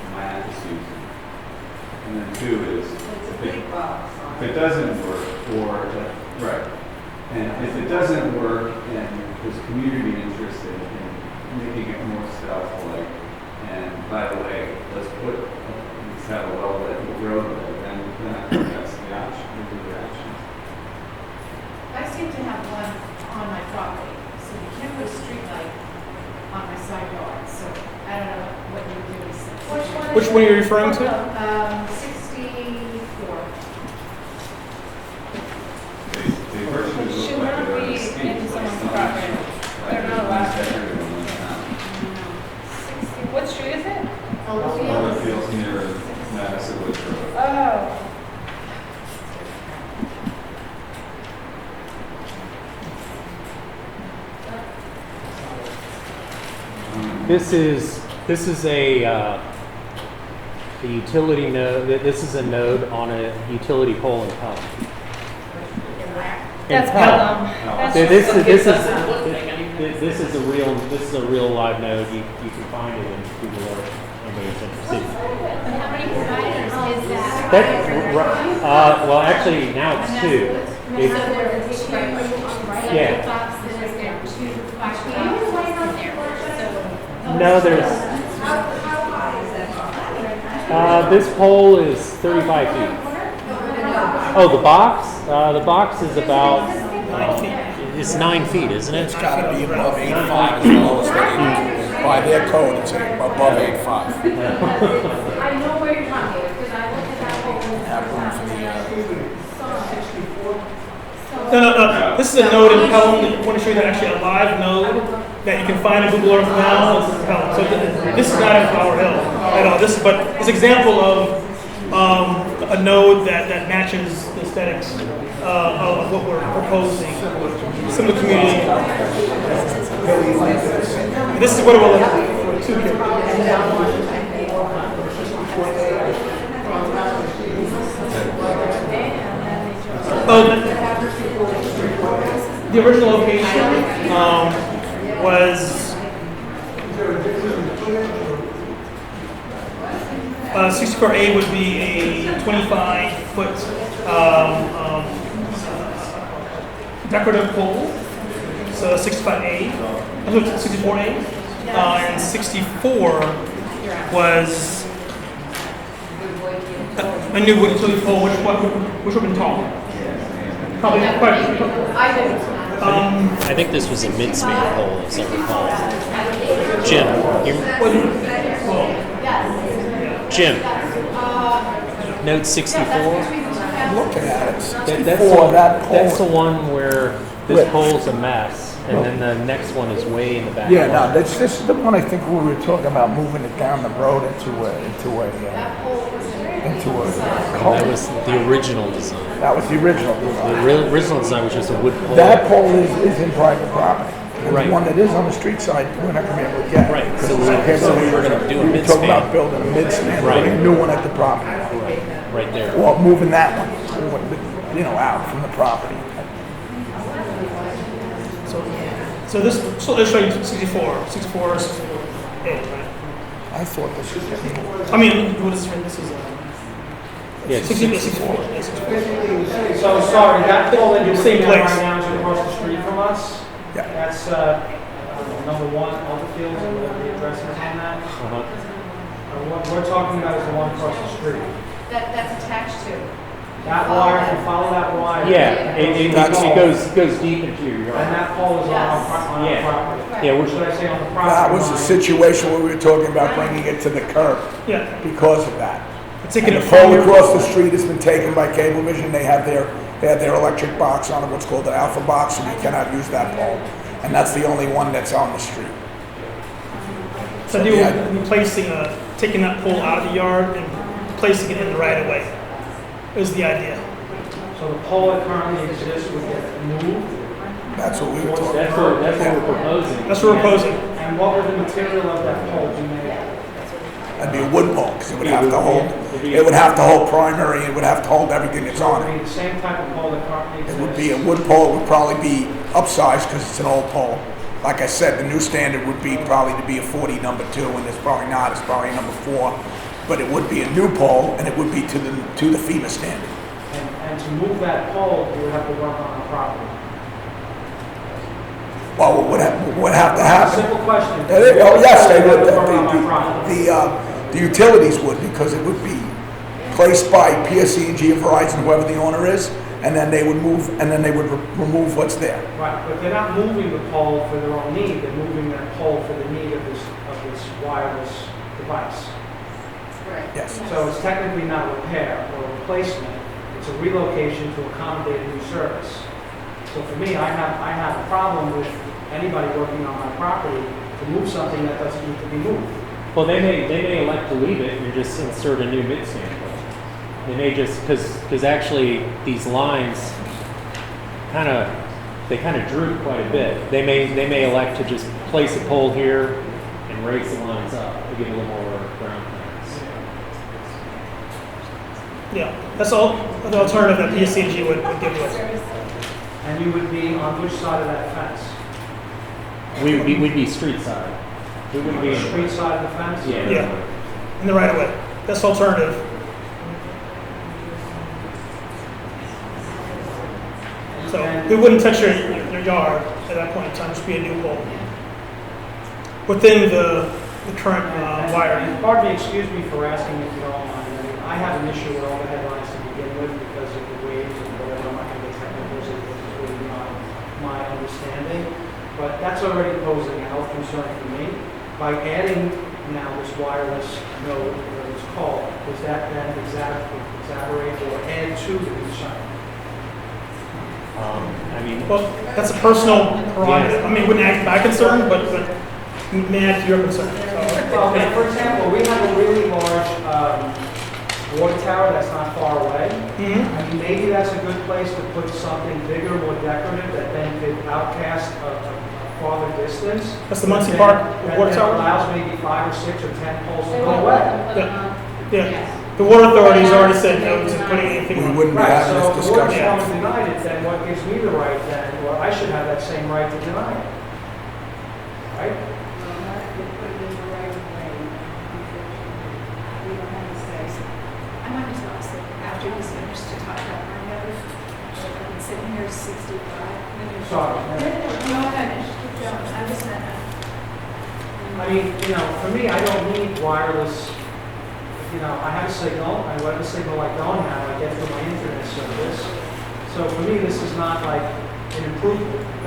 Am I at the season? And then two is if it doesn't work, right. And if it doesn't work and there's community interested in making it more stealth-like, and by the way, let's have a well-lit road there, then I think that's the option, the option. I seem to have one on my property, so you can't put a street light on my side yard, so I don't know what you would do. Which one are you referring to? 64. It should not be in someone's property. They're not allowed to. What street is it? All the fields near Madison Woods Road. Oh. This is a utility node. This is a node on a utility pole in Pelham. That's Pelham. This is a real live node. You can find it in Google Earth. Anybody's interested. How many providers is that? Well, actually now it's 2. Yeah. No, there's. This pole is 35 feet. Oh, the box? The box is about 9 feet. It's 9 feet, isn't it? It's got to be above 8.5 as well as they, by their code, it's above 8.5. I know where you're talking, because I looked at that whole. No. This is a node in Pelham. I want to show you that actually a live node that you can find in Google Earth now. It's in Pelham. So this is not in Flower Hill at all. But it's an example of a node that matches the aesthetics of what we're proposing. Some of the community. This is what it will look like for 2 kids. The original location was 64A would be a 25-foot decorative pole, so 65A, 64A, and 64 was a new wood utility pole, which would have been taller. Probably quite. I think this was a mid-span pole, as I recall. Jim, Jim, note 64. Looking at it, That's the one where this pole's a mess, and then the next one is way in the back. Yeah, no, this is the one I think we were talking about moving it down the road into a That was the original design. That was the original design. The original design was just a wood pole. That pole is in private property. And the one that is on the street side, we're not gonna be able to get. Right. Because So we're gonna do a we were talking midspan. about building a midspan, Right. putting a new one at the property. Right there. Well, moving that one, out from the property. So this show you 64, 64, 68, right? I thought this was. I mean, what is this? Is Yeah, 64. So, sorry, that pole that you're Same looking at place. right now is across the street from us. Yeah. That's, number one, Elderfield, and whatever the address is on that. What we're talking about is the one across the street. That's attached to. That wire, if you follow that wire. Yeah, it goes deep into your yard. And that pole is on our Yeah. property. Yeah, What should I say on the property? That was a line? situation where we were talking about bringing it to the curb. Yeah. Because of that. Taking And it the pole from your- across the street has been taken by Cablevision. They have their electric box on it, what's called an alpha box, and you cannot use that pole. And that's the only one that's on the street. So you were replacing, taking that pole out of the yard and placing it in the right of way. Is the idea. So the pole that currently exists would get moved? That's what we were talking That's about. what we're proposing. That's what we're proposing. And what would the material of that pole be made of? That'd be a wood pole, because it would have to hold, it would have to hold primary, it would have to hold everything that's on It it. would be the same type of pole that currently exists? It would be a wood pole, it would probably be upsized because it's an old pole. Like I said, the new standard would be probably to be a 40 number 2, and it's probably not, it's probably a number 4. But it would be a new pole, and it would be to the FEMA standard. And to move that pole, you would have to work on the property. Well, what would have to happen? Simple question. Oh, yes, they would. Work on my property. The utilities would, because it would be placed by PSE&G or Verizon, whoever the owner is, and then they would move, and then they would remove what's there. Right, but they're not moving the pole for their own need, they're moving that pole for the need of this wireless device. Yes. So it's technically not a repair or a replacement, it's a relocation to accommodate a new service. So for me, I have a problem with anybody working on my property to move something that doesn't need to be moved. Well, they may elect to leave it and just insert a new midstand pole. They may just, because actually these lines kind of droop quite a bit. They may elect to just place a pole here and raise the lines up to give a little more ground clearance. Yeah, that's all the alternative that PSCG would give us. And you would be on which side of that fence? We'd be street side. We wouldn't be On the street side of the fence? Yeah, in the right of way. That's alternative. So we wouldn't touch your yard at that point in time, just be a new pole. Within the current wire. Pardon me, excuse me for asking if you don't mind. I mean, I have an issue with all the headlines to begin with because of the waves and whatever. I'm not going to get technical, it's really beyond my understanding. But that's already posing a health concern for me. By adding now this wireless node, whatever it's called, does that then exaggerate or add to the concern? I mean, Well, that's a personal prerogative. I mean, it wouldn't act my concern, but may add to your concern. Well, for example, we have a really large water tower that's not far away. I mean, maybe that's a good place to put something bigger, more decorative, that then could outcast a farther distance. That's the Muncie Park water That tower? allows maybe 5 or 6 or 10 poles to go away. Yeah. The water authority's already said no to putting anything. We wouldn't be Right, having so this if the water discussion. tower denied it, then what gives me the right then, or I should have that same right to deny it? Right? I might as well say, after he's finished to talk about my neighbors, I've been sitting here 65. Sorry. No, finish, keep going, I was not. I mean, for me, I don't need wireless, I have a signal, and whatever signal I don't have, I get through my internet service. So for me, this is not like an improvement. It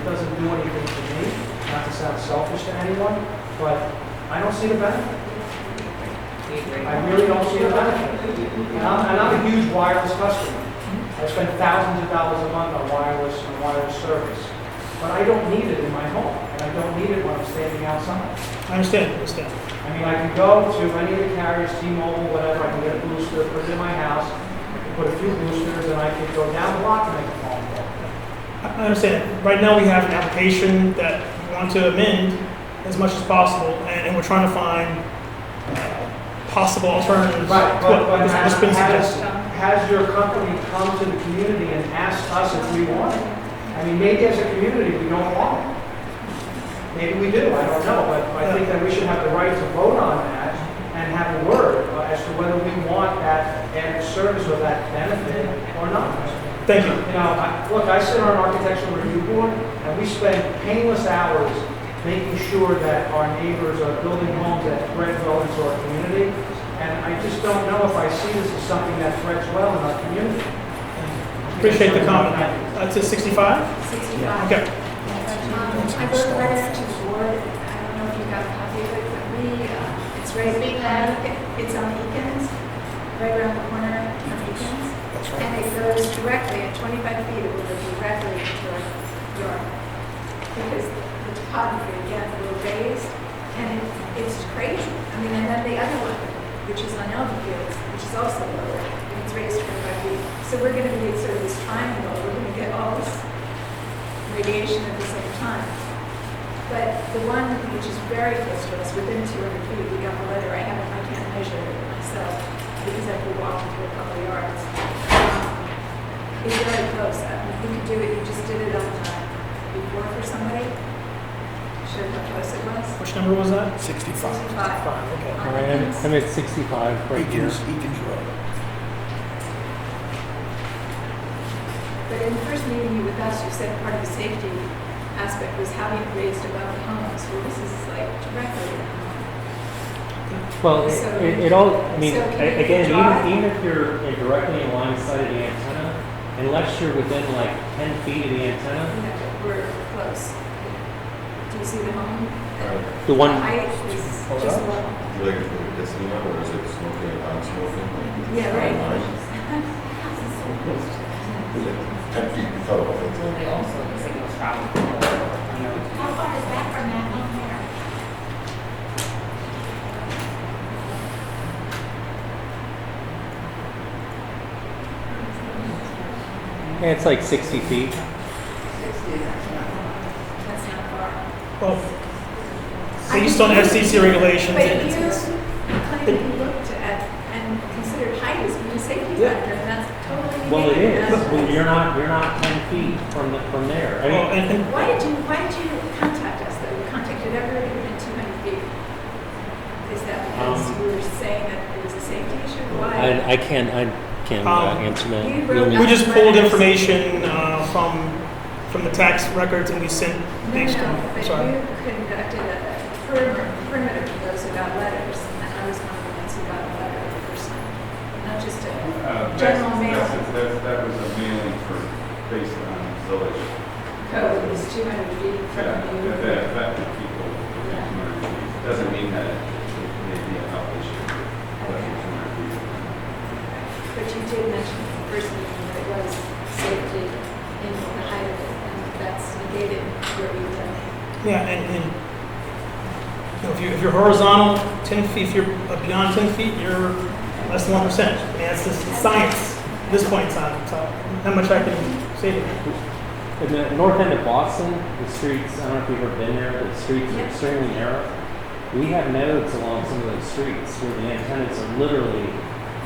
doesn't do anything for me, not to sound selfish to anyone, but I don't see the benefit. I really don't see the benefit. And I'm a huge wireless customer. I spend thousands of dollars a month on wireless service. But I don't need it in my home, and I don't need it when I'm standing outside. I understand. I mean, I can go to any of the carriers, T-Mobile, whatever, I can get a booster, put it in my house, I can put a few boosters, and I can go down the block and make a phone call. I I understand. Right now, we have an application that we want to amend as much as possible, and we're trying to find possible alternatives Right, to what but has been suggested. has your company come to the community and asked us if we want it? I mean, maybe as a community, we don't want it. Maybe we do, I don't know, but I think that we should have the right to vote on that and have a word as to whether we want that added service or that benefit or not. Thank you. You know, look, I sit on an architectural review board, and we spend painless hours making sure that our neighbors are building homes that thread well into our community. And I just don't know if I see this as something that threads well in our community. Appreciate the comment. To 65? 65. Okay. I wrote a letter to the board, I don't know if you got a copy of it, but it's right it's on Eakins, right around the corner of Eakins. And it goes directly, at 25 feet, it will go directly into our yard. Because the topography, again, a little raised, and it's crazy. I mean, and then the other one, which is on Elm Fields, which is also lower, and it's raised 25 feet. So we're gonna be sort of this triangle, we're gonna get all this radiation at the same time. But the one which is very close to us, within 200 feet, we got the letter, I can't measure it myself, because I have to walk through a couple of yards. It's very close. You could do it, you just did it on before for somebody. Sure how close it was? Which number was that? 65. Okay. All right, I'm at 65 right here. Eakins Road. But in the first meeting with us, you said part of the safety aspect was having it raised above the homes. Well, this is like directly at the home. Well, So- it all, I mean, so can you again, drive? even if you're directly in line of sight of the antenna, unless you're within like 10 feet of the antenna, We're close. Do you see the home? the one, The height is just level. Do you like it for the casino, or is it smoking and non-smoking? Yeah, right. Is it 10 feet total? They also, the signals travel, How far is that from that home there? yeah, it's like 60 feet. 60, that's not far. Well, based on FCC regulations, But it's- you claim you looked at and considered height as being a safety factor, and that's totally Well, it negative. is, but you're not 10 feet from there. I mean, Why did you contact us though? You contacted everybody within 200 feet. Is that because you were saying that it was a safety issue? Why? I can't answer that. you You'll need- we just pulled information from the tax records and we sent based on, But sorry. you conducted a perimeter for those who got letters, and I was one of the ones who got a letter the first time. Not just a general mail That was a mailing for, based on village. code, it was 200 feet from you. That affected people within 200 feet. Doesn't mean that it may be a health issue, but 200 feet. But you did mention in the first meeting that it was safety in the height of it, and that's negated where you've done. Yeah, and you know, if you're horizontal, 10 feet, if you're beyond 10 feet, you're less than 1%. I mean, that's just science at this point in time. So how much I can say to you. In the north end of Boston, the streets, I don't know if you've ever been there, the streets are extremely narrow. We have nodes along some of those streets where the antennas are literally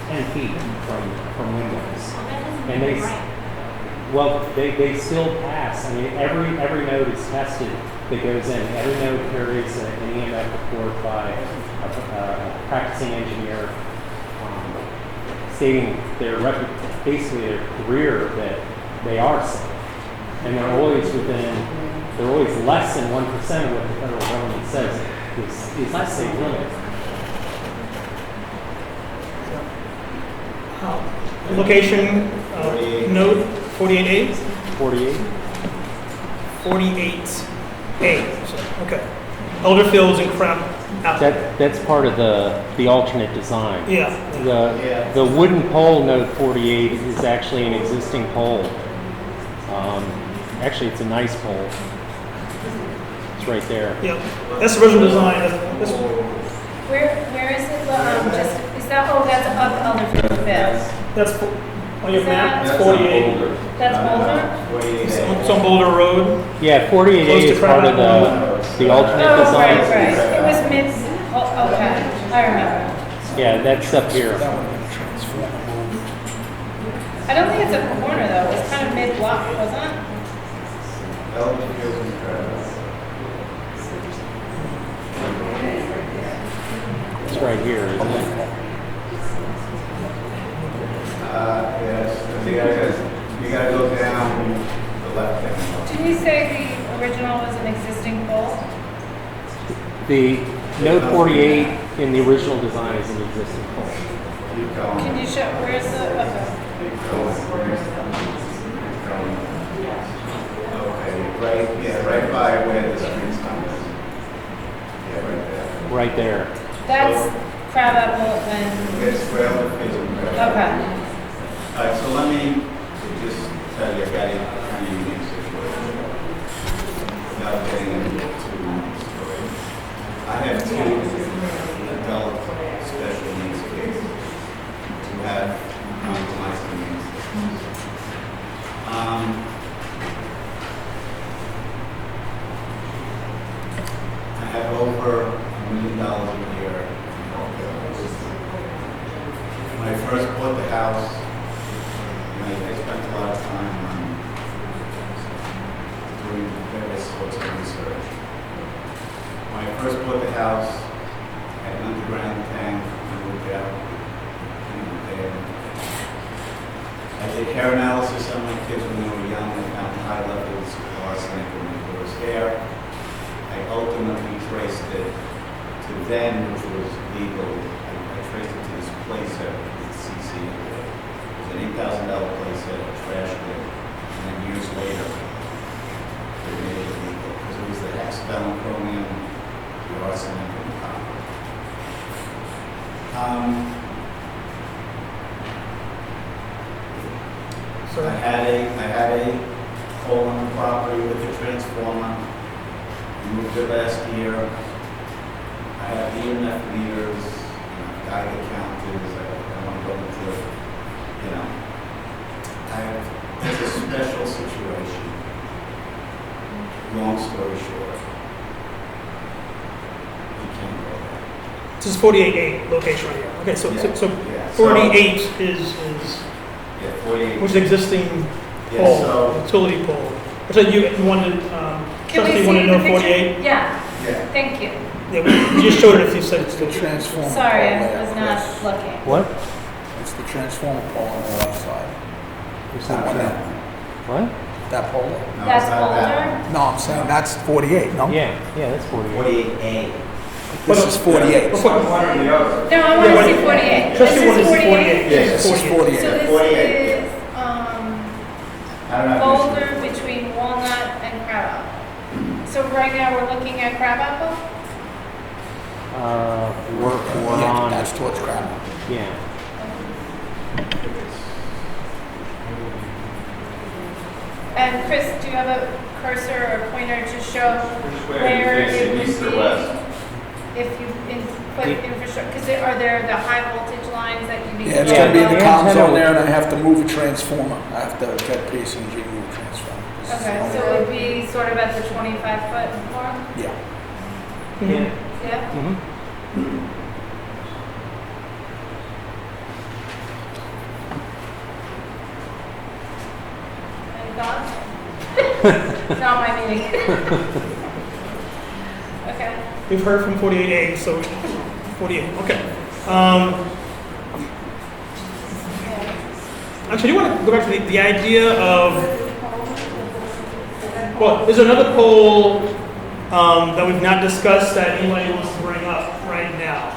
10 feet from windows. And they still pass. I mean, every node is tested that goes in. Every node carries an EMF report by a practicing engineer stating basically their career that they are safe. And they're always less than 1% of what the federal government says is the safe limit. Location, node 48A? 48. 48A. So, okay. Elder Fields and Crap Apple. That's part of the alternate design. Yeah. The wooden pole node 48 is actually an existing pole. Actually, it's a nice pole. It's right there. Yeah. That's the original design. Where is it? Just is that that's above Elderfield Fields? That's On your Is map, that- it's 48. That's Boulder? It's on Boulder Road. Yeah, 48A Close to is part of the alternate Oh, design. right, right. It was mid, oh, okay, I remember. Yeah, that's up here. I don't think it's a corner though, it was kind of mid-block, wasn't it? It's right here, isn't it? Yes, I think you gotta go down the left hand. Did we say the original was an existing pole? The Note 48 in the original design is an existing pole. Keep going. Can you show, where's the, okay. Okay, right by where the streets come in. Yeah, right there. Right there. That's Crabapple and, It's well, it's okay. All right, so let me just tell you, I got a kind of unique situation. Without getting into too much story. I have two adult special needs kids who have compromised needs. I have over $1 million a year. When I first bought the house, I spent a lot of time on doing various sorts of research. When I first bought the house, I had an underground tank, I moved out, I did hair analysis on my kids when they were young. I found high levels of arsenic in my daughter's hair. I ultimately traced it to then, which was legal. I traced it to this place at CC. It was an $8,000 place that I trashed it. And then years later, they made it legal. Because it was the hexavalent chromium, the arsenic, and the copper. I had a pole on the property with a transformer. Moved it last year. I have EMF meters, guided counters. I don't want to go into it. It's a special situation. Long story short, you can't go there. This is 48A location right here. Okay, so Yeah. so Yeah. 48 is Yeah, 48. which is existing Yeah, pole, so- utility pole. So you wanted, Can we trustee see wanted to the know picture? 48? Yeah, Yeah. thank you. Yeah, we just showed it if you said it's the Transformer. Sorry, pole I there, was not Chris. looking. What? It's the transformer pole on the left side. Who's That one there. What? That pole there. No, That's it's not that Boulder? one. No, I'm saying that's 48, no? Yeah, that's 48. 48A. This is 48. Before- No, I want Yeah, to see 48. Trustee This wanted is to see 48. Yeah, This is 48. So this 48. is, I don't know. Boulder between Walnut and Crabapple. So right now we're looking at Crabapple? We're Yeah, on. that's towards Crabapple. Yeah. And Chris, do you have a cursor or pointer to show Where where you face it it, would east or be? west? If you put infrastructure, because are there the high voltage lines that you need to? Yeah, it's gonna be in the the column antenna zone there, would- and I have to move a transformer. I have to get PSNG to move a transformer. This is the Okay, only- so it would be sort of at the 25-foot mark? Yeah. Yeah. Yeah? Mhm. Any thoughts? Not my meeting. Okay. We've heard from 48A, so 48, okay. Actually, I do want to go back to the idea of, well, there's another poll that we've not discussed that anybody wants to bring up right now.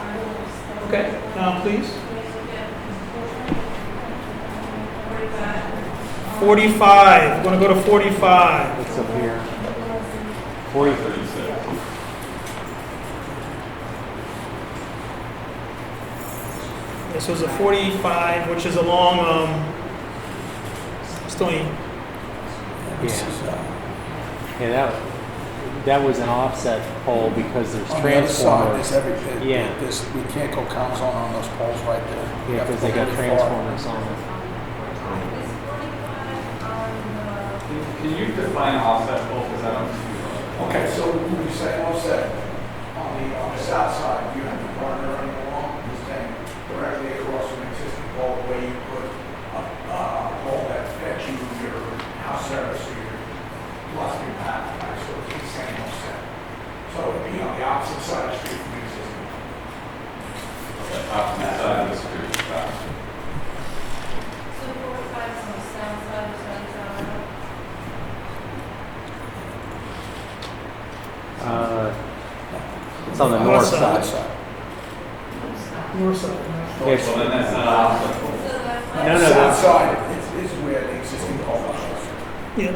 Okay, please. 45, we're going to go to 45. What's up here? 43. This was a 45, which is along Stony. Yeah, that was an offset pole because there's On the other side, transformers. there's everything. Yeah. We can't go count zone on those poles right there. We Yeah, have to because they go got pretty far. transformers on it. Can you define offset pole, because I don't see one. Okay, so when you say offset, on the south side, you have the partner running along, you're saying directly across from an existing pole, the way you put a pole that fetch you your house service or your electric path, right? So it's the same offset. So it'd be on the opposite side of the street from the existing. Opposite side of the street. So 45 is on the south side of It's on the north side. North side. Yes. Well, then that's not offset pole. No, no, South no. side is where the existing pole is. Yeah.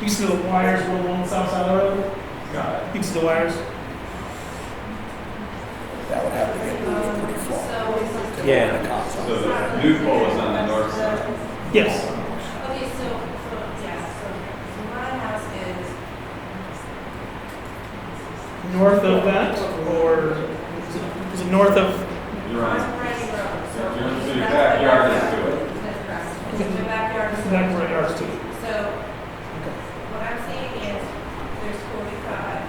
You see the wires go along the south side of the road? Got it. You see the wires? That would have to get moved pretty far. Yeah. So the new pole is on the north side. Yes. Okay, so my house is, North of that, or is it north of? You're on on. Ready Road, so. So your backyard is to it. That's correct. My backyard is. Backyard is to it. So, what I'm saying is, there's 45,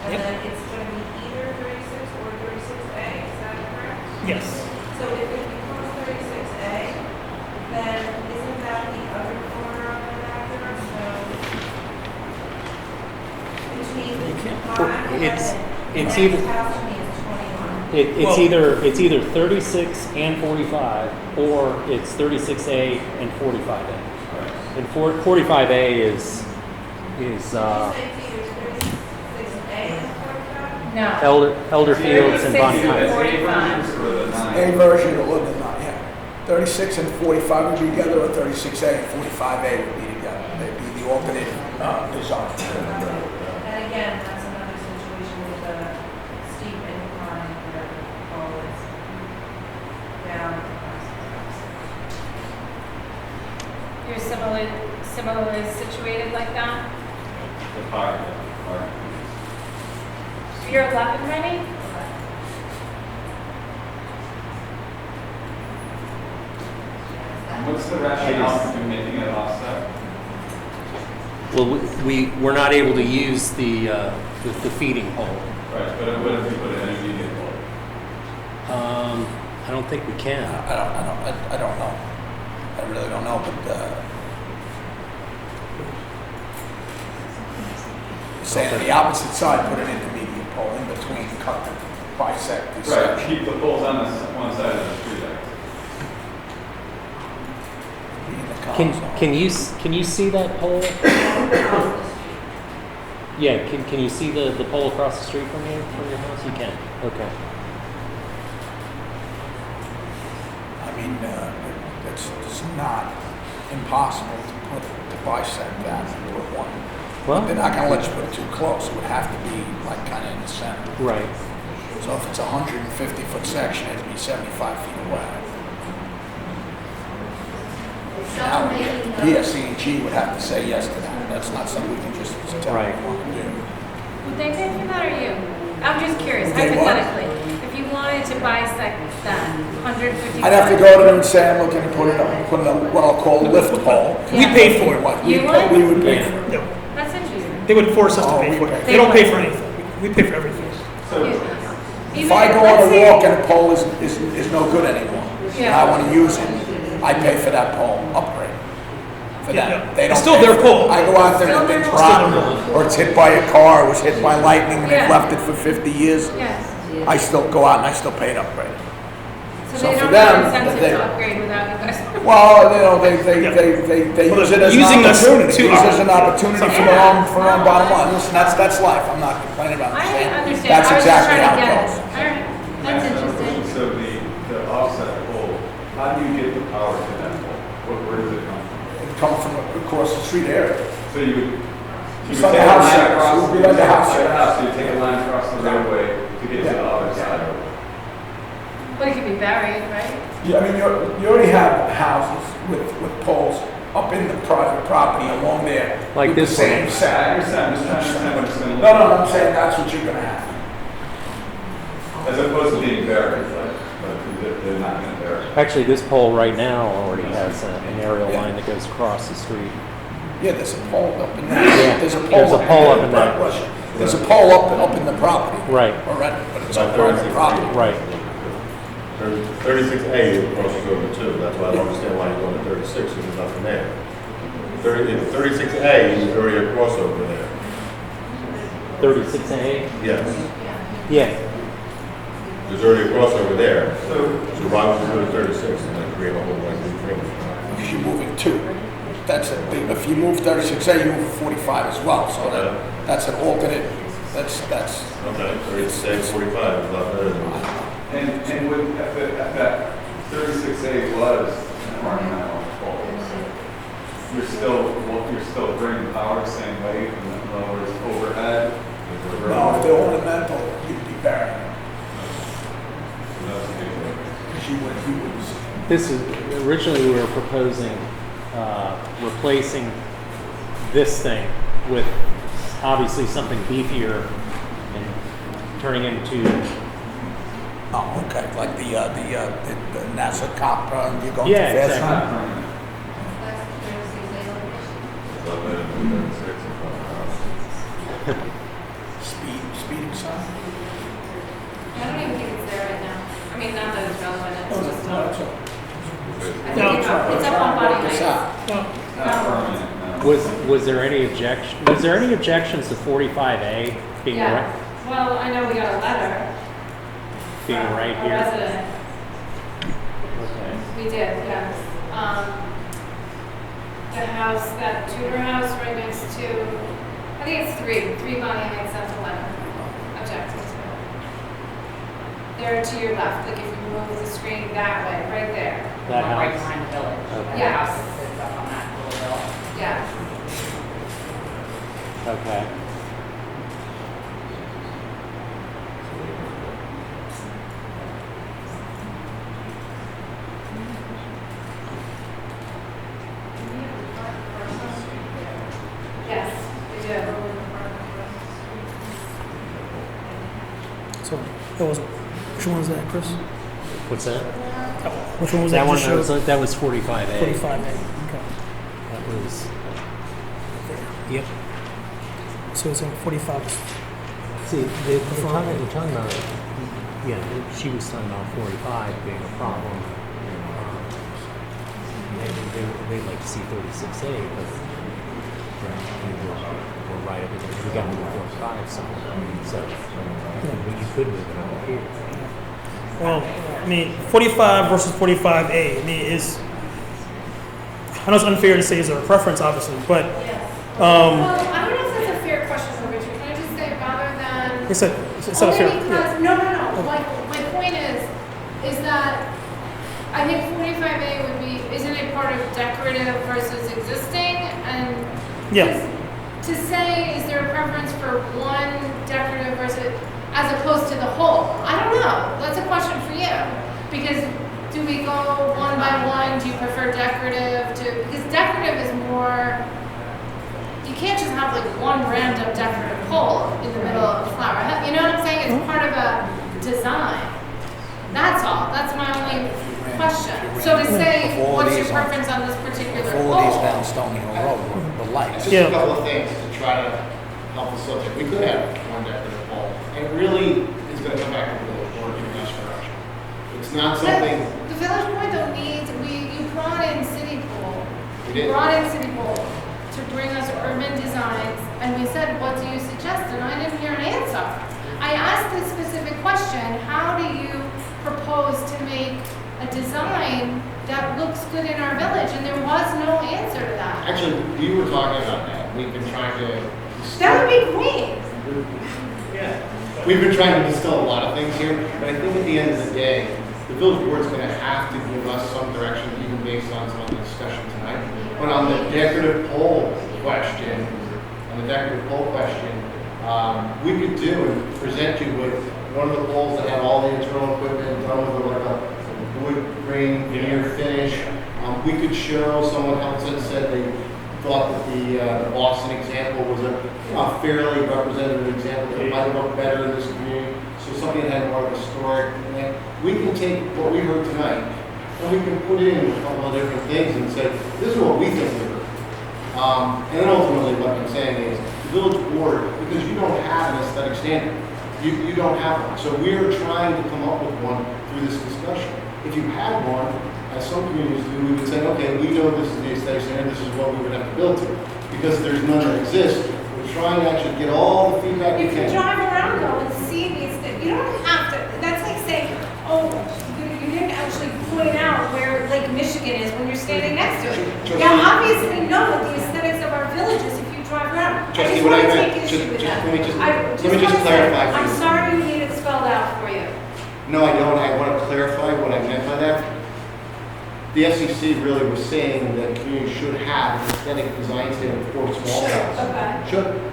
and Yep. then it's going to be either 36 or 36A, is that correct? Yes. So if it becomes 36A, then isn't that the other corner of the backyard? So, between mine It's- and it's the either- next house to me is 21. It's either 36 and 45, or it's 36A and 45A. And 45A is You say it's either 36A and 45? No. Elder Fields and 36 Bonnie and Heights. 45. A version or the not, yeah. 36 and 45 would be together, or 36A and 45A would be together. They'd be the alternate design. And again, that's another situation with the steep incline where the pole is down. You're similarly situated like that? The park. So you're 11, Rennie? What's the rationale for making it offset? Well, we're not able to use the feeding pole. Right, but what if you put an intermediate pole? I don't think we can. I don't know. I really don't know, but saying on the opposite side, put an intermediate pole in between, cut the bisect. the Right, section. keep the poles on the one side of the street. Can you see that pole? Yeah, can you see the pole across the street from your house? You can. Okay. I mean, it's not impossible to bisect that and put one. Well, They're not gonna let you put it too close. It would have to be like kind of in the center. Right. So if it's a 150-foot section, it'd be 75 feet away. Now, PSE&G would have to say yes to that. That's not something we can just tell them what to do. Would they pay for that or you? I'm just curious, Would they what? hypothetically. If you wanted to bisect that 150. I'd have to go to them and say, I'm looking to put in what I'll call a lift pole. We pay for it. You would? We would pay for it. No. That's interesting. They would force us to Oh, pay we for it. pay. They don't pay for anything. We pay for everything. If I go on a walk and a pole is no good anymore, and I want to use it, I pay for that pole upgrade. For Yeah, that. yeah. They don't It's still pay their for it. pole. I go out there and it's rotten, or it's hit by a car, or was hit by lightning, and they've Yeah. left it for 50 years. Yes. I still go out and I still pay an upgrade. So So they for don't them, have incentive they- to upgrade without you guys. Well, you know, they use it as an Using us opportunity. to Use it as an opportunity for their Yeah. own bottom line. Listen, that's life. I'm not complaining about it. I understand. That's I was just exactly trying how to it get goes. it. All right. That's interesting. So the offset pole, how do you get the power to that pole? Where does it come from? It comes from across the street area. So you would It's take like a a house line service. across, It would be like a house so service. you take a line across the roadway to get to the other side. But it could be buried, right? Yeah, I mean, you already have houses with poles up in the private property along there. Like with this the same one. I set. understand, I'm just trying to understand what it's going to look No, like. I'm saying that's what you're gonna have. As opposed to being buried, but they're not going to bury. Actually, this pole right now already has an aerial line that goes across the street. Yeah, there's a pole up in there. Yeah, There's a there's a pole up in there. Right. There's a pole up in the property. Right. Already, but it's on private property. Right. 36A crosses over too, that's why I don't understand why you're going to 36, because there's nothing there. 36A is already a crossover there. 36A? Yes. Yeah. There's already a crossover there, so why would you go to 36 and then create a whole like new thing? Because you're moving two. That's it. If you move 36A, you move 45 as well, so that's an alternate, that's. Okay, 36A, 45 is a lot better than. And with that 36A was an ornamental pole. You're still bringing power the same way, in other words, overhead. No, if they're ornamental, you'd be burying them. This is, originally we were proposing replacing this thing with obviously something beefier and turning into. Oh, okay, like the NASA cop, you're going Yeah, too fast. exactly. Speeding sign? I don't even think it's there right now. I mean, not that it's relevant, it's Oh, just, no, it's all. I think it's up on body height. Was there any objection? Was there any objections to 45A being Yeah, well, I know we got a letter. being right A here? resident. Okay. We did, yes. The house, that Tudor house right next to, I think it's three Bonnie Heights, sent a letter objecting to it. There to your left, like if you move the screen that way, right there. That Right house? behind the village. Okay. Yeah. The house that sits up on that little hill. Yeah. Okay. Yes, we do. So, which one was that, Chris? What's that? Which one was That that? one, just that showed? was 45A. 45A, okay. That was, yep. So it's on 45. See, we're talking about, yeah, she was talking about 45 being a problem. They'd like to see 36A, but we're right over there. We got to move 45 somewhere. So you could move it over here. Well, I mean, 45 versus 45A, I mean, I know it's unfair to say is there a preference, obviously, but, Well, I don't know if that's a fair question, though, Richard. Can I just say rather than... it's not Only fair. because, no. My point is that I think 45A would be, isn't it part of decorative versus existing? And Yeah. to say, is there a preference for one decorative versus, as opposed to the whole? I don't know. That's a question for you. Because do we go one by one? Do you prefer decorative to, because decorative is more, you can't just have like one random decorative pole in the middle of a flower. You know what I'm saying? It's part of a design. That's all. That's my only question. So to say, what's your preference on this particular All of these pole? down Stony Hill Road, the lights. Just a couple of things to try to help facilitate. We could have one decorative pole, and it really is going to come back to the village board in construction. It's not something. The village board though needs, you brought in City Pool. We did. You brought in City Pool to bring us urban designs, and we said, what do you suggest? And I didn't hear an answer. I asked this specific question, how do you propose to make a design that looks good in our village? And there was no answer to that. Actually, we were talking about that. We've been trying to. That would be great. Yeah. We've been trying to distill a lot of things here, but I think at the end of the day, the village board's going to have to give us some direction, even based on some of the discussion tonight. But on the decorative pole question, we could do and present you with one of the poles that had all the internal equipment done with like a wood grain veneer finish. We could show, someone else had said they thought that the Boston example was a fairly representative example that might look better in this community. So something that had more of a historic thing. We can take what we heard tonight and we can put in a couple of different things and say, this is what we think we heard. And then ultimately what I'm saying is the village board, because you don't have an aesthetic standard, you don't have one. So we're trying to come up with one through this discussion. If you had one, as some communities do, we would say, okay, we know this is the aesthetic standard, this is what we would have to build to. Because there's none that exist, we're trying to actually get all the feedback we You can can. drive around though and see these things. You don't have to, that's like saying, oh, you didn't actually point out where Lake Michigan is when you're standing next to it. Yeah, obviously know what the aesthetics of our villages if you drive around. Trustee, I just what I want to meant- take issue with that. let me just wanna clarify say, for I'm you. sorry you need it spelled out for you. No, I don't. I want to clarify what I meant by that. The SEC really was saying that communities should have an aesthetic design standard for small towns. Okay. Should.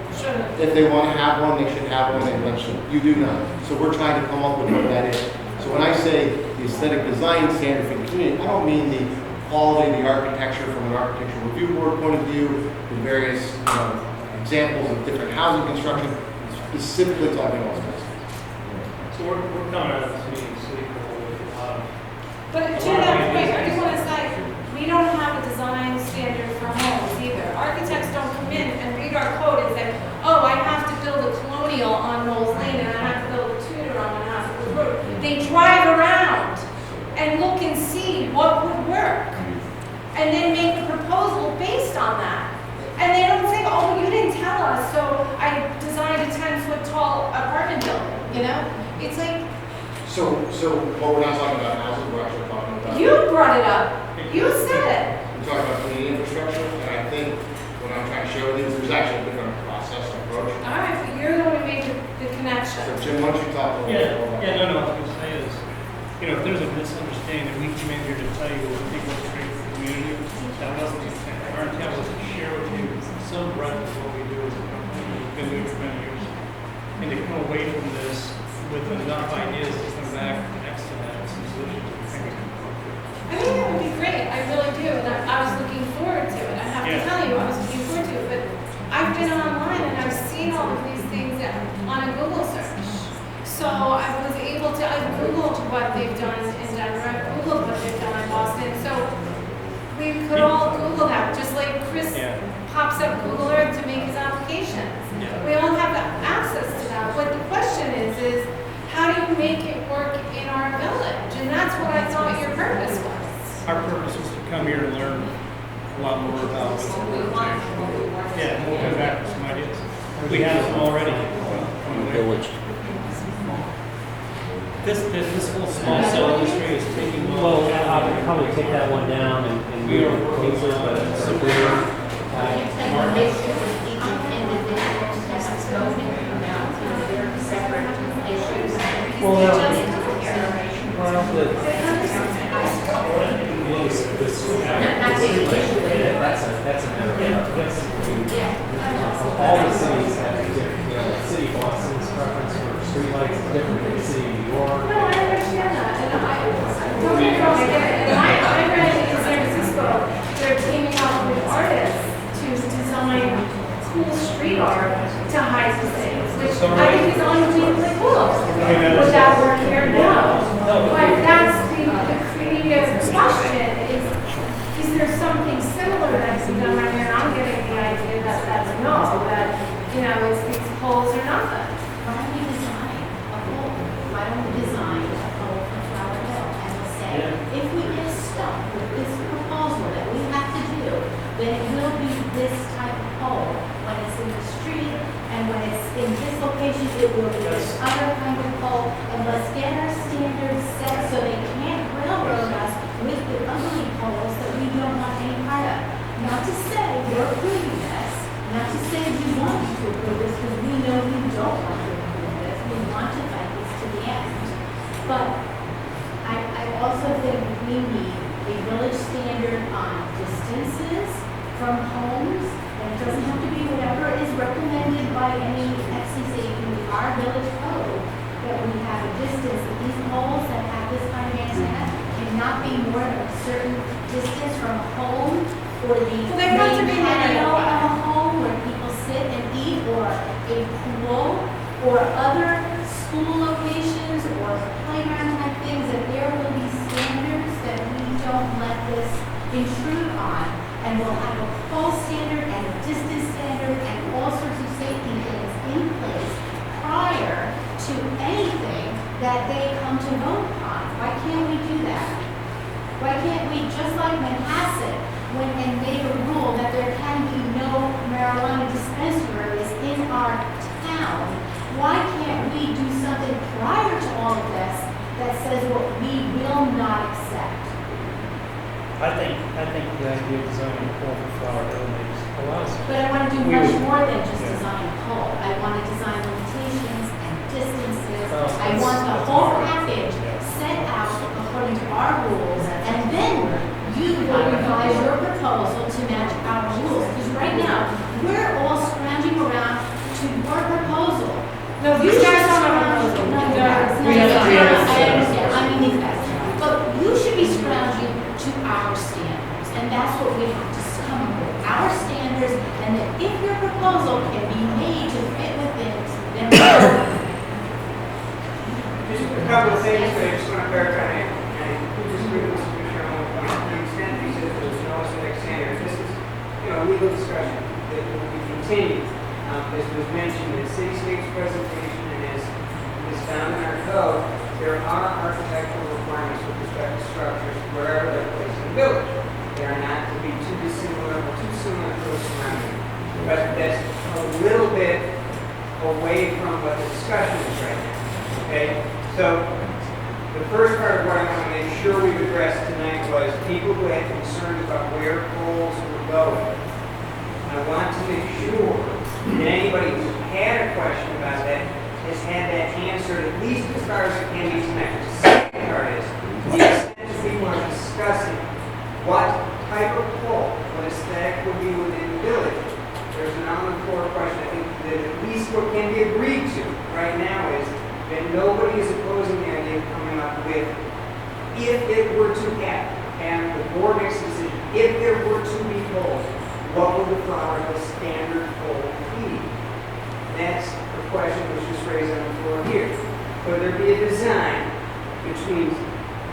If they want to have one, they should have one, and you do not. So we're trying to come up with what that is. So when I say the aesthetic design standard for the community, I don't mean the quality of the architecture from an architectural review board point of view, the various examples of different housing construction, specifically talking about space. So we're coming out of this meeting, city hall with But to that point, I just want to say, we don't have a design standard for homes either. Architects don't come in and read our code and say, oh, I have to build a colonial on Knowles Lane and I have to build a Tudor on Manhasset Road. They drive around and look and see what would work and then make a proposal based on that. And they don't say, oh, you didn't tell us, so I designed a 10-foot tall apartment building, you know? It's like, So what we're not talking about houses, we're actually talking about. you brought it up. You said it. We're talking about community infrastructure, and I think what I'm trying to show you is there's actually a different process and approach. All right, but you're the one who made the connection. So Jim, why don't you talk a little bit about that? no, what I was going to say is, if there's a misunderstanding, we came in here to tell you what we think what's great for the community. That wasn't the intent. Our intent was to share with you some breadth of what we do as a company. We've been doing it for many years. And to come away from this with enough ideas to come back next to that, some solutions we think we can come up with. I think that would be great. I really do. And I was looking forward to it. I have to tell you, I was looking forward to it. But I've been online and I've seen all of these things on a Google search. So I was able to, I Googled what they've done in Denver. I Googled what they've done in Boston. So we could all Google that, just like Chris pops up Google Earth to make his applications. We all have access to that. What the question is how do you make it work in our village? And that's what I thought your purpose was. Our purpose was to come here and learn a lot more about what's What we want, what we want. Yeah, and we'll come back with some ideas. We have some already from the village. This whole small cell industry is taking Well, I would probably take that one down and we are closer, but it's a bigger market. That's a all the cities have different, city of Boston's preference for streetlights is different than the city of New York. No, I understand that. And don't get me wrong, I get it. And I read in San Francisco, they're teaming up with artists to design cool street art to hide the things, which I think is unbelievably cool. Would that work here? No. But that's the creative question is there something similar that's been done right here? And I'm getting the idea that that's no, that, it's these poles or nothing. Why don't we design a pole? Why don't we design a pole for Flower Hill and we'll say, if we get stuck with this proposal that we have to do, then it will be this type of pole. When it's in the street and when it's in this location, it will be this other kind of pole. And let's get our standards set so they can't railroad us with the ugly poles that we don't want any part of. Not to say we're approving this, not to say we want you to approve this, because we know you don't want to approve this. We want to fight this to the end. But I also think we need a village standard on distances from homes, and it doesn't have to be whatever is recommended by any FCC in our village code, that we have a distance, that these poles that have this kind of antenna cannot be more than a certain distance from a home or the they have to be main patio narrow. of a home where people sit and eat, or a pool, or other school locations, or playground type things, that there will be standards that we don't let this intrude on, and we'll have a full standard and come to vote upon. Why can't we do that? Why can't we, just like Manhasset, when they made a rule that there can be no marijuana dispensaries in our town, why can't we do something prior to all of this that says what we will not accept? I think the idea of designing a pole for Flower Hill makes a lot of sense. But I want to do much more than just design a pole. I want to design limitations and distances. I want the whole package set out according to our rules, and then you will revise your proposal to match our rules. Because right now, we're all scrounging around to your proposal. No, these guys don't have a proposal. No, No, I understand. I mean, these guys. But you should be scrounging to our standards, and that's what we have to come up with, our standards, and that if your proposal can be made to fit within, then Just a couple of things that I just want to clarify, and I disagree with Mr. Fisher on one point. To the extent that he says there's no civic standards, this is, a legal discussion that will be continued. As was mentioned in Cityscape's presentation and as is found in our code, there are architectural requirements with respect to structures wherever they're placed in the village. They are not to be too dissimilar or too similar to the surrounding. But that's a little bit away from what the discussion is right now. Okay? So the first part of what I want to make sure we've addressed tonight was people who had concerns about where poles were going. I want to make sure that anybody who had a question about that has had that answered, at least as far as it can be tonight. The second part is, to the extent that people are discussing what type of pole, what aesthetic would be within the village, there's an on-the-floor question. I think that at least what can be agreed to right now is that nobody is opposing the idea of coming up with, if it were to happen, and the board makes a decision, if there were to be poles, what would the Flower Hill standard pole be? That's the question that was just raised on the floor here. Could there be a design between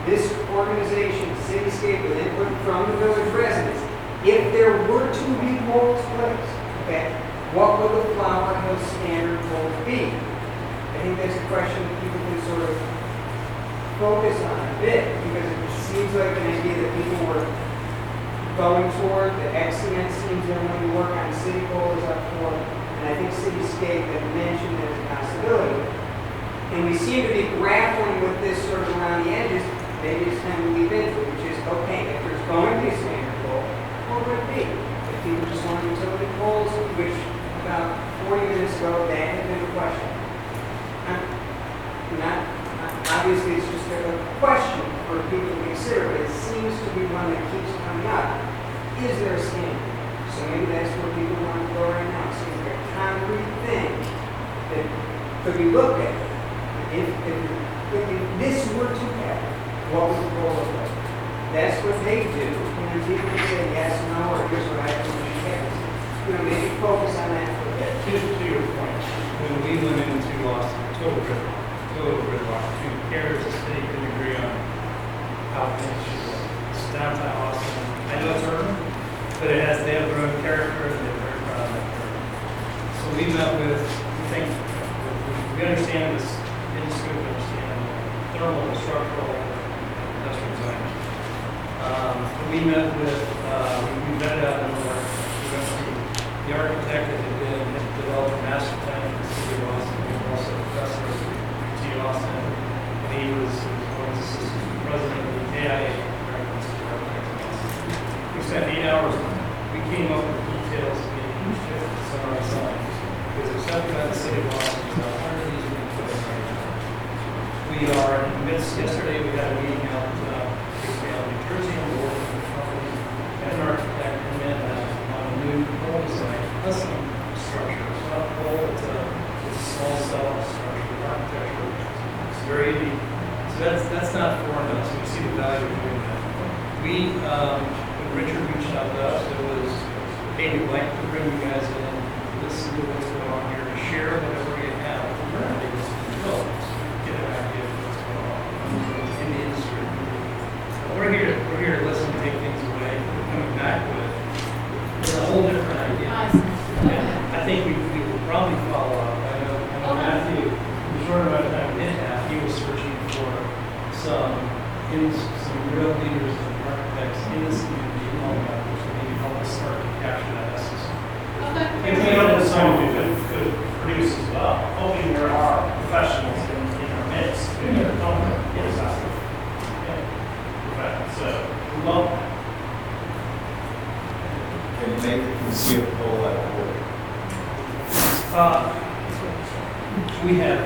this organization, Cityscape, with input from the village residents, if there were to be poles placed, okay, what would the Flower Hill standard pole be? I think that's a question that people can sort of focus on a bit, because it seems like an idea that people were going toward. The excellence seems to when we work on city goals up for, and I think Cityscape had mentioned as a possibility. And we seem to be grappling with this sort of around the edges. Maybe it's time to leave into it, which is, okay, if there's going to be a standard goal, what would it be? If people just want utility poles, which about 40 minutes ago, that had been a question. Obviously, it's just a question for people to consider, but it seems to be one that keeps coming up. Is there a standard? So maybe that's where people want to go right now. So is there a concrete thing that could be looked at? If this were to happen, what would the goal look like? That's what they do. And then people can say yes, no, or here's what I think we should have. Maybe focus on that for a bit. To your point, when we went into total gridlock, two carriers, the city couldn't agree on how things should go. It's downtown Austin. I know it's urban, but they have their own character, and they're very proud of that character. So we met with, we understand this industry, we understand thermal and structural industrial design. We met with, we vetted out the work. We went through the architect that had developed a master plan for the city of Austin. We were also a professor at UT Austin, and he was one of the assistant president of the AIA. We spent 8 hours on it. We came up with details to make a huge difference on our side. Because accepted by the city of Austin, there's 100 of these being put in right now. We are in the midst, yesterday we had a meeting out in New Jersey, and we're working with a company and an architect in Manhattan on a new pole design, custom structure. It's not a pole, it's a small cell structure with architecture. It's very unique. So that's not foreign to us. We see the value of doing that. When Richard reached out to us, it was, hey, we'd like to bring you guys in, listen to what's going on here, to share whatever you have. We're not able to get an idea of what's going on in the industry. We're here to listen, to take things away. We're coming back with a whole different idea. And I think we will probably follow up. I know Matthew, the short amount of time we did have, he was searching for getting some real leaders and architects in this community involved, which will maybe help us start to capture that essence. And we know that some of you could produce as well. Hopefully there are professionals in our midst who don't get us out. So, we love that. Can you make it conceivable at all? We have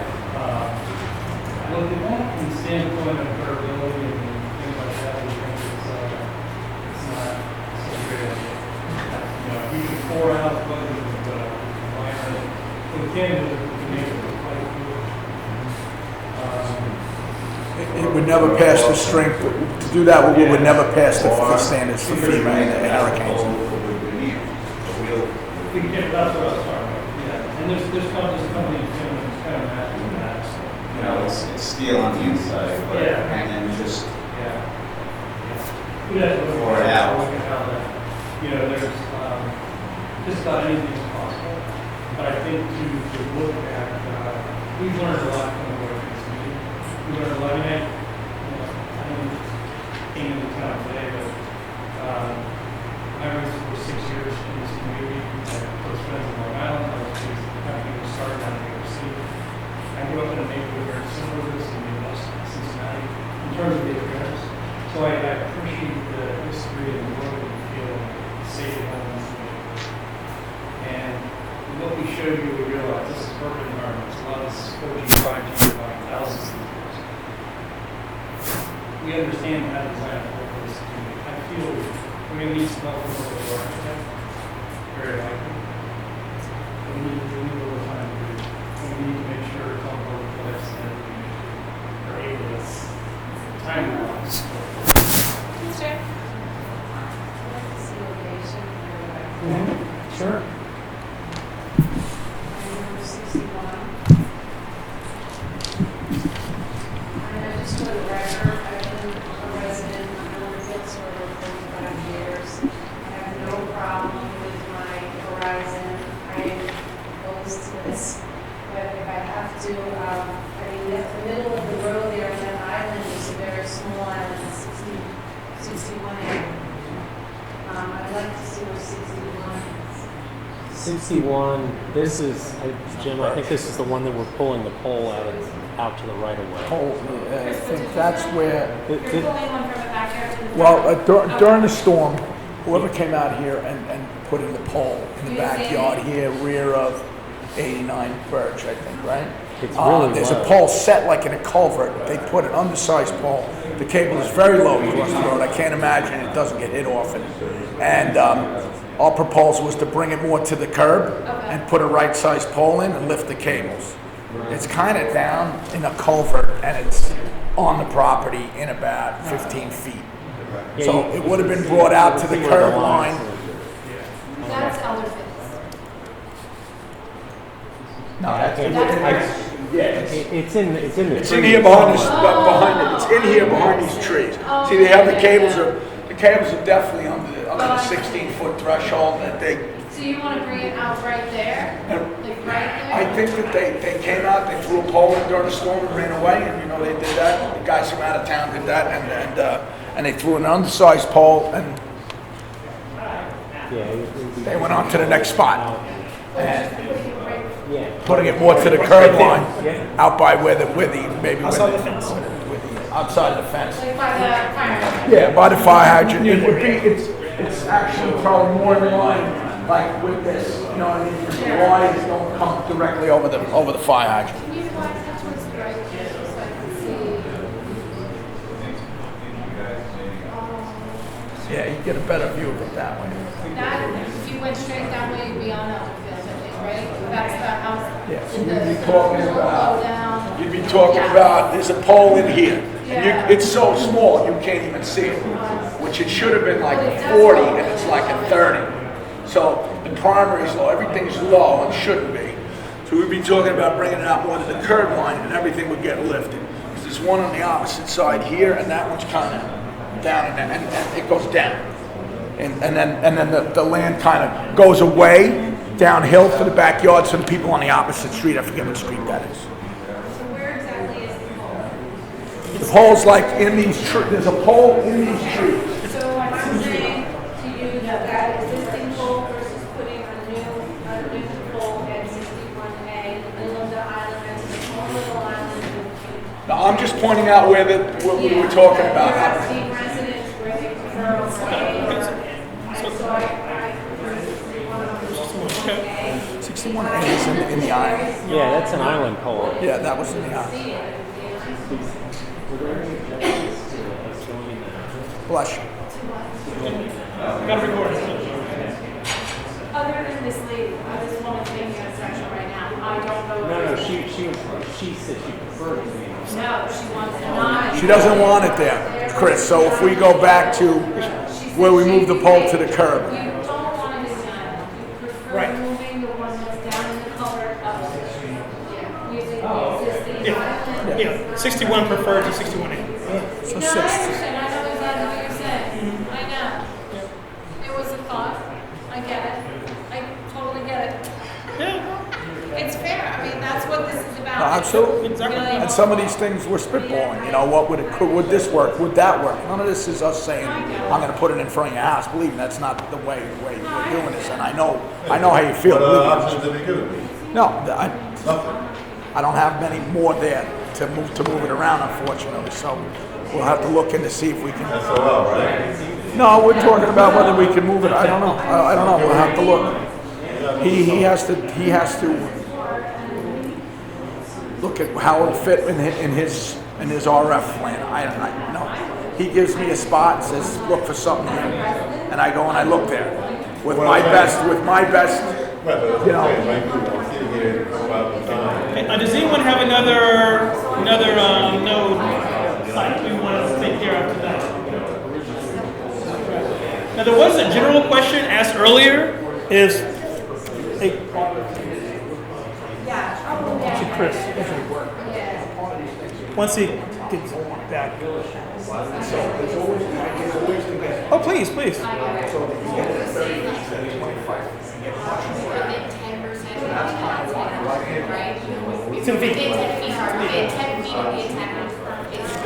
looked at that from the standpoint of durability and things like that. We think it's not so great idea. You know, we can pour out, but we can wire it. We can make it quite good. It would never pass the strength, to do that, we would never pass the standards for FEMA and hurricanes. We can get, that's what I was talking about, yeah. And there's companies doing kind of matching that. So. You know, it's steel on the inside, but, Yeah. and then just We have to pour it out. look at how that, you know, there's just about anything is possible. But I think to look at, we've learned a lot from the work in this meeting. We learned a lot, I mean, I came into town today, but I was for 6 years in this community. I had close friends in Long Island. I was just having to start down in New York City. I grew up in a neighborhood very similar to this in Cincinnati in terms of the appearance. So I appreciate the history and the work that you feel safe at home. And what we showed you, we realized this is urban environments. A lot of this 4G, 5G, buying thousands of years. We understand how to design a whole this community. I feel we're going to need some help from the architect, very likely. But we need a little time to do it. And we need to make sure it's on board with us and we're able to time-wise. Sure. Sure. Number 61. And I just want to record, I've been a resident of Millerfield for 35 years. I have no problem with my horizon. I am opposed to this. But if I have to, I mean, the middle of the road there on that island is a very small island, 61 acre. I'd like to see where 61 is. 61, this is, Jim, I think this is the one that we're pulling the pole out to the right of way. I think that's where, You're pulling one from the backyard to the well, during the storm, whoever came out here and put in the pole in the backyard here, rear of 89 Birch, I think, right? It's really there's low. a pole set like in a culvert. They put an undersized pole. The cable is very low across the road. I can't imagine it doesn't get hit often. And our proposal was to bring it more to the curb and put a right-sized pole in and lift the cables. It's kind of down in a culvert and it's on the property in about 15 feet. So it would have been brought out to the curb line. That's Elder No, that's It's in the It's trees in here behind this, somewhere. behind it. It's in here behind these trees. See, they have the cables are definitely under the 16-foot threshold that they. So you want to bring it out right there? Like right there? I think that they came out, they threw a pole in during the storm and ran away, and you know they did that. The guys from out of town did that, and they threw an undersized pole and they went on to the next spot. And putting it more to the curb line, out by where the outside the fence. Outside of the fence. Like by the fire hydrant? Yeah, by the fire hydrant. It would be, it's actually probably more in line, like with this, you know what I mean? The lines don't come directly over the fire hydrant. Can you flash that towards the right here so I can see? Yeah, you get a better view of it that way. That, if you went straight that way, you'd be on Elderfield, I think, right? That's the house. Yeah, so in you'd the be talking low about, down. you'd be talking Yeah. about, there's a pole in here. And Yeah. it's so small, you can't even see it, which it should have been like 40 and it's like a 30. So the primary's low, everything's low and shouldn't be. So we'd be talking about bringing it out more to the curb line and everything would get lifted. Because there's one on the opposite side here and that one's kind of down and it goes down. And then the land kind of goes away downhill to the backyard, so the people on the opposite street, I forget what street that is. So where exactly is the pole? The pole's like in these trees, there's a pole in these trees. So I'm saying to you that existing pole versus putting a new pole at 61A in the middle of the island, that's a small little island. No, I'm just pointing out what we were talking about. I've seen residents where they prefer a way, so I prefer 61A. 61A is in the island. Yeah, that's an island pole. Yeah, that was in the island. Bless you. Got to record it. Other than this lady, this woman taking a section right now, I don't know. No, she said she preferred it. No, she wants not. She doesn't want it there, Chris. So if we go back to where we move the pole to the curb. You don't want to design. You prefer moving the one that's down in the color of using the existing island. Yeah, 61 preferred to 61A. So No, I understand. I know exactly what you're saying. I know. It was a thought. I get it. I totally get it. It's fair. I mean, that's what this is about. No, absolutely. Really. And some of these things we're spitballing. You know, what would this work? Would that work? None of this is us saying I'm going to put it in front of your house. Believe me, that's not the way we're doing this. And I know how you feel. What options did they give me? No, I don't have many more there to move it around, unfortunately. So we'll have to look in to see if we can. SOL, right? No, we're talking about whether we can move it. I don't know. I don't know. We'll have to look. He has to look at how it'll fit in his RF plan. I no. He gives me a spot and says, look for something here, and I go and I look there with my best. You know. Does anyone have another node site we want to take care of tonight? Now there was a general question asked earlier. Chris, once he gets back. Oh, please. Within 10 feet. Within 10 feet of the attack, it's 1%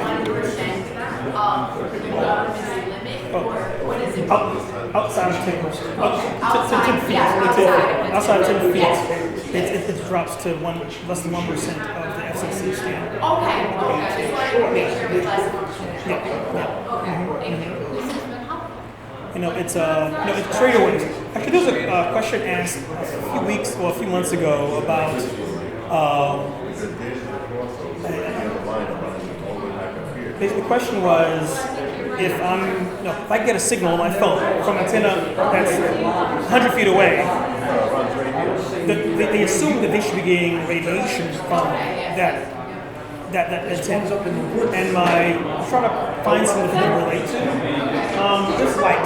of the government's limit, or what is it? Outside of 10 feet. Outside Outside of 10 feet, it drops to less than 1% of the FCC standard. Okay. I just wanted to make sure it was less than 1%. Yeah. Okay, thank you. You know, it's straightaways. Actually, there was a question asked a few months ago about the question was if I get a signal on my phone from an antenna that's 100 feet away, they assume that they should be getting radiation from that antenna. And I'm trying to find something that they relate to. This light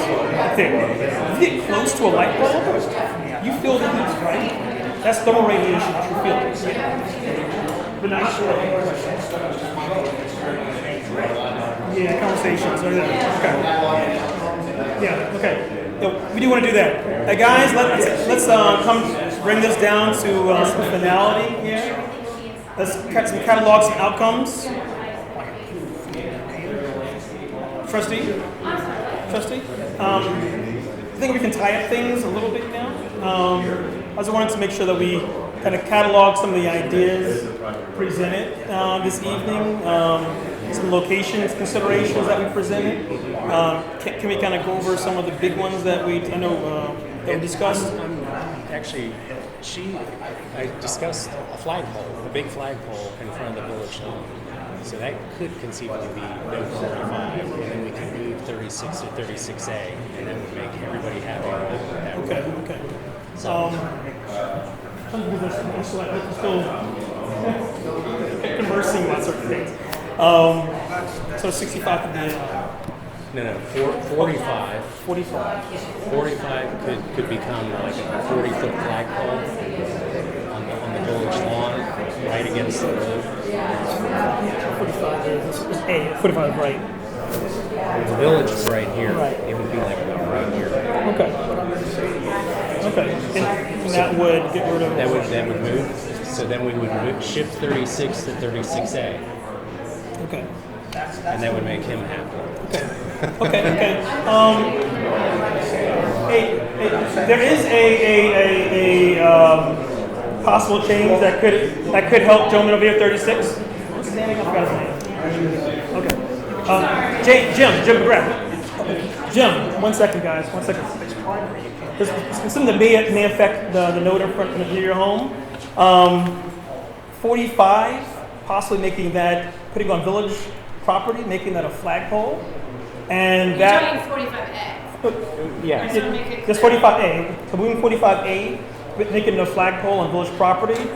thing. If you get close to a light bulb, you feel the heat, right? That's thermal radiation that you feel. But not sure. Yeah, conversations. Okay. Yeah, okay. Yeah, we do want to do that. Guys, let's come bring this down to some finality here. Let's cut some catalogs and outcomes. Trustee? I think we can tie up things a little bit now. I just wanted to make sure that we kind of catalog some of the ideas presented this evening, some locations considerations that we presented. Can we kind of go over some of the big ones that we discussed? Actually, I discussed a flagpole, a big flagpole in front of the village hall. So that could conceivably be node 45, and then we could move 36 to 36A, and that would make everybody happy with that. Okay. Still conversing about certain things. So 65 could be No, 45. 45 could become like a 40-foot flagpole on the village lawn, right against the road. 45 right. The village is right here. Right. It would be like right here. Okay. And that would get rid of. That would move. So then we would shift 36 to 36A. Okay. and that would make him happy. Okay. There is a possible change that could help gentleman over here, 36. What's his name? I forgot his name. Okay. Jim McGrath. Jim, 1 second, guys. 1 second. There's something that may affect the node in front of your home. 45, possibly making that, putting on village property, making that a flagpole. And You're talking 45A. Yeah. Just 45A. So moving 45A, making it a flagpole on village property,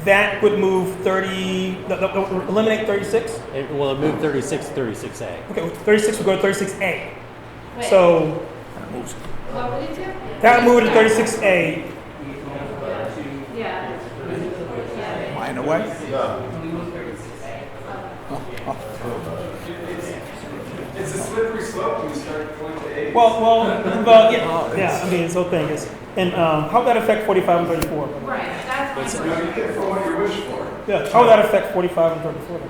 that would move 30, eliminate 36? It will move 36 to 36A. Okay, 36 would go to 36A. Wait. So What would it do? that would move to 36A. Yeah. Mine away? It's a slippery slope when you start going to 8. Well, yeah. I mean, this whole thing is, and how would that affect 45 and 34? Right, that's my You get for what you wish for. Yeah, how would that affect 45 and 34?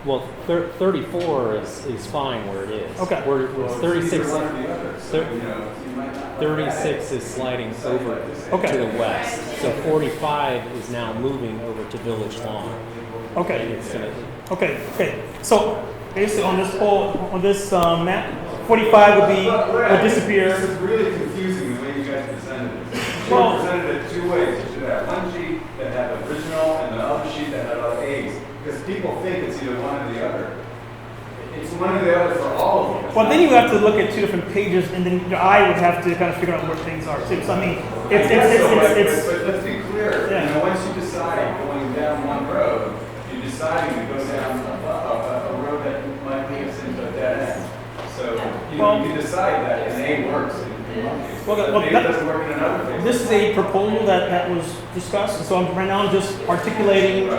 Well, 34 is fine where it is. Okay. Where 36, One or the other. So, you know, you might not. 36 is sliding over to the west. So 45 is now moving over to Village Lawn. Okay. And it's gonna, Okay. So basically on this map, 45 would disappear. This is really confusing the way you guys presented it. You should Well- have presented it 2 ways. You should have one sheet that had the original and the other sheet that had other A's. Because people think it's either one or the other. It's one or the other for all of them. Well, then you have to look at 2 different pages, and then your eye would have to kind of figure out where things are too. So I mean, it's But let's be clear. Yeah. You know, once you decide going down one road, you're deciding to go down a road that might lead us into a dead end. So you can decide that an A works in one case. But maybe it doesn't work in another case. This is a proposal that was discussed, and so right now I'm just articulating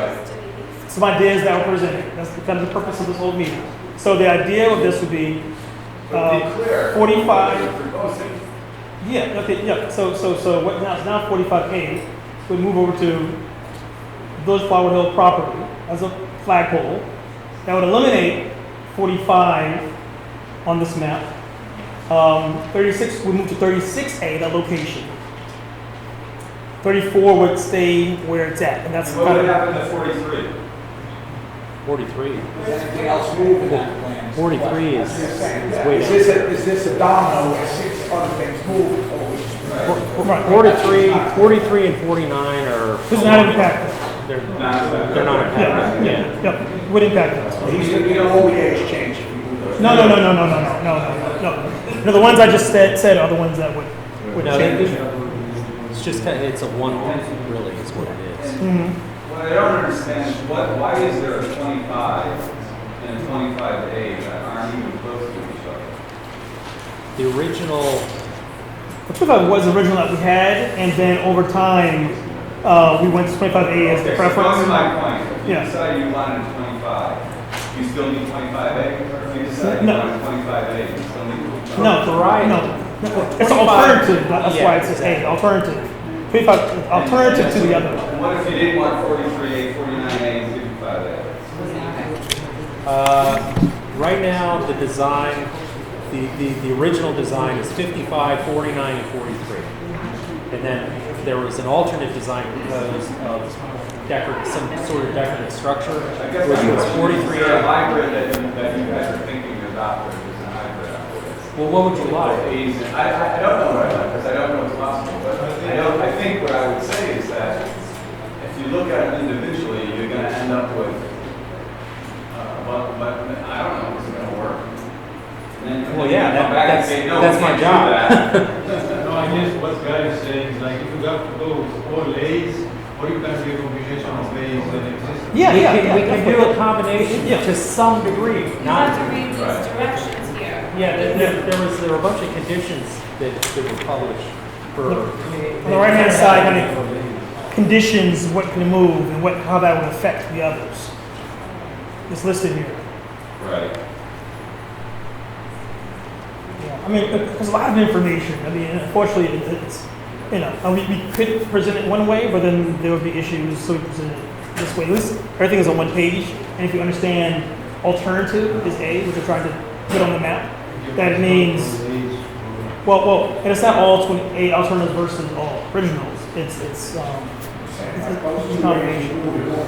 some ideas that were presented. That's kind of the purpose of this whole meeting. So the idea of this would be But be clear. 45. What you're proposing. Yeah. Okay. Yeah. So what now? It's now 45A. Would move over to Village Flower Hill property as a flagpole. That would eliminate 45 on this map. 36 would move to 36A, that location. 34 would stay where it's at, and that's What kind would of. happen to 43? 43. Does anything else move in that plan? 43 is way Is down. this a domino where 6 other things move? Right. 43 and 49 are. This is not impacted. They're not impacted. Yeah. Yep. Would impact us. You know, OEA's changed. No. No, the ones I just said are the ones that would No, change. it's just kind of, it's a one really is what it is. Mm-hmm. What I don't understand is why is there a 25 and a 25A that aren't even close to each other? The original, The 25 was the original that we had, and then over time, we went to 25A as the Okay, so preference. that's my point. If you Yeah. decide you wanted 25, you still need 25A? If you decide you No. wanted 25A, you still need 25A? No, no. It's an alternative, that's why it says A, alternative. 25, alternative to the other. What if you didn't want 43A, 49A, and 55A? right now, the design, the original design is 55, 49, and 43. And then there was an alternate design proposed of some sort of decorative structure, I guess which was 43. a hybrid that you guys are thinking about, or is a hybrid out there? Well, what would you like? I don't know what I like, because I don't know what's possible, but I think what I would say is that if you look at it individually, you're gonna end up with, but I don't know if it's gonna work. And then Well, you yeah, come back and say, no, that's we my can't do job. that. No, I guess what Guy is saying is like if you have to go with all lays, or you can do a combination of lays and existing. Yeah, we can do a combination to some degree. You Not have to read these directions here. Yeah, there were a bunch of conditions that were published for. On the right-hand side, kind of conditions, what can move, and how that would affect the others. It's listed here. Right. Yeah, I mean, there's a lot of information. I mean, unfortunately, it's, we could present it one way, but then there would be issues, so we present it this way. At least everything is on one page, and if you understand alternative is A, which we're trying to put on the map, that means, well, and it's not all 28 alternatives versus all originals. It's a combination.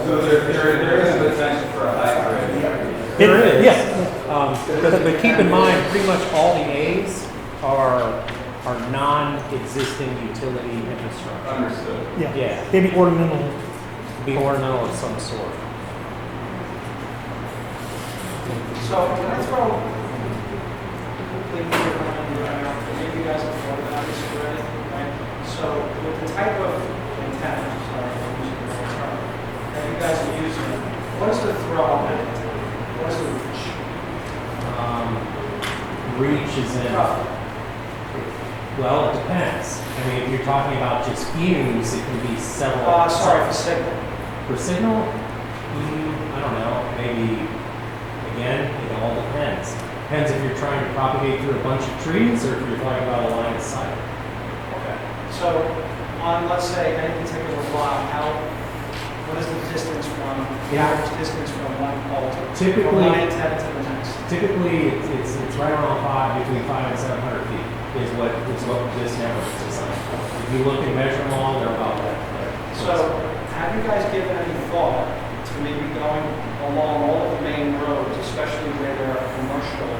So there is a potential for a hybrid. There is. Yeah. But keep in mind, pretty much all the A's are non-existing utility infrastructure. Understood. Yeah. Yeah. Maybe ornamental. Be ornamental of some sort. So can I throw maybe you guys have thought about this already, right? So with the type of antenna, sorry, I'm using the wrong term, that you guys are using, what is the throw on that antenna? What is the reach? Reach is in. Well, it depends. I mean, if you're talking about just views, it can be several. Sorry, for signal. For signal? I don't know. Maybe, again, it all depends. Depends if you're trying to propagate through a bunch of trees or if you're talking about a line of sight. Okay. So on, let's say, any particular block, what is the distance from, the average distance from one pole to Typically, from one antenna to the next? Typically, it's right around between 500 and 700 feet is what this network is designed for. If you look and measure them all, they're about that. So have you guys given any thought to maybe going along all of the main roads, especially where there are commercial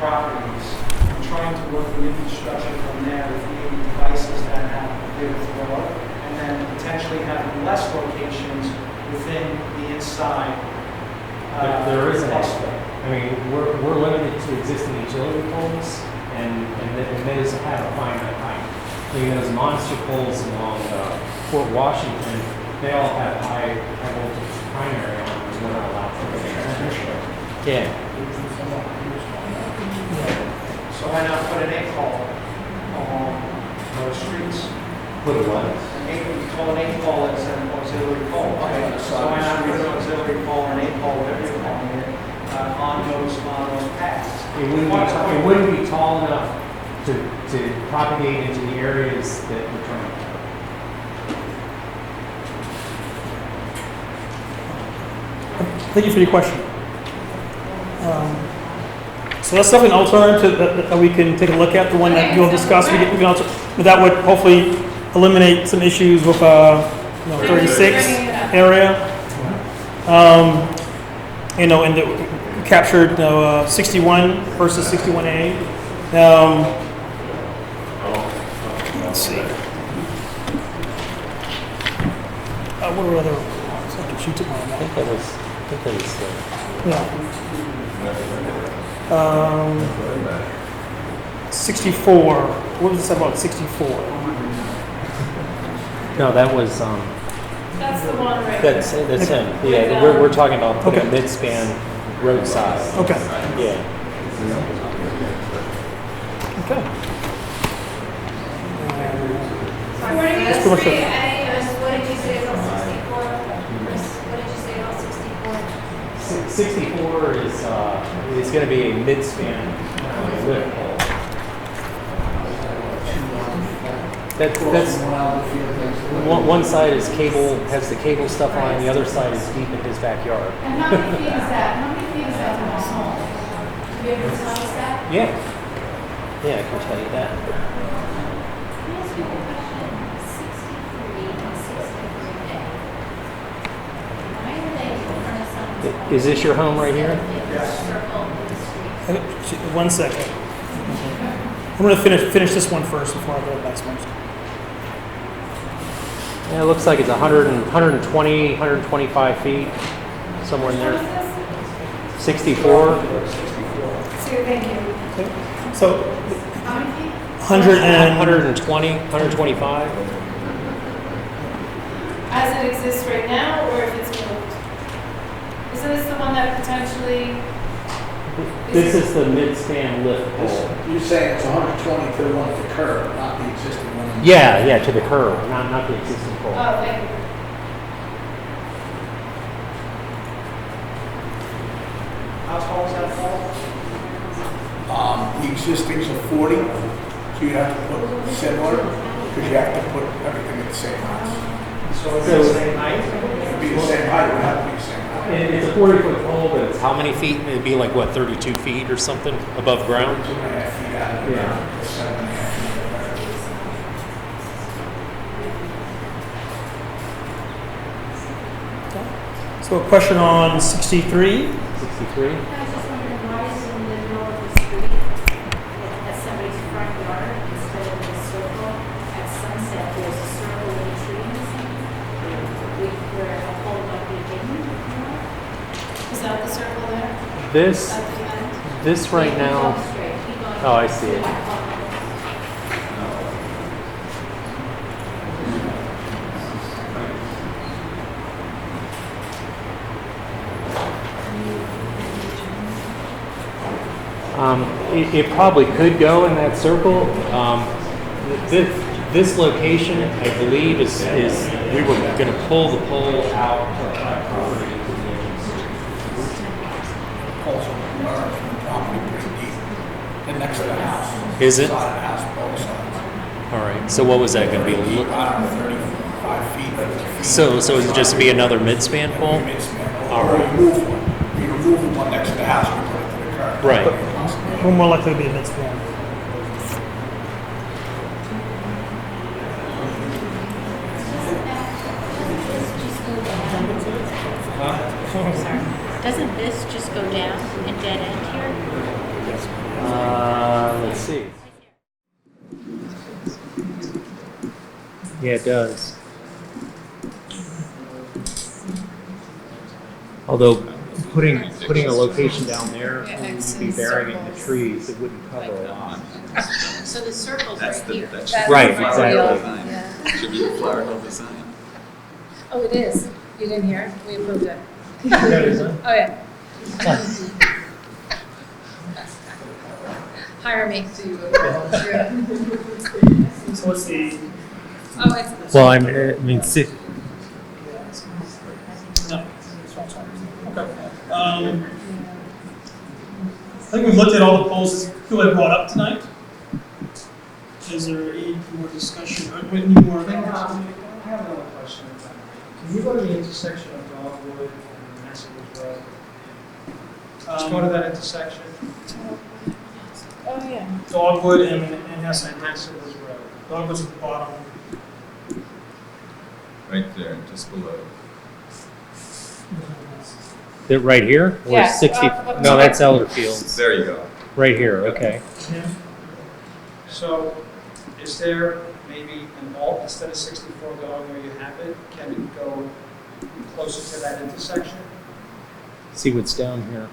properties, and trying to work the infrastructure from there with maybe devices that have a bigger throw, and then potentially having less locations within the inside? There isn't. cluster? I mean, we're limited to existing utility poles, and those have a finite height. I mean, those monster poles along Fort Washington, they all have high voltage primary on them. We're not allowed to. Yeah. So why not put an 8-pole along those streets? Put a what? You call an 8-pole as an auxiliary pole. Okay. So why not put an auxiliary pole or an 8-pole, whatever you're calling it, on those paths? It wouldn't be tall enough to propagate into the areas that we're trying to cover. Thank you for your question. So that's definitely an alternative that we can take a look at, the one that you'll discuss. That would hopefully eliminate some issues with 36 area. And we captured 61 versus 61A. Let's see. What were other? She took one. I think that was. Yeah. 64. What was it about 64? No, that was. That's the one right That's there. him. Yeah, we're talking about putting a mid-span roadside. Okay. Yeah. Okay. 43A, what did you say about 64? What did you say about 64? 64 is going to be a mid-span lift pole. That's one side is cable, has the cable stuff on, the other side is deep in his backyard. And how many feet is that? How many feet is that from his home? Do you ever tell us that? Yeah. Yeah, I can tell you that. Let me ask you a question. 63 and 63A. Why are they in front of someone's home? Is this your home right here? Circle in the street. 1 second. I'm going to finish this one first before I go to the next one. Yeah, it looks like it's 120, 125 feet, somewhere in there. 64. Thank you. So, How many feet? 120, 125. As it exists right now, or if it's moved? Isn't this the one that potentially? This is the mid-span lift pole. You're saying it's 120 to the one at the curb, not the existing one? Yeah, to the curb, not the existing pole. Oh, thank you. How tall is that pole? The existing's a 40, so you have to put similar, because you have to put everything at the same height. So it's the same height? It would be the same height, it would have to be the same height. It's a 40-foot pole, but it's how many feet? It'd be like, what, 32 feet or something above ground? Yeah. So a question on 63. 63? I was just wondering, why is it in the middle of the street at somebody's front yard instead of in a circle? At Sunset, there's a circle with a tree in the center where a pole might be hidden. Is that the circle there? This, At the end? this right Yeah, now. keep going straight, keep going. Oh, I see it. It probably could go in that circle. This location, I believe, is we were going to pull the pole out. The next to the house. Is it? Side of the house, both sides. All right. So what was that going to be? I don't know, 35 feet. So is it just to be another mid-span pole? Mid-span pole. All Or right. you move one. You remove the one next to the house, you put it to the curb. Right. We're more likely to be a mid-span. Doesn't this just go down and dead end here? Let's see. Yeah, it does. Although putting a location down there would be burying the trees, it wouldn't cover a lot. So the circle's right here. Right, exactly. Yeah. Should be a flower hill design. Oh, it is. You didn't hear it? We approved it. That is it. Oh, yeah. Hire me. So what's the? Oh, it's. Well, I mean, see, No. Okay. I think we've looked at all the poles that people have brought up tonight. Is there any more discussion or any more? I have another question. Can you go to the intersection of Dogwood and Massill's Road? Just go to that intersection. Oh, yeah. Dogwood and Heston. Massill's Road. Dogwood's at the bottom. Right there, just below. that right here? Or Yeah, 60? up No, top. that's Elder Fields. There you go. Right here, okay. Yeah. So is there maybe an alt, instead of 64 going where you have it, can it go closer to that intersection? See what's down here.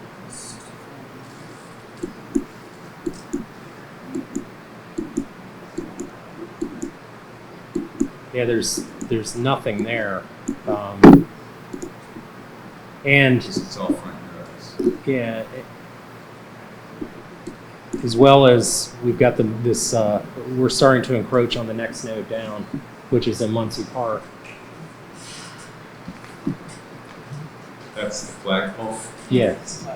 Yeah, there's nothing there. And It's all front yards. yeah, as well as we've got this, we're starting to encroach on the next node down, which is in Muncie Park. That's the flagpole. Yes.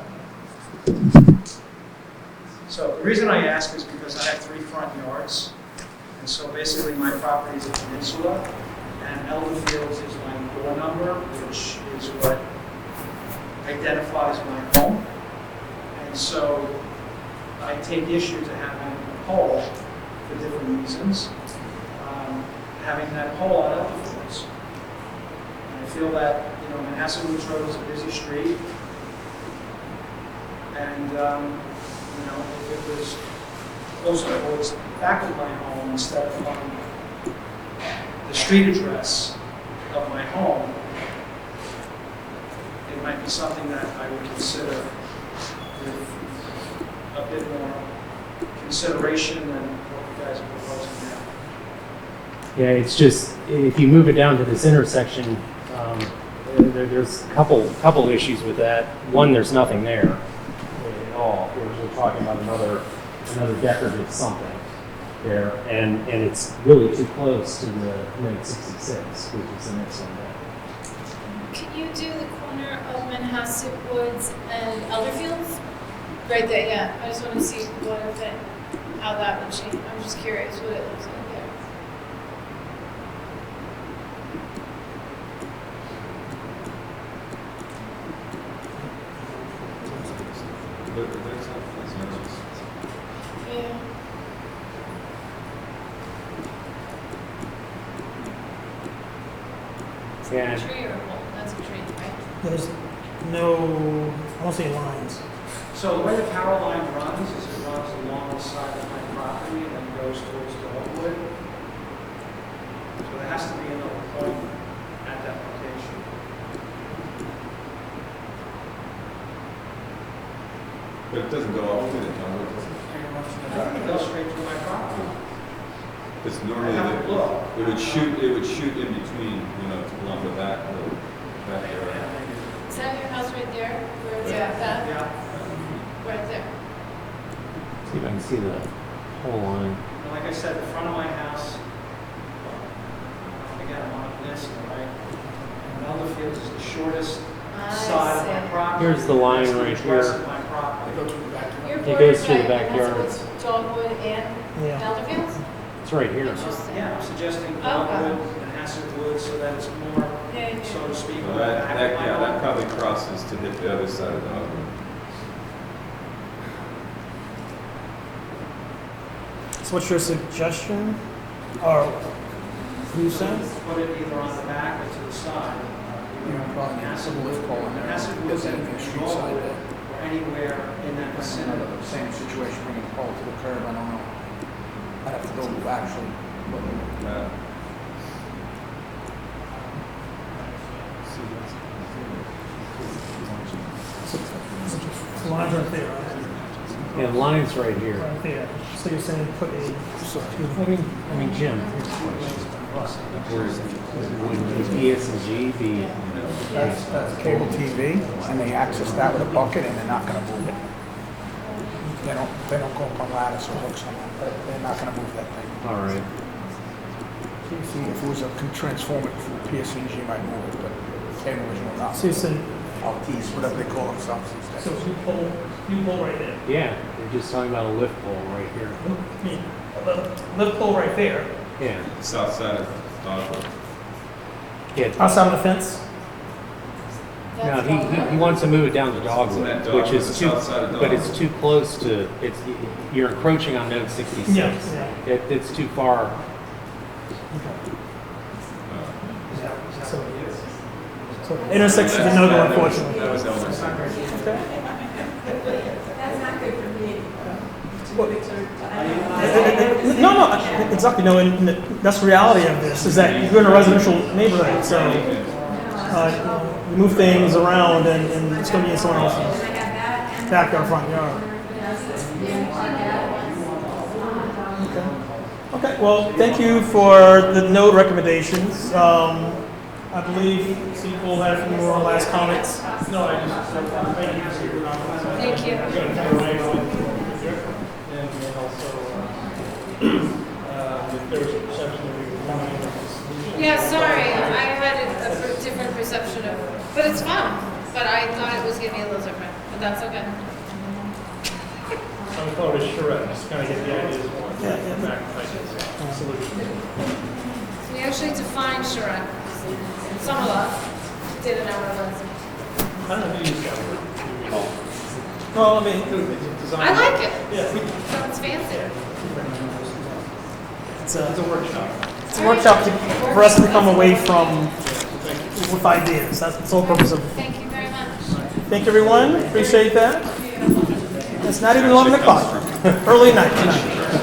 So the reason I ask is because I have 3 front yards. And so basically my property is a peninsula, and Elder Fields is my door number, which is what identifies my home. And so I take issue to having a pole for different reasons. Having that pole on Elder Fields. And I feel that, Manhasset Woods Road is a busy street. And, if it was closer towards the back of my home instead of on the street address of my home, it might be something that I would consider with a bit more consideration than what you guys are proposing now. Yeah, it's just, if you move it down to this intersection, there's a couple issues with that. One, there's nothing there at all. We're talking about another decorative something there, and it's really too close to the node 66, which is the next one down. Can you do the corner of Manhasset Woods and Elderfields? Right there, yeah. I just want to see how that would change. I'm just curious what it looks like there. there's arrows. Yeah. Yeah. Tree or a pole? That's a tree, right? There's no, I don't see lines. So the way the power line runs is it runs along the side of my property and then goes towards the Oakwood. So there has to be another point at that location. But it doesn't go all the way to Conway, does it? It goes straight through my property. Because normally I have to look. it would shoot in between, along the back area. Is that your house right there? Where it's Yeah. at that? Yeah. Right there. See if I can see the whole line. And like I said, the front of my house, again, I'm on this, right? And Elder Fields is the shortest side of my property. Here's the line That's the right address here. of my property. Your It border's goes through the right, and backyard. that's what's Dogwood and Yeah. Elderfields? It's right here. Interesting. Yeah, I'm suggesting Okay. Dogwood and Hassett Wood so that it's more, Yeah, yeah. so to speak, Well, on the back of my that home. probably crosses to hit the other side of the Dogwood. So what's your suggestion? Or you said? Put it either on the back or to the side. probably need Hassett a lift Wood, pole in there. Hassett If Wood's there's in anything street side Norwood, there. or anywhere in that vicinity. Same situation, bringing the pole to the curb, I don't know. I'd have to go actually look at it. The lines right there, right? Yeah, the line's right here. Right there. So you're saying put a, I mean, Jim, where's would ES&G be? That's cable TV, and they access that with a bucket, and they're not gonna move it. They don't go up on ladders or hooks on that, they're not gonna move that thing. All right. See, if it was a transformer, PSNG might move it, but cable vision will not. so you said, LTs, whatever they call themselves these days. so you pull right there. Yeah, we're just talking about a lift pole right here. I mean, lift pole right there. Yeah. South side of Dogwood. Yeah. Outside of the fence? No, he wants to move it down to Dogwood, Isn't that which Dogwood, is the too, south side of but it's Dogwood? too close to, you're encroaching on node 66. Yeah, It's too far. So intersection is a no-go, unfortunately. That was Elmer's. That's not good for me. No, exactly, no, and that's the reality of this, is that you're in a residential neighborhood, so you move things around and it's gonna be in someone else's backyard, front yard. Okay, well, thank you for the note recommendations. I believe Steve will have a few more last comments. No, I just, thank you for your comments. Thank you. I'm gonna come right on. And also, if there was a perception that we were coming in. Yeah, sorry, I had a different perception of, but it's fun. But I thought it was gonna be a little different, but that's okay. I would call it a charrette, just kind of get the ideas of what the solution. We actually defined charrette. Some of us did an hour lesson. I don't know if you use that word. Well, I mean, I like it. Yeah. Sounds fancy. It's a workshop. It's a workshop for us to come away from with ideas. That's the sole purpose of it. Thank you very much. Thank you, everyone. Appreciate that. It's not even 11 o'clock. Early night tonight.